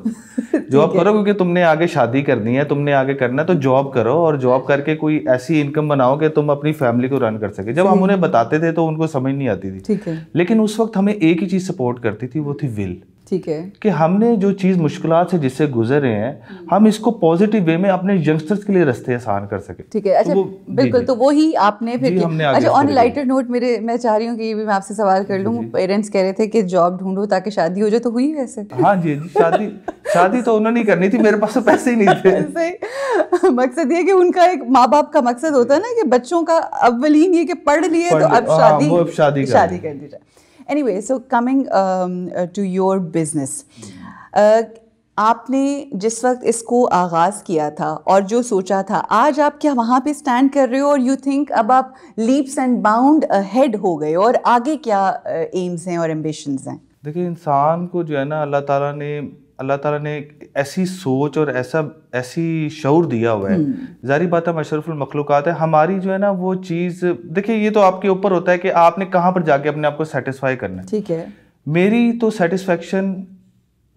Speaker 8: جاب کرو, کیونکہ تم نے آگے شادی کرنی ہے, تم نے آگے کرنا ہے, تو جاب کرو, اور جاب کر کے کوئی ایسی انکم بناؤ کہ تم اپنی فیملی کو رن کر سکے. جب ہم انہیں بتاتے تھے تو ان کو سمجھ نہیں آتی تھی, لیکن اس وقت ہمیں ایک ہی چیز سپورٹ کرتی تھی, وہ تھی ول.
Speaker 2: ٹھیک ہے, کہ
Speaker 8: ہم نے جو چیز مشکلات سے جس سے گزرے ہیں, ہم اس کو پازیٹیو وے میں اپنے ینگسٹرز کے لیے رستے آسان کر سکیں.
Speaker 2: ٹھیک ہے. اچھا بالکل, تو وہی آپ نے پھر. اچھا, آن لائٹر نوٹ میں چاہ رہی ہوں کہ یہ بھی میں آپ سے سوال کر لوں. پیرنٹس کہہ رہے تھے کہ جاب ڈھونڈو تاکہ شادی ہو جائے, تو ہوئی ویسے؟
Speaker 8: ہاں جی, شادی تو انہوں نے کرنی تھی, میرے پاس تو پیسے ہی نہیں تھے.
Speaker 2: مقصد یہ کہ ان کا ایک ماں باپ کا مقصد ہوتا ہے نا کہ بچوں کا اولین یہ کہ پڑھ لیے تو اب شادی کر دی جائے. Anyway, so coming to your business, آپ نے جس وقت اس کو آغاز کیا تھا اور جو سوچا تھا, آج آپ کیا وہاں پہ اسٹینڈ کر رہے ہو, اور یو تھنک اب آپ لیپس اینڈ باؤنڈ ہیڈ ہو گئے, اور آگے کیا ایمز ہیں اور ایمبیشنز ہیں؟
Speaker 8: دیکھیں انسان کو جو ہے نا اللہ تعالیٰ نے ایسی سوچ اور ایسی شعور دیا ہوا ہے. ظاہری بات ہے ہم اشرف المخلوقات ہے, ہماری جو ہے نا وہ چیز, دیکھیں یہ تو آپ کے اوپر ہوتا ہے کہ آپ نے کہاں پر جا کے اپنے آپ کو سیٹسفائی کرنا ہے.
Speaker 2: ٹھیک ہے,
Speaker 8: میری تو سیٹسفیکشن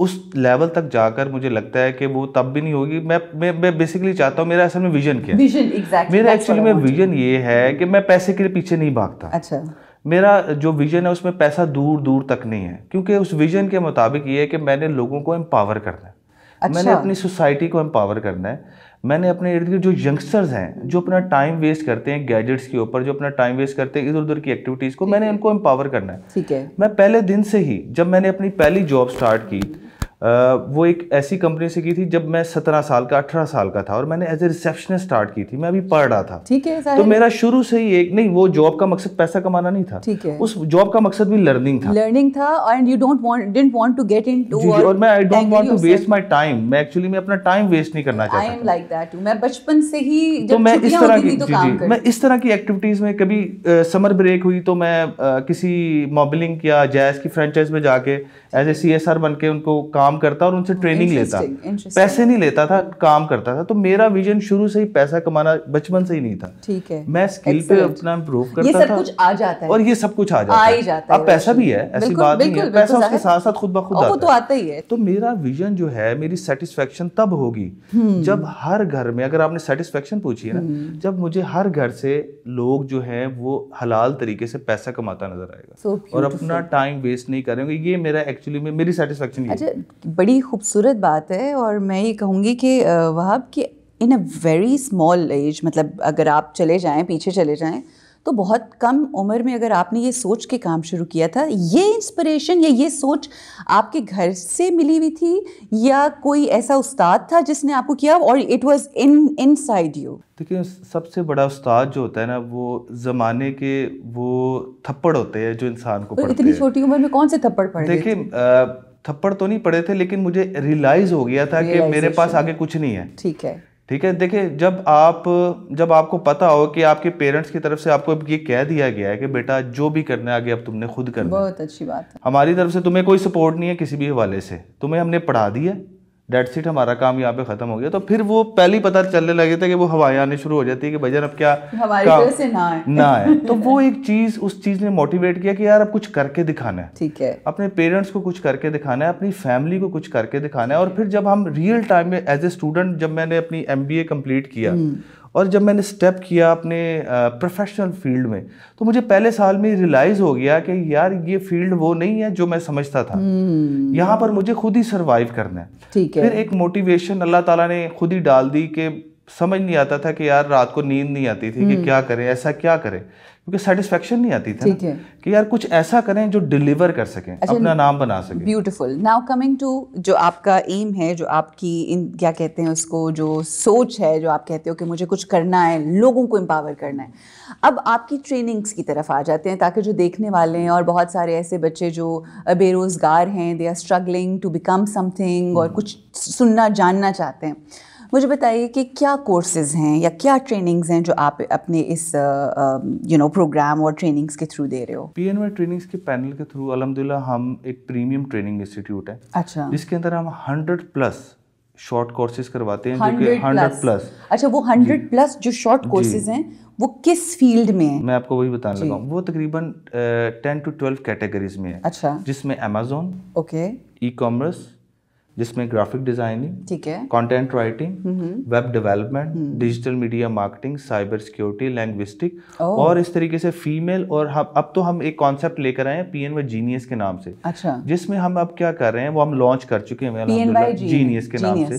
Speaker 8: اس لیول تک جا کر مجھے لگتا ہے کہ وہ تب بھی نہیں ہوگی. میں بیسیکلی چاہتا ہوں, میرا اصل میں ویژن کیا ہے, میرا ایکچولی میں ویژن یہ ہے کہ میں پیسے کے پیچھے نہیں بھاگتا.
Speaker 2: اچھا,
Speaker 8: میرا جو ویژن ہے اس میں پیسہ دور دور تک نہیں ہے, کیونکہ اس ویژن کے مطابق یہ ہے کہ میں نے لوگوں کو امپاور کرنا ہے. میں نے اپنی سوسائٹی کو امپاور کرنا ہے. میں نے اپنے ارد گرد جو ینگسٹرز ہیں جو اپنا ٹائم ویسٹ کرتے ہیں گیجٹس کے اوپر, جو اپنا ٹائم ویسٹ کرتے ہیں ادھر ادھر کی ایکٹیویٹیز کو, میں نے ان کو امپاور کرنا ہے.
Speaker 2: ٹھیک ہے,
Speaker 8: میں پہلے دن سے ہی, جب میں نے اپنی پہلی جاب سٹارٹ کی, وہ ایک ایسی کمپنی سے کی تھی جب میں 17 سال کا 18 سال کا تھا, اور میں نے ایز اے ریسیپشنسٹ سٹارٹ کی تھی. میں ابھی پڑھ رہا تھا,
Speaker 2: ٹھیک ہے,
Speaker 8: تو میرا شروع سے ہی ایک نہیں, وہ جاب کا مقصد پیسہ کمانا نہیں تھا,
Speaker 2: ٹھیک ہے,
Speaker 8: اس جاب کا مقصد بھی لرننگ تھا,
Speaker 2: and you didn't want to get into,
Speaker 8: اور میں I don't want to waste my time, میں ایکچولی میں اپنا ٹائم ویسٹ نہیں کرنا چاہتا.
Speaker 2: I am like that too. میں بچپن سے ہی
Speaker 8: تو میں اس طرح کی میں اس طرح کی ایکٹیویٹیز میں, کبھی سمر بریک ہوئی تو میں کسی موبلنگ یا جیز کی فرینچائز میں جا کے ایز اے CSR بن کے ان کو کام کرتا اور ان سے ٹریننگ لیتا, پیسے نہیں لیتا تھا, کام کرتا تھا. تو میرا ویژن شروع سے ہی پیسہ کمانا بچپن سے ہی نہیں تھا.
Speaker 2: ٹھیک ہے,
Speaker 8: میں اسکل پہ اپنا امپروو کرتا تھا,
Speaker 2: کچھ آ جاتا ہے,
Speaker 8: اور یہ سب کچھ آ جاتا ہے. اب پیسہ بھی ہے, ایسی بات نہیں ہے, پیسہ اس کے ساتھ ساتھ خود بخود
Speaker 2: آتا ہی ہے.
Speaker 8: تو میرا ویژن جو ہے, میری سیٹسفیکشن تب ہوگی جب ہر گھر میں, اگر آپ نے سیٹسفیکشن پوچھی ہے نا, جب مجھے ہر گھر سے لوگ جو ہیں وہ حلال طریقے سے پیسہ کماتا نظر آئے گا اور اپنا ٹائم ویسٹ نہیں کریں گے. یہ میرا ایکچولی میں میری سیٹسفیکشن.
Speaker 2: اچھا, بڑی خوبصورت بات ہے, اور میں یہ کہوں گی کہ وہاب کہ ان اے ویری اسمال ایج, مطلب اگر آپ چلے جائیں پیچھے چلے جائیں تو بہت کم عمر میں اگر آپ نے یہ سوچ کے کام شروع کیا تھا, یہ انسپریشن یا یہ سوچ آپ کے گھر سے ملی ہوئی تھی یا کوئی ایسا استاد تھا جس نے آپ کو کیا, اور it was in side you?
Speaker 8: دیکھیں سب سے بڑا استاد جو ہوتا ہے نا, وہ زمانے کے وہ تھپڑ ہوتے ہیں جو انسان کو پڑھتے ہیں.
Speaker 2: اتنی چھوٹی عمر میں کون سے تھپڑ پڑے؟
Speaker 8: دیکھیں تھپڑ تو نہیں پڑے تھے, لیکن مجھے ریئلائز ہو گیا تھا کہ میرے پاس آگے کچھ نہیں ہے.
Speaker 2: ٹھیک ہے,
Speaker 8: ٹھیک ہے. دیکھیں جب آپ کو پتا ہو کہ آپ کے پیرنٹس کی طرف سے آپ کو یہ کہہ دیا گیا ہے کہ بیٹا جو بھی کرنا ہے آگے اب تم نے خود کرنا ہے,
Speaker 2: بہت اچھی بات ہے.
Speaker 8: ہماری طرف سے تمہیں کوئی سپورٹ نہیں ہے کسی بھی حوالے سے, تمہیں ہم نے پڑھا دیا, دیٹس اٹ, ہمارا کام یہاں پہ ختم ہو گیا. تو پھر وہ پہلے ہی پتہ چلنے لگے تھے کہ وہ ہوائیں آنے شروع ہو جاتی ہے کہ بھائی جان اب کیا
Speaker 2: ہماری طرف سے نہ
Speaker 8: ہے. تو وہ ایک چیز, اس چیز نے موٹیویٹ کیا کہ یار اب کچھ کر کے دکھانا ہے.
Speaker 2: ٹھیک ہے,
Speaker 8: اپنے پیرنٹس کو کچھ کر کے دکھانا ہے, اپنی فیملی کو کچھ کر کے دکھانا ہے. اور پھر جب ہم ریئل ٹائم میں ایز اے اسٹوڈنٹ, جب میں نے اپنی MBA کمپلیٹ کیا اور جب میں نے اسٹیپ کیا اپنے پروفیشنل فیلڈ میں, تو مجھے پہلے سال میں ریئلائز ہو گیا کہ یار یہ فیلڈ وہ نہیں ہے جو میں سمجھتا تھا, یہاں پر مجھے خود ہی سروائیو کرنا ہے. پھر ایک موٹیویشن اللہ تعالیٰ نے خود ہی ڈال دی کہ سمجھ نہیں آتا تھا کہ یار رات کو نیند نہیں آتی تھی کہ کیا کریں, ایسا کیا کریں, کیونکہ سیٹسفیکشن نہیں آتی تھی کہ یار کچھ ایسا کریں جو ڈیلیور کر سکیں, اپنا نام بنا سکیں.
Speaker 2: بیوٹیفل. ناؤ کمنگ ٹو جو آپ کا ایم ہے, جو آپ کی کیا کہتے ہیں اس کو, جو سوچ ہے, جو آپ کہتے ہو کہ مجھے کچھ کرنا ہے, لوگوں کو امپاور کرنا ہے. اب آپ کی ٹریننگز کی طرف آ جاتے ہیں تاکہ جو دیکھنے والے ہیں اور بہت سارے ایسے بچے جو بے روزگار ہیں, they are struggling to become something, اور کچھ سننا جاننا چاہتے ہیں, مجھے بتائیے کہ کیا کورسز ہیں یا کیا ٹریننگز ہیں جو آپ اپنے اس پروگرام اور ٹریننگز کے تھرو دے رہے ہو؟
Speaker 8: PNY ٹریننگز کے پینل کے تھرو الحمدللہ ہم ایک پریمیم ٹریننگ انسٹیٹیوٹ ہے.
Speaker 2: اچھا.
Speaker 8: جس کے اندر ہم 100+ شارٹ کورسز کرواتے ہیں, جو کہ 100+.
Speaker 2: اچھا, وہ 100+ جو شارٹ کورسز ہیں وہ کس فیلڈ میں ہیں؟
Speaker 8: میں آپ کو وہی بتانے لگا ہوں. وہ تقریباً 10 to 12 کیٹیگریز میں ہے.
Speaker 2: اچھا.
Speaker 8: جس میں Amazon,
Speaker 2: اوکے,
Speaker 8: ای کامرس, جس میں گرافک ڈیزائننگ,
Speaker 2: ٹھیک ہے,
Speaker 8: content writing, web development, digital media marketing, cyber security, linguistic, اور اس طریقے سے فیمیل. اور اب تو ہم ایک کانسیپٹ لے کر آئے ہیں PNY جینیس کے نام سے.
Speaker 2: اچھا.
Speaker 8: جس میں ہم اب کیا کر رہے ہیں, وہ ہم لانچ کر چکے ہیں الحمدللہ جینیس کے نام سے,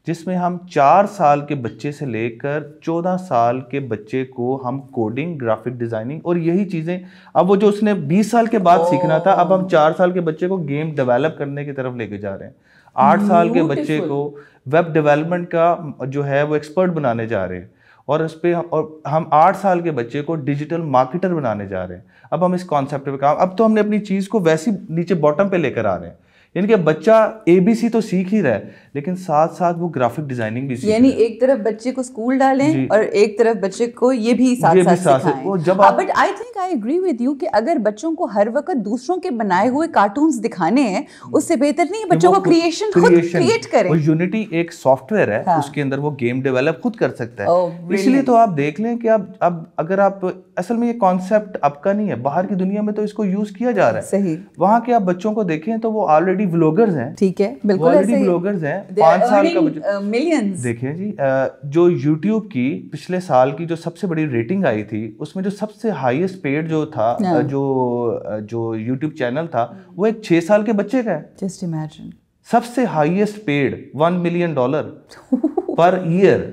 Speaker 8: جس میں ہم 4 سال کے بچے سے لے کر 14 سال کے بچے کو ہم کوڈنگ, گرافک ڈیزائننگ اور یہی چیزیں, اب وہ جو اس نے 20 سال کے بعد سیکھنا تھا, اب ہم 4 سال کے بچے کو گیم ڈیولپ کرنے کی طرف لے کے جا رہے ہیں. 8 سال کے بچے کو ویب ڈیولپمنٹ کا جو ہے وہ ایکسپرٹ بنانے جا رہے ہیں, اور اس پہ ہم 8 سال کے بچے کو ڈیجیٹل مارکیٹر بنانے جا رہے ہیں. اب ہم اس کانسیپٹ پہ کام, اب تو ہم نے اپنی چیز کو ویسی نیچے باٹم پہ لے کر آ رہے ہیں, یعنی کہ بچہ ABC تو سیکھ ہی رہا ہے, لیکن ساتھ ساتھ وہ گرافک ڈیزائننگ بھی سیکھ,
Speaker 2: یعنی ایک طرف بچے کو اسکول ڈالیں اور ایک طرف بچے کو یہ بھی ساتھ سکھائیں. But I think I agree with you کہ اگر بچوں کو ہر وقت دوسروں کے بنائے ہوئے کارٹونز دکھانے ہیں, اس سے بہتر نہیں بچوں کو کریشن خود کریٹ کریں.
Speaker 8: وہ یونٹی ایک سافٹ ویئر ہے, اس کے اندر وہ گیم ڈیولپ خود کر سکتا ہے. اس لیے تو آپ دیکھ لیں کہ اب اگر آپ, اصل میں یہ کانسیپٹ اب کا نہیں ہے, باہر کی دنیا میں تو اس کو یوز کیا جا رہا ہے.
Speaker 2: صحیح.
Speaker 8: وہاں کے آپ بچوں کو دیکھیں تو وہ آلریڈی ولاگرز ہیں.
Speaker 2: ٹھیک ہے, بالکل ایسے ہی
Speaker 8: ولاگرز ہیں. 5 سال کا بچہ,
Speaker 2: ملینز.
Speaker 8: دیکھیں جی, جو یوٹیوب کی پچھلے سال کی جو سب سے بڑی ریٹنگ آئی تھی, اس میں جو سب سے ہائیسٹ پیڈ جو تھا, جو یوٹیوب چینل تھا, وہ ایک 6 سال کے بچے کا ہے.
Speaker 2: جسٹ امیجن,
Speaker 8: سب سے highest paid $1 million per year.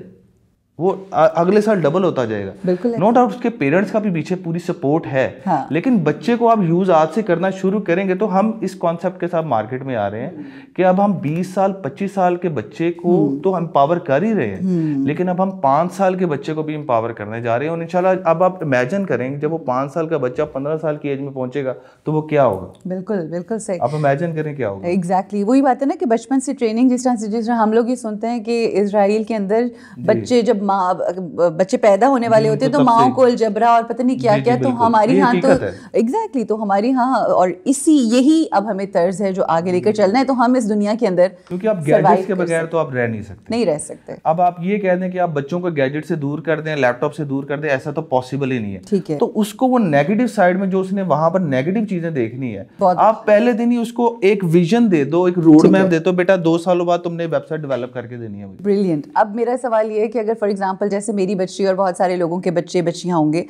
Speaker 8: وہ اگلے سال ڈبل ہوتا جائے گا. نو ڈاؤٹ اس کے پیرنٹس کا بھی پیچھے پوری سپورٹ ہے, لیکن بچے کو آپ یوز آج سے کرنا شروع کریں گے تو ہم اس کانسیپٹ کے ساتھ مارکیٹ میں آ رہے ہیں کہ اب ہم 20 سال 25 سال کے بچے کو تو امپاور کر ہی رہے ہیں, لیکن اب ہم 5 سال کے بچے کو بھی امپاور کرنے جا رہے ہیں. اور انشاءاللہ اب آپ امیجن کریں گے جب وہ 5 سال کا بچہ 15 سال کی ایج میں پہنچے گا تو وہ کیا ہوگا.
Speaker 2: بالکل بالکل صحیح.
Speaker 8: آپ امیجن کریں کیا ہوگا.
Speaker 2: ایگزیکٹلی وہی بات ہے نا کہ بچپن سے ٹریننگ, جس طرح ہم لوگ یہ سنتے ہیں کہ اسرائیل کے اندر بچے جب بچے پیدا ہونے والے ہوتے ہیں تو ماؤں کو الجبرا اور پتہ نہیں کیا کیا, تو ہماری ہاں تو ایگزیکٹلی, تو ہماری ہاں, اور یہی اب ہمیں طرز ہے جو آگے لے کر چلنا ہے. تو ہم اس دنیا کے اندر,
Speaker 8: کیونکہ آپ گیجٹس کے بغیر تو آپ نہیں رہ سکتے. اب آپ یہ کہہ دیں کہ آپ بچوں کو گیجٹ سے دور کر دیں, لیپ ٹاپ سے دور کر دیں, ایسا تو پاسبل ہی نہیں ہے.
Speaker 2: ٹھیک ہے.
Speaker 8: تو اس کو وہ نیگیٹو سائڈ میں جو اس نے وہاں پر نیگیٹو چیزیں دیکھنی ہے, آپ پہلے دن ہی اس کو ایک ویژن دے دو, ایک روڈ میپ دے دو, بیٹا 2 سالوں بعد تم نے ویب سائٹ ڈیولپ کر کے دینی ہے.
Speaker 2: بریلینٹ. اب میرا سوال یہ ہے کہ اگر فار ایگزامپل جیسے میری بچی اور بہت سارے لوگوں کے بچے بچیاں ہوں گے,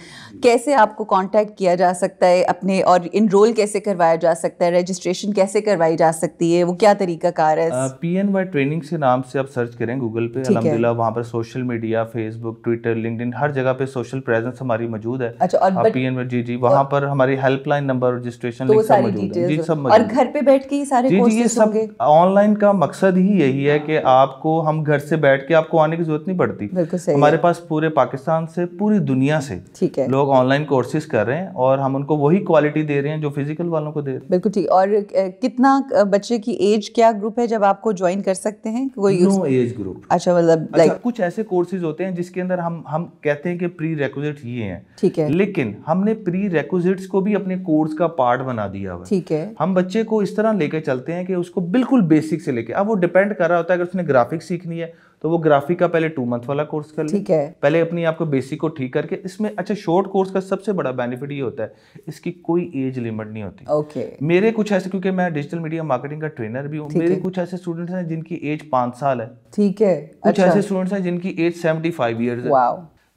Speaker 2: کیسے آپ کو کانٹیکٹ کیا جا سکتا ہے اپنے, اور انرول کیسے کروایا جا سکتا ہے, رجسٹریشن کیسے کروائی جا سکتی ہے, وہ کیا طریقہ کار ہے؟
Speaker 8: PNY ٹریننگ کے نام سے آپ سرچ کریں گوگل پہ, الحمدللہ وہاں پر سوشل میڈیا, فیس بک, ٹویٹر, لنکڈ ان, ہر جگہ پہ سوشل پریزنس ہماری موجود ہے.
Speaker 2: اچھا, اور
Speaker 8: PNY جی وہاں پر ہماری helpline number, registration link سب موجود ہے. جی سب موجود.
Speaker 2: اور گھر پہ بیٹھ کے یہ سارے کورسز ہوں گے.
Speaker 8: آن لائن کا مقصد ہی یہی ہے کہ آپ کو, ہم گھر سے بیٹھ کے آپ کو آنے کی ضرورت نہیں پڑتی.
Speaker 2: بالکل صحیح.
Speaker 8: ہمارے پاس پورے پاکستان سے پوری دنیا سے لوگ آن لائن کورسز کر رہے ہیں اور ہم ان کو وہی کوالٹی دے رہے ہیں جو فزیکل والوں کو دے رہے ہیں.
Speaker 2: بالکل ٹھیک. اور کتنا بچے کی ایج کیا گروپ ہے جب آپ کو جوائن کر سکتے ہیں؟ کوئی
Speaker 8: نو ایج گروپ.
Speaker 2: اچھا مطلب
Speaker 8: کچھ ایسے کورسز ہوتے ہیں جس کے اندر ہم کہتے ہیں کہ پری ریکوزٹ یہ ہیں,
Speaker 2: ٹھیک ہے,
Speaker 8: لیکن ہم نے پری ریکوزٹس کو بھی اپنے کورس کا پارٹ بنا دیا ہوا.
Speaker 2: ٹھیک ہے.
Speaker 8: ہم بچے کو اس طرح لے کے چلتے ہیں کہ اس کو بالکل بیسک سے لے کے, اب وہ ڈیپینڈ کر رہا ہوتا ہے اگر اس نے گرافک سیکھنی ہے تو وہ گرافک کا پہلے 2 month والا کورس کر لے,
Speaker 2: ٹھیک ہے,
Speaker 8: پہلے اپنی آپ کو بیسک کو ٹھیک کر کے اس میں. اچھا شارٹ کورس کا سب سے بڑا بینیفٹ یہ ہوتا ہے اس کی کوئی ایج لمٹ نہیں ہوتی.
Speaker 2: اوکے.
Speaker 8: میرے کچھ ایسے, کیونکہ میں ڈیجیٹل میڈیا مارکیٹنگ کا ٹرینر بھی ہوں, میرے کچھ ایسے اسٹوڈنٹس ہیں جن کی ایج 5 سال ہے.
Speaker 2: ٹھیک ہے.
Speaker 8: کچھ ایسے اسٹوڈنٹس ہیں جن کی ایج 75 ایئرز ہے.
Speaker 2: واو.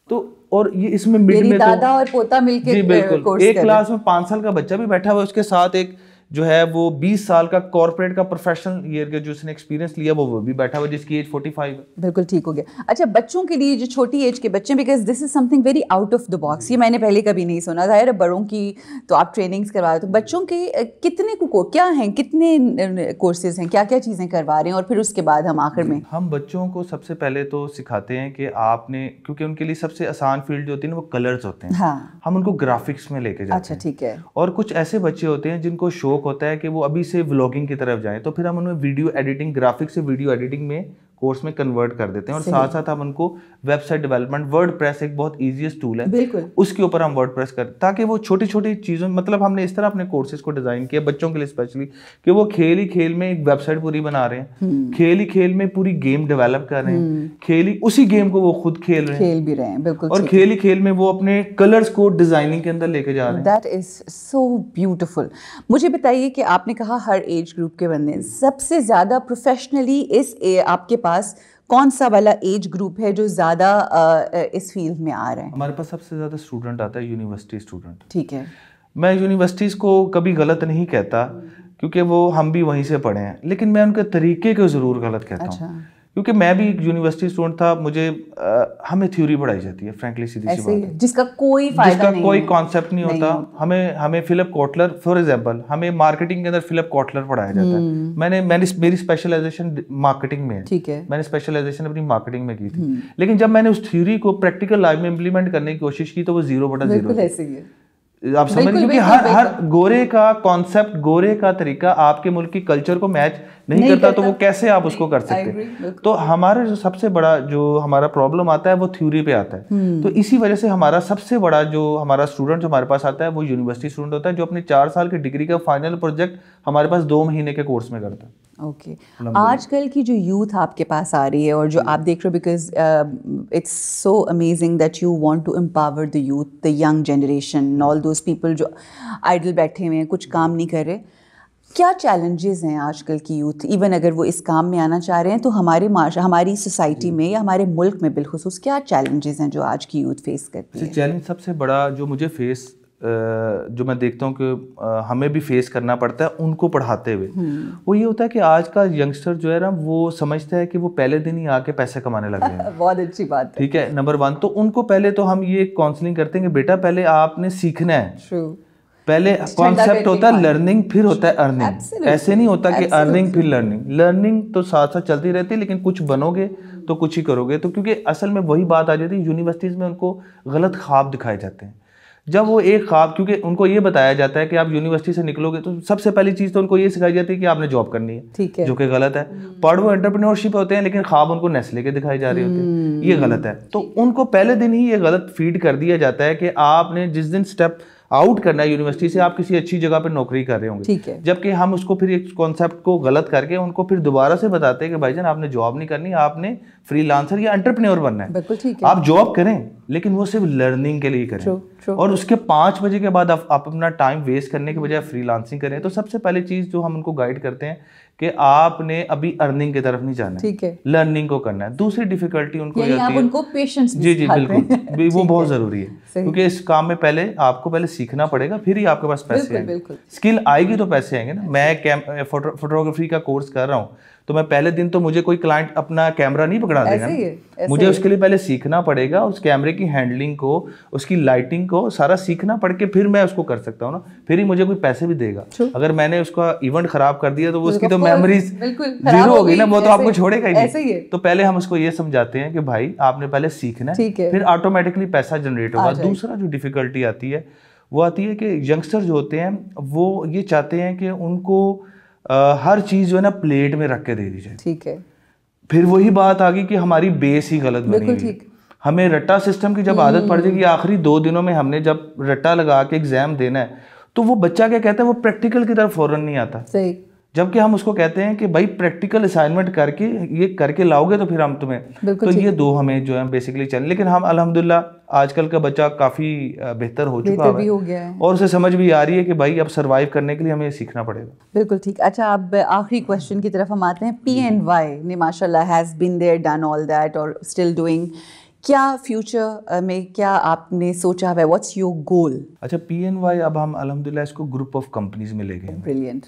Speaker 8: تو اور یہ اس میں مڈ میں
Speaker 2: دادا اور پوتا مل کے,
Speaker 8: جی بالکل, ایک کلاس میں 5 سال کا بچہ بھی بیٹھا ہوا ہے, اس کے ساتھ ایک جو ہے وہ 20 سال کا کارپوریٹ کا پروفیشنل ایئر کا جو اس نے ایکسپیرینس لیا وہ بھی بیٹھا ہوا جس کی ایج 45 ہے.
Speaker 2: بالکل ٹھیک ہو گیا. اچھا بچوں کے لیے جو چھوٹی ایج کے بچے, because this is some thing very out of the box, یہ میں نے پہلے کبھی نہیں سنا. ظاہر ہے بڑوں کی تو آپ ٹریننگس کروا رہے, تو بچوں کے کتنے کو کیا ہیں, کتنے کورسز ہیں, کیا کیا چیزیں کروا رہے ہیں, اور پھر اس کے بعد ہم آخر میں
Speaker 8: ہم بچوں کو سب سے پہلے تو سکھاتے ہیں کہ آپ نے, کیونکہ ان کے لیے سب سے آسان فیلڈ جو ہوتی ہے نا وہ کلرز ہوتے ہیں, ہم ان کو گرافکس میں لے کے جاتے ہیں.
Speaker 2: اچھا ٹھیک ہے.
Speaker 8: اور کچھ ایسے بچے ہوتے ہیں جن کو شوق ہوتا ہے کہ وہ ابھی سے ولاگنگ کی طرف جائیں, تو پھر ہم ان میں ویڈیو ایڈیٹنگ, گرافکس سے ویڈیو ایڈیٹنگ میں کورس میں کنورٹ کر دیتے ہیں. اور ساتھ ساتھ ہم ان کو website development, WordPress ایک بہت ایزیسٹ ٹول ہے, اس کے اوپر ہم ورڈ پریس کرتے ہیں تاکہ وہ چھوٹی چھوٹی چیزوں, مطلب ہم نے اس طرح اپنے کورسز کو ڈیزائن کیا بچوں کے لیے اسپیشلی کہ وہ کھیل ہی کھیل میں ایک ویب سائٹ پوری بنا رہے ہیں, کھیل ہی کھیل میں پوری گیم ڈیولپ کر رہے ہیں, کھیل ہی اسی گیم کو وہ خود کھیل رہے ہیں,
Speaker 2: کھیل بھی رہے ہیں. بالکل.
Speaker 8: اور کھیل ہی کھیل میں وہ اپنے کلرز کو ڈیزائننگ کے اندر لے کے جا رہے ہیں.
Speaker 2: That is so beautiful. مجھے بتائیے کہ آپ نے کہا ہر ایج گروپ کے بندے, سب سے زیادہ پروفیشنلی اس آپ کے پاس کون سا والا ایج گروپ ہے جو زیادہ اس فیلڈ میں آ رہے ہیں؟
Speaker 8: ہمارے پاس سب سے زیادہ اسٹوڈنٹ آتا ہے یونیورسٹی اسٹوڈنٹ.
Speaker 2: ٹھیک ہے.
Speaker 8: میں یونیورسٹیز کو کبھی غلط نہیں کہتا کیونکہ وہ ہم بھی وہیں سے پڑھے ہیں, لیکن میں ان کے طریقے کو ضرور غلط کہتا ہوں, کیونکہ میں بھی ایک یونیورسٹی اسٹوڈنٹ تھا. مجھے ہمیں تھیوری پڑھائی جاتی ہے فرینکلی, سیدھی سی بات,
Speaker 2: جس کا کوئی فائدہ نہیں,
Speaker 8: جس کا کوئی کانسیپٹ نہیں ہوتا. ہمیں فلپ کوٹلر فار ایگزامپل, ہمیں مارکیٹنگ کے اندر فلپ کوٹلر پڑھایا جاتا ہے. میری اسپیشلائزیشن مارکیٹنگ میں ہے, میں نے اسپیشلائزیشن اپنی مارکیٹنگ میں کی تھی, لیکن جب میں نے اس تھیوری کو پریکٹیکل لائف میں امپلیمنٹ کرنے کی کوشش کی تو وہ 0/0. آپ سمجھ رہے کہ ہر گورے کا کانسیپٹ, گورے کا طریقہ آپ کے ملک کی کلچر کو میچ نہیں کرتا, تو وہ کیسے آپ اس کو کر سکتے. تو ہمارا جو سب سے بڑا جو ہمارا پرابلم آتا ہے وہ تھیوری پہ آتا ہے. تو اسی وجہ سے ہمارا سب سے بڑا جو ہمارا اسٹوڈنٹ جو ہمارے پاس آتا ہے وہ یونیورسٹی اسٹوڈنٹ ہوتا ہے جو اپنے 4 سال کی ڈگری کا فائنل پروجیکٹ ہمارے پاس 2 مہینے کے کورس میں کرتا ہے.
Speaker 2: اوکے. آج کل کی جو یوتھ آپ کے پاس آ رہی ہے اور جو آپ دیکھ رہے ہو, because it's so amazing that you want to empower the youth, the young generation, all those people جو آئیڈل بیٹھے ہوئے ہیں, کچھ کام نہیں کر رہے, کیا چیلنجز ہیں آج کل کی یوتھ, ایون اگر وہ اس کام میں آنا چاہ رہے ہیں تو ہماری سوسائٹی میں یا ہمارے ملک میں بالخصوص کیا چیلنجز ہیں جو آج کی یوتھ فیس کرتی ہے؟
Speaker 8: چیلنج سب سے بڑا جو مجھے جو میں دیکھتا ہوں کہ ہمیں بھی فیس کرنا پڑتا ہے ان کو پڑھاتے ہوئے, وہ یہ ہوتا ہے کہ آج کا ینگسٹر جو ہے نا وہ سمجھتا ہے کہ وہ پہلے دن ہی آ کے پیسے کمانے لگ گئے ہیں.
Speaker 2: بہت اچھی بات ہے.
Speaker 8: ٹھیک ہے, نمبر 1 تو ان کو پہلے تو ہم یہ کاؤنسلنگ کرتے ہیں کہ بیٹا پہلے آپ نے سیکھنا ہے. پہلے کانسیپٹ ہوتا ہے لرننگ, پھر ہوتا ہے ارننگ. ایسے نہیں ہوتا کہ ارننگ پھر لرننگ. لرننگ تو ساتھ ساتھ چلتی رہتی ہے, لیکن کچھ بنو گے تو کچھ ہی کرو گے. تو کیونکہ اصل میں وہی بات آ جاتی ہے, یونیورسٹیز میں ان کو غلط خواب دکھائے جاتے ہیں. جب وہ ایک خواب, کیونکہ ان کو یہ بتایا جاتا ہے کہ آپ یونیورسٹی سے نکلو گے تو سب سے پہلی چیز تو ان کو یہ سکھائی جاتی ہے کہ آپ نے جاب کرنی ہے, جو کہ غلط ہے. پڑھ وہ انٹرپرینورشپ ہوتے ہیں لیکن خواب ان کو نیسلے کے دکھائی جا رہے ہوتے ہیں, یہ غلط ہے. تو ان کو پہلے دن ہی یہ غلط فیڈ کر دیا جاتا ہے کہ آپ نے جس دن اسٹیپ آؤٹ کرنا ہے یونیورسٹی سے, آپ کسی اچھی جگہ پہ نوکری کر رہے ہوں گے. جبکہ ہم اس کو پھر ایک کانسیپٹ کو غلط کر کے ان کو پھر دوبارہ سے بتاتے ہیں کہ بھائی جان آپ نے جاب نہیں کرنی, آپ نے فری لانسر یا انٹرپرینور بننا ہے. آپ جاب کریں لیکن وہ صرف لرننگ کے لیے کریں, اور اس کے 5 بجے کے بعد آپ اپنا ٹائم ویسٹ کرنے کے بجائے فری لانسنگ کریں. تو سب سے پہلی چیز جو ہم ان کو گائیڈ کرتے ہیں کہ آپ نے ابھی ارننگ کی طرف نہیں جانا ہے, لرننگ کو کرنا ہے. دوسری ڈیفیکلٹی ان کو یہ ہوتی ہے, جی بالکل, وہ بہت ضروری ہے, کیونکہ اس کام میں پہلے آپ کو پہلے سیکھنا پڑے گا, پھر ہی آپ کے پاس پیسے آئیں گے. اسکل آئے گی تو پیسے آئیں گے نا. میں فوٹوگرافی کا کورس کر رہا ہوں تو میں پہلے دن تو مجھے کوئی کلائنٹ اپنا کیمرہ نہیں پکڑا دے گا, مجھے اس کے لیے پہلے سیکھنا پڑے گا, اس کیمرے کی ہینڈلنگ کو, اس کی لائٹنگ کو سارا سیکھنا پڑ کے پھر میں اس کو کر سکتا ہوں نا, پھر ہی مجھے کوئی پیسے بھی دے گا. اگر میں نے اس کا ایونٹ خراب کر دیا تو وہ اس کی تو میموریز زیرو ہو گئی نا, وہ تو آپ کو چھوڑے گا ہی نہیں. تو پہلے ہم اس کو یہ سمجھاتے ہیں کہ بھائی آپ نے پہلے سیکھنا ہے, پھر آٹومیٹکلی پیسہ جنریٹ ہوگا. دوسرا جو ڈیفیکلٹی آتی ہے وہ آتی ہے کہ ینگسٹر جو ہوتے ہیں وہ یہ چاہتے ہیں کہ ان کو ہر چیز جو ہے نا پلیٹ میں رکھ کے دے دی جائے.
Speaker 2: ٹھیک ہے,
Speaker 8: پھر وہی بات آ گئی کہ ہماری بیس ہی غلط بنی ہوئی. ہمیں رٹا سسٹم کی جب عادت پڑ جائے گی, آخری 2 دنوں میں ہم نے جب رٹا لگا کے ایگزام دینا ہے تو وہ بچہ کیا کہتا ہے, وہ پریکٹیکل کی طرف فوراً نہیں آتا. صحیح. جبکہ ہم اس کو کہتے ہیں کہ بھائی پریکٹیکل اسائنمنٹ کر کے یہ کر کے لاؤ گے تو پھر ہم تمہیں, تو یہ 2 ہمیں جو ہے بیسیکلی چل. لیکن ہم الحمدللہ آج کل کا بچہ کافی بہتر ہو چکا ہے اور اسے سمجھ بھی آ رہی ہے کہ بھائی اب سروائیو کرنے کے لیے ہمیں سیکھنا پڑے گا.
Speaker 2: بالکل ٹھیک. اچھا, اب آخری کوشچن کی طرف ہم آتے ہیں. PNY نے ماشاء اللہ has been there, done all that اور اسٹل ڈوئنگ. کیا فیوچر میں کیا آپ نے سوچا ہے, واٹس یور گول؟
Speaker 8: اچھا, PNY اب ہم الحمدللہ اس کو گروپ آف کمپنیز میں لے گئے.
Speaker 2: بریلینٹ.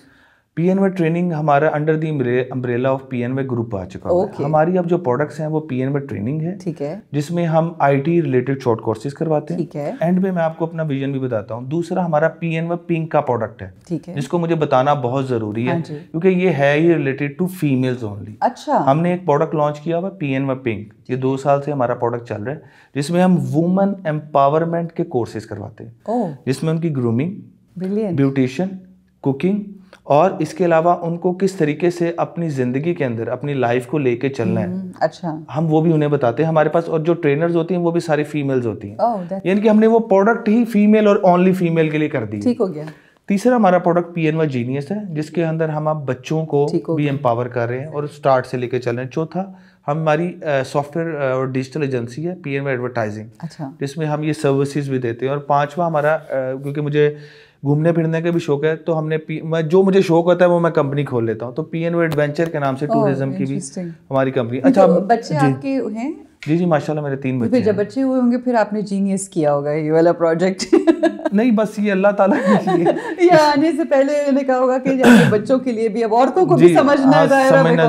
Speaker 8: PNY ٹریننگ ہمارا under the umbrella of PNY group آ چکا ہے. ہماری اب جو پروڈکٹس ہیں وہ PNY ٹریننگ ہے,
Speaker 2: ٹھیک ہے,
Speaker 8: جس میں ہم IT ریلیٹڈ شارٹ کورسز کرواتے ہیں. ٹھیک ہے. اینڈ میں آپ کو اپنا ویژن بھی بتاتا ہوں. دوسرا ہمارا PNY پنک کا پروڈکٹ ہے, ٹھیک ہے, جس کو مجھے بتانا بہت ضروری ہے کیونکہ یہ ہے ہی ریلیٹڈ ٹو فیمیلز اونلی. اچھا. ہم نے ایک پروڈکٹ لانچ کیا ہوا PNY پنک, یہ 2 سال سے ہمارا پروڈکٹ چل رہا ہے, جس میں ہم وومن امپاورمنٹ کے کورسز کرواتے ہیں, جس میں ان کی گرومنگ, بیوٹیشن, کوکنگ, اور اس کے علاوہ ان کو کس طریقے سے اپنی زندگی کے اندر اپنی لائف کو لے کے چلنا ہے. اچھا. ہم وہ بھی انہیں بتاتے ہیں ہمارے پاس, اور جو ٹرینرز ہوتی ہیں وہ بھی ساری فیمیلز ہوتی ہیں, یعنی کہ ہم نے وہ پروڈکٹ ہی فیمیل اور اونلی فیمیل کے لیے کر دی. ٹھیک ہو گیا. تیسرا ہمارا پروڈکٹ PNY جینیس ہے, جس کے اندر ہم اب بچوں کو بھی امپاور کر رہے ہیں اور اسٹارٹ سے لے کے چل رہے ہیں. چوتھا ہماری سافٹ ویئر اور ڈیجیٹل ایجنسی ہے PNY ایڈورٹائزنگ, جس میں ہم یہ سروسز بھی دیتے ہیں. اور 5واں ہمارا, کیونکہ مجھے گھومنے پھرنے کا بھی شوق ہے, تو ہم نے جو مجھے شوق ہوتا ہے وہ میں کمپنی کھول لیتا ہوں. تو PNY ایڈونچر کے نام سے ٹورزم کی بھی ہماری کمپنی. اچھا,
Speaker 2: بچے آپ کے ہیں؟
Speaker 8: جی ماشاءاللہ میرے 3 بچے.
Speaker 2: جب بچے ہوئے ہوں گے پھر آپ نے جینیس کیا ہوگا یہ والا پروجیکٹ؟
Speaker 8: نہیں, بس یہ اللہ تعالیٰ کے لیے.
Speaker 2: یہ آنے سے پہلے میں نے کہا ہوگا کہ بچوں کے لیے بھی, اب عورتوں کو بھی سمجھنا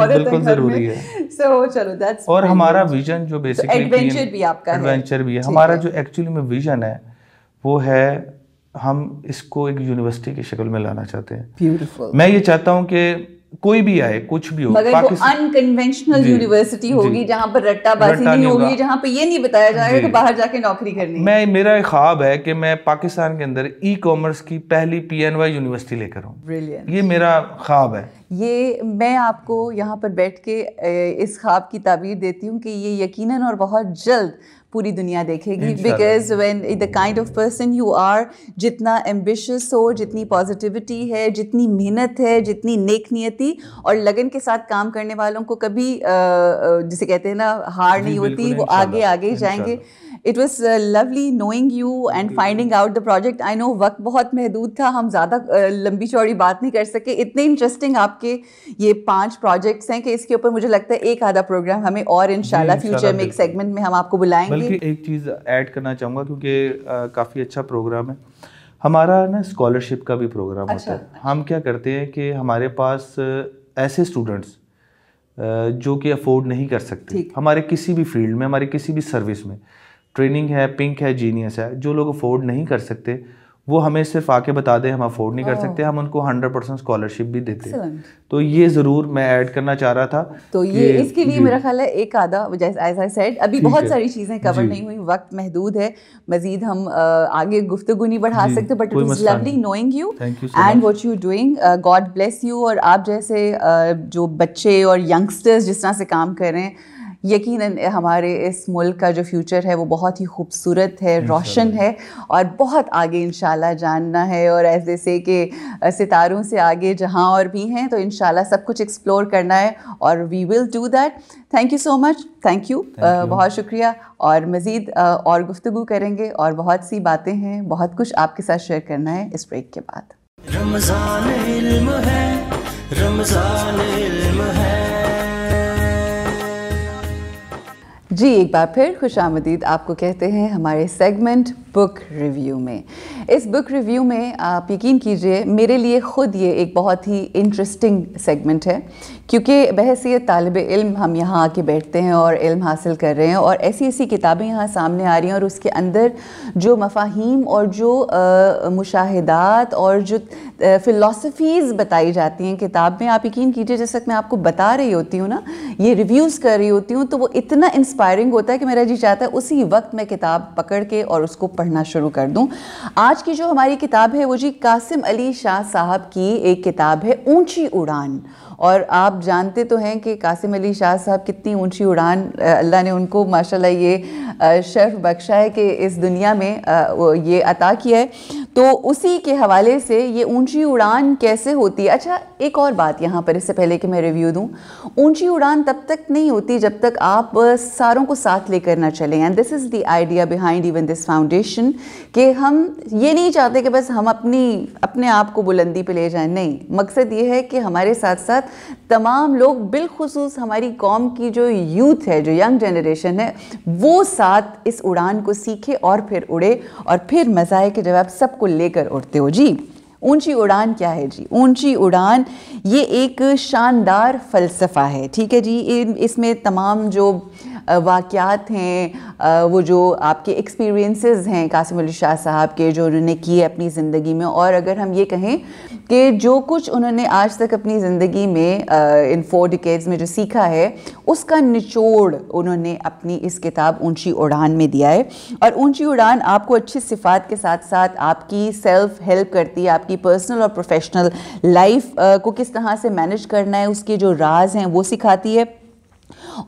Speaker 8: بالکل ضروری ہے.
Speaker 2: سو چلو دیٹس.
Speaker 8: اور ہمارا ویژن جو بیسیکلی
Speaker 2: ایڈونچر بھی آپ کا ہے.
Speaker 8: ایڈونچر بھی ہے ہمارا. جو ایکچولی میں ویژن ہے وہ ہے ہم اس کو ایک یونیورسٹی کی شکل میں لانا چاہتے ہیں. بیوٹیفل. میں یہ چاہتا ہوں کہ کوئی بھی آئے, کچھ بھی ہو,
Speaker 2: مگر وہ انکنونشنل یونیورسٹی ہوگی جہاں پر رٹا بازی نہیں ہوگی, جہاں پہ یہ نہیں بتایا جائے گا کہ باہر جا کے نوکری کرنی ہے.
Speaker 8: میرا ایک خواب ہے کہ میں پاکستان کے اندر ای کامرس کی پہلی PNY یونیورسٹی لے کر ہوں. بریلینٹ. یہ میرا خواب ہے.
Speaker 2: یہ میں آپ کو یہاں پر بیٹھ کے اس خواب کی تعبیر دیتی ہوں کہ یہ یقیناً اور بہت جلد پوری دنیا دیکھے گی. Because when the kind of person you are, جتنا ایمبیشیس ہو, جتنی پازیٹیوٹی ہے, جتنی محنت ہے, جتنی نیک نیتی اور لگن کے ساتھ کام کرنے والوں کو کبھی جسے کہتے ہیں نا ہار نہیں ہوتی, وہ آگے آگے جائیں گے. It was lovely knowing you and finding out the project. I know وقت بہت محدود تھا, ہم زیادہ لمبی چوڑی بات نہیں کر سکے. اتنے انٹرسٹنگ آپ کے یہ 5 پروجیکٹس ہیں کہ اس کے اوپر مجھے لگتا ہے ایک آدھا پروگرام ہمیں اور انشاءاللہ فیوچر میں ایک سیگمنٹ میں ہم آپ کو بلائیں گے.
Speaker 8: بلکہ ایک چیز ایڈ کرنا چاہوں گا کیونکہ کافی اچھا پروگرام ہے ہمارا نا, اسکالرشپ کا بھی پروگرام ہوتا ہے. ہم کیا کرتے ہیں کہ ہمارے پاس ایسے اسٹوڈنٹس جو کہ افورڈ نہیں کر سکتے ہمارے کسی بھی فیلڈ میں, ہماری کسی بھی سروس میں, ٹریننگ ہے, پنک ہے, جینیس ہے, جو لوگ افورڈ نہیں کر سکتے وہ ہمیں صرف آ کے بتا دیں ہم افورڈ نہیں کر سکتے, ہم ان کو 100% اسکالرشپ بھی دیتے ہیں. تو یہ ضرور میں ایڈ کرنا چاہ رہا تھا.
Speaker 2: تو یہ اس کے لیے میرا خیال ہے ایک آدھا, ایز آئی سیڈ, ابھی بہت ساری چیزیں کور نہیں ہوئی, وقت محدود ہے, مزید ہم آگے گفتگو نہیں بڑھا سکتے. But it was lovely knowing you and what you doing. God bless you. اور آپ جیسے جو بچے اور ینگسٹرز جس طرح سے کام کر رہے ہیں, یقیناً ہمارے اس ملک کا جو فیوچر ہے وہ بہت ہی خوبصورت ہے, روشن ہے, اور بہت آگے انشاءاللہ جاننا ہے. اور ایسے سے کہ ستاروں سے آگے جہاں اور بھی ہیں, تو انشاءاللہ سب کچھ ایکسپلور کرنا ہے, اور we will do that. Thank you so much. Thank you, بہت شکریہ. اور مزید اور گفتگو کریں گے, اور بہت سی باتیں ہیں, بہت کچھ آپ کے ساتھ شیئر کرنا ہے اس بریک کے بعد.
Speaker 1: رمضان علم ہے, رمضان علم ہے.
Speaker 2: جی ایک بار پھر خوش آمدید آپ کو کہتے ہیں ہمارے سیگمنٹ بک ریویو میں. اس بک ریویو میں آپ یقین کیجئے میرے لیے خود یہ ایک بہت ہی انٹرسٹنگ سیگمنٹ ہے، کیونکہ بحیثیت طالب علم ہم یہاں آ کے بیٹھتے ہیں اور علم حاصل کر رہے ہیں، اور ایسی ایسی کتابیں یہاں سامنے آ رہی ہیں، اور اس کے اندر جو مفاہیم اور جو مشاہدات اور جو فلسفیز بتائی جاتی ہیں کتاب میں، آپ یقین کیجئے جیسے میں آپ کو بتا رہی ہوتی ہوں نا، یہ ریویوز کر رہی ہوتی ہوں، تو وہ اتنا انسپائرنگ ہوتا ہے کہ میرا جی چاہتا ہے اسی وقت میں کتاب پکڑ کے اور اس کو پڑھنا شروع کر دوں۔ آج کی جو ہماری کتاب ہے وہ جی قاسم علی شاہ صاحب کی ایک کتاب ہے اونچی اڑان، اور آپ جانتے تو ہیں کہ قاسم علی شاہ صاحب کتنی اونچی اڑان اللہ نے ان کو ماشاءاللہ یہ شرف بخشا ہے کہ اس دنیا میں یہ عطا کیا ہے، تو اسی کے حوالے سے یہ اونچی اڑان کیسے ہوتی ہے۔ اچھا ایک اور بات یہاں پر، اس سے پہلے کہ میں ریویو دوں، اونچی اڑان تب تک نہیں ہوتی جب تک آپ ساروں کو ساتھ لے کر نہ چلیں، and this is the idea behind even this foundation, کہ ہم یہ نہیں چاہتے کہ بس ہم اپنے آپ کو بلندی پہ لے جائیں، نہیں، مقصد یہ ہے کہ ہمارے ساتھ ساتھ تمام لوگ، بالخصوص ہماری قوم کی جو یوتھ ہے، جو ینگ جنریشن ہے، وہ ساتھ اس اڑان کو سیکھے اور پھر اڑے، اور پھر مزہ ہے کہ جب آپ سب کو لے کر اڑتے ہو۔ جی اونچی اڑان کیا ہے جی؟ اونچی اڑان یہ ایک شاندار فلسفہ ہے، ٹھیک ہے جی۔ اس میں تمام جو واقعات ہیں، وہ جو آپ کے ایکسپیرینسز ہیں قاسم علی شاہ صاحب کے، جو انہوں نے کیے اپنی زندگی میں، اور اگر ہم یہ کہیں کہ جو کچھ انہوں نے آج تک اپنی زندگی میں ان 4 ڈیکیڈز میں جو سیکھا ہے، اس کا نچوڑ انہوں نے اپنی اس کتاب اونچی اڑان میں دیا ہے۔ اور اونچی اڑان آپ کو اچھی صفات کے ساتھ ساتھ آپ کی سیلف ہیلپ کرتی ہے، آپ کی پرسنل اور پروفیشنل لائف کو کس طرح سے مینیج کرنا ہے، اس کے جو راز ہیں وہ سکھاتی ہے،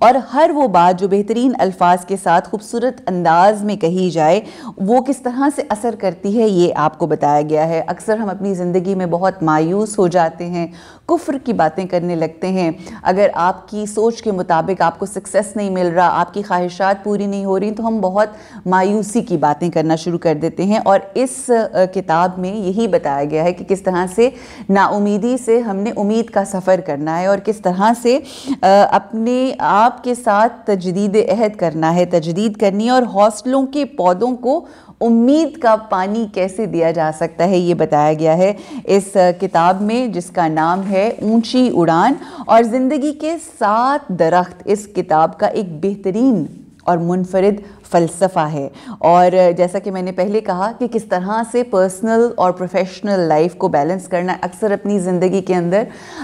Speaker 2: اور ہر وہ بات جو بہترین الفاظ کے ساتھ خوبصورت انداز میں کہی جائے وہ کس طرح سے اثر کرتی ہے، یہ آپ کو بتایا گیا ہے۔ اکثر ہم اپنی زندگی میں بہت مایوس ہو جاتے ہیں، کفر کی باتیں کرنے لگتے ہیں، اگر آپ کی سوچ کے مطابق آپ کو سکسیس نہیں مل رہا، آپ کی خواہشات پوری نہیں ہو رہی، تو ہم بہت مایوسی کی باتیں کرنا شروع کر دیتے ہیں، اور اس کتاب میں یہی بتایا گیا ہے کہ کس طرح سے نا امیدی سے ہم نے امید کا سفر کرنا ہے، اور کس طرح سے اپنے آپ کے ساتھ تجدید عہد کرنا ہے، تجدید کرنی ہے، اور حوصلوں کے پودوں کو امید کا پانی کیسے دیا جا سکتا ہے، یہ بتایا گیا ہے اس کتاب میں، جس کا نام ہے اونچی اڑان۔ اور زندگی کے 7 درخت اس کتاب کا ایک بہترین اور منفرد فلسفہ ہے، اور جیسا کہ میں نے پہلے کہا کہ کس طرح سے پرسنل اور پروفیشنل لائف کو بیلنس کرنا ہے۔ اکثر اپنی زندگی کے اندر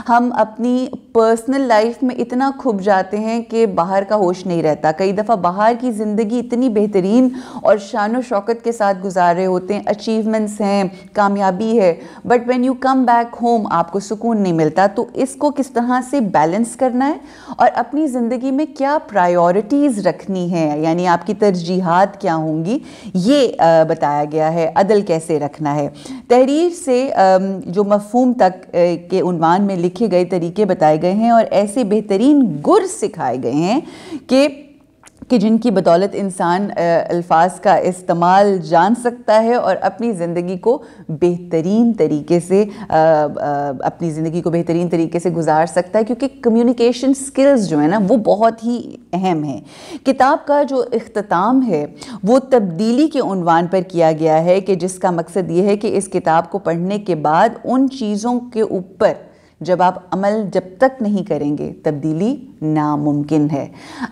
Speaker 2: ہم اپنی پرسنل لائف میں اتنا کھپ جاتے ہیں کہ باہر کا ہوش نہیں رہتا، کئی دفعہ باہر کی زندگی اتنی بہترین اور شان و شوکت کے ساتھ گزار رہے ہوتے ہیں، اچیومنٹس ہیں، کامیابی ہے، but when you come back home آپ کو سکون نہیں ملتا۔ تو اس کو کس طرح سے بیلنس کرنا ہے، اور اپنی زندگی میں کیا پرائیورٹیز رکھنی ہے، یعنی آپ کی ترجیحات کیا ہوں گی، یہ بتایا گیا ہے۔ عدل کیسے رکھنا ہے، تحریر سے جو مفہوم تک کے عنوان میں لکھے گئے طریقے بتائے گئے ہیں، اور ایسے بہترین گر سکھائے گئے ہیں کہ جن کی بدولت انسان الفاظ کا استعمال جان سکتا ہے اور اپنی زندگی کو بہترین طریقے سے گزار سکتا ہے، کیونکہ کمیونیکیشن سکلز جو ہیں نا وہ بہت ہی اہم ہیں۔ کتاب کا جو اختتام ہے وہ تبدیلی کے عنوان پر کیا گیا ہے، کہ جس کا مقصد یہ ہے کہ اس کتاب کو پڑھنے کے بعد ان چیزوں کے اوپر جب آپ عمل جب تک نہیں کریں گے تبدیلی ناممکن ہے۔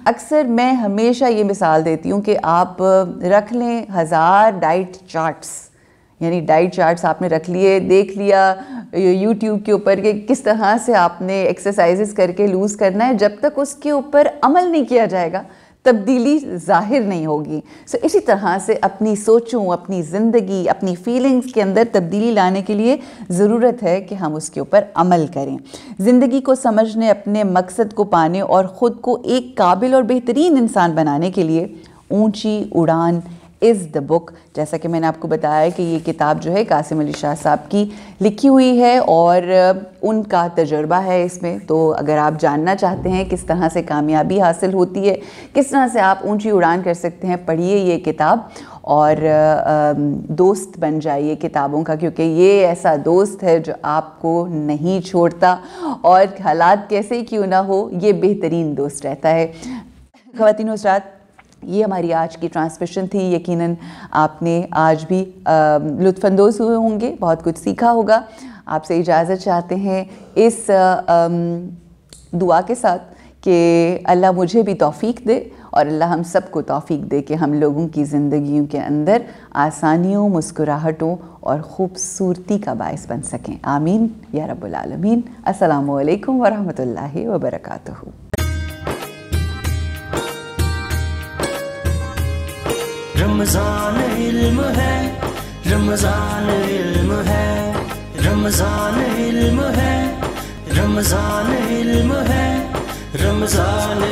Speaker 2: اکثر میں ہمیشہ یہ مثال دیتی ہوں کہ آپ رکھ لیں 1000 ڈائٹ چارٹس، یعنی ڈائٹ چارٹس آپ نے رکھ لیے، دیکھ لیا یوٹیوب کے اوپر کہ کس طرح سے آپ نے ایکسرسائزز کر کے لوز کرنا ہے، جب تک اس کے اوپر عمل نہیں کیا جائے گا تبدیلی ظاہر نہیں ہوگی۔ اسی طرح سے اپنی سوچوں، اپنی زندگی، اپنی فیلنگز کے اندر تبدیلی لانے کے لیے ضرورت ہے کہ ہم اس کے اوپر عمل کریں۔ زندگی کو سمجھنے، اپنے مقصد کو پانے اور خود کو ایک قابل اور بہترین انسان بنانے کے لیے اونچی اڑان از دا بک۔ جیسا کہ میں نے آپ کو بتایا کہ یہ کتاب جو ہے قاسم علی شاہ صاحب کی لکھی ہوئی ہے، اور ان کا تجربہ ہے اس میں۔ تو اگر آپ جاننا چاہتے ہیں کس طرح سے کامیابی حاصل ہوتی ہے، کس طرح سے آپ اونچی اڑان کر سکتے ہیں، پڑھیے یہ کتاب اور دوست بن جائیے کتابوں کا، کیونکہ یہ ایسا دوست ہے جو آپ کو نہیں چھوڑتا، اور حالات کیسے کیوں نہ ہو یہ بہترین دوست رہتا ہے۔ خواتین و حضرات، یہ ہماری آج کی ٹرانسمیشن تھی. یقیناً آپ نے آج بھی لطف اندوز ہوئے ہوں گے, بہت کچھ سیکھا ہوگا. آپ سے اجازت چاہتے ہیں اس دعا کے ساتھ کہ اللہ مجھے بھی توفیق دے اور اللہ ہم سب کو توفیق دے کہ ہم لوگوں کی زندگیوں کے اندر آسانیوں, مسکراہٹوں اور خوبصورتی کا باعث بن سکیں. آمین یا رب العالمین. السلام علیکم ورحمۃ اللہ وبرکاتہ.
Speaker 1: رمضان علم ہے, رمضان علم ہے, رمضان علم ہے, رمضان علم ہے, رمضان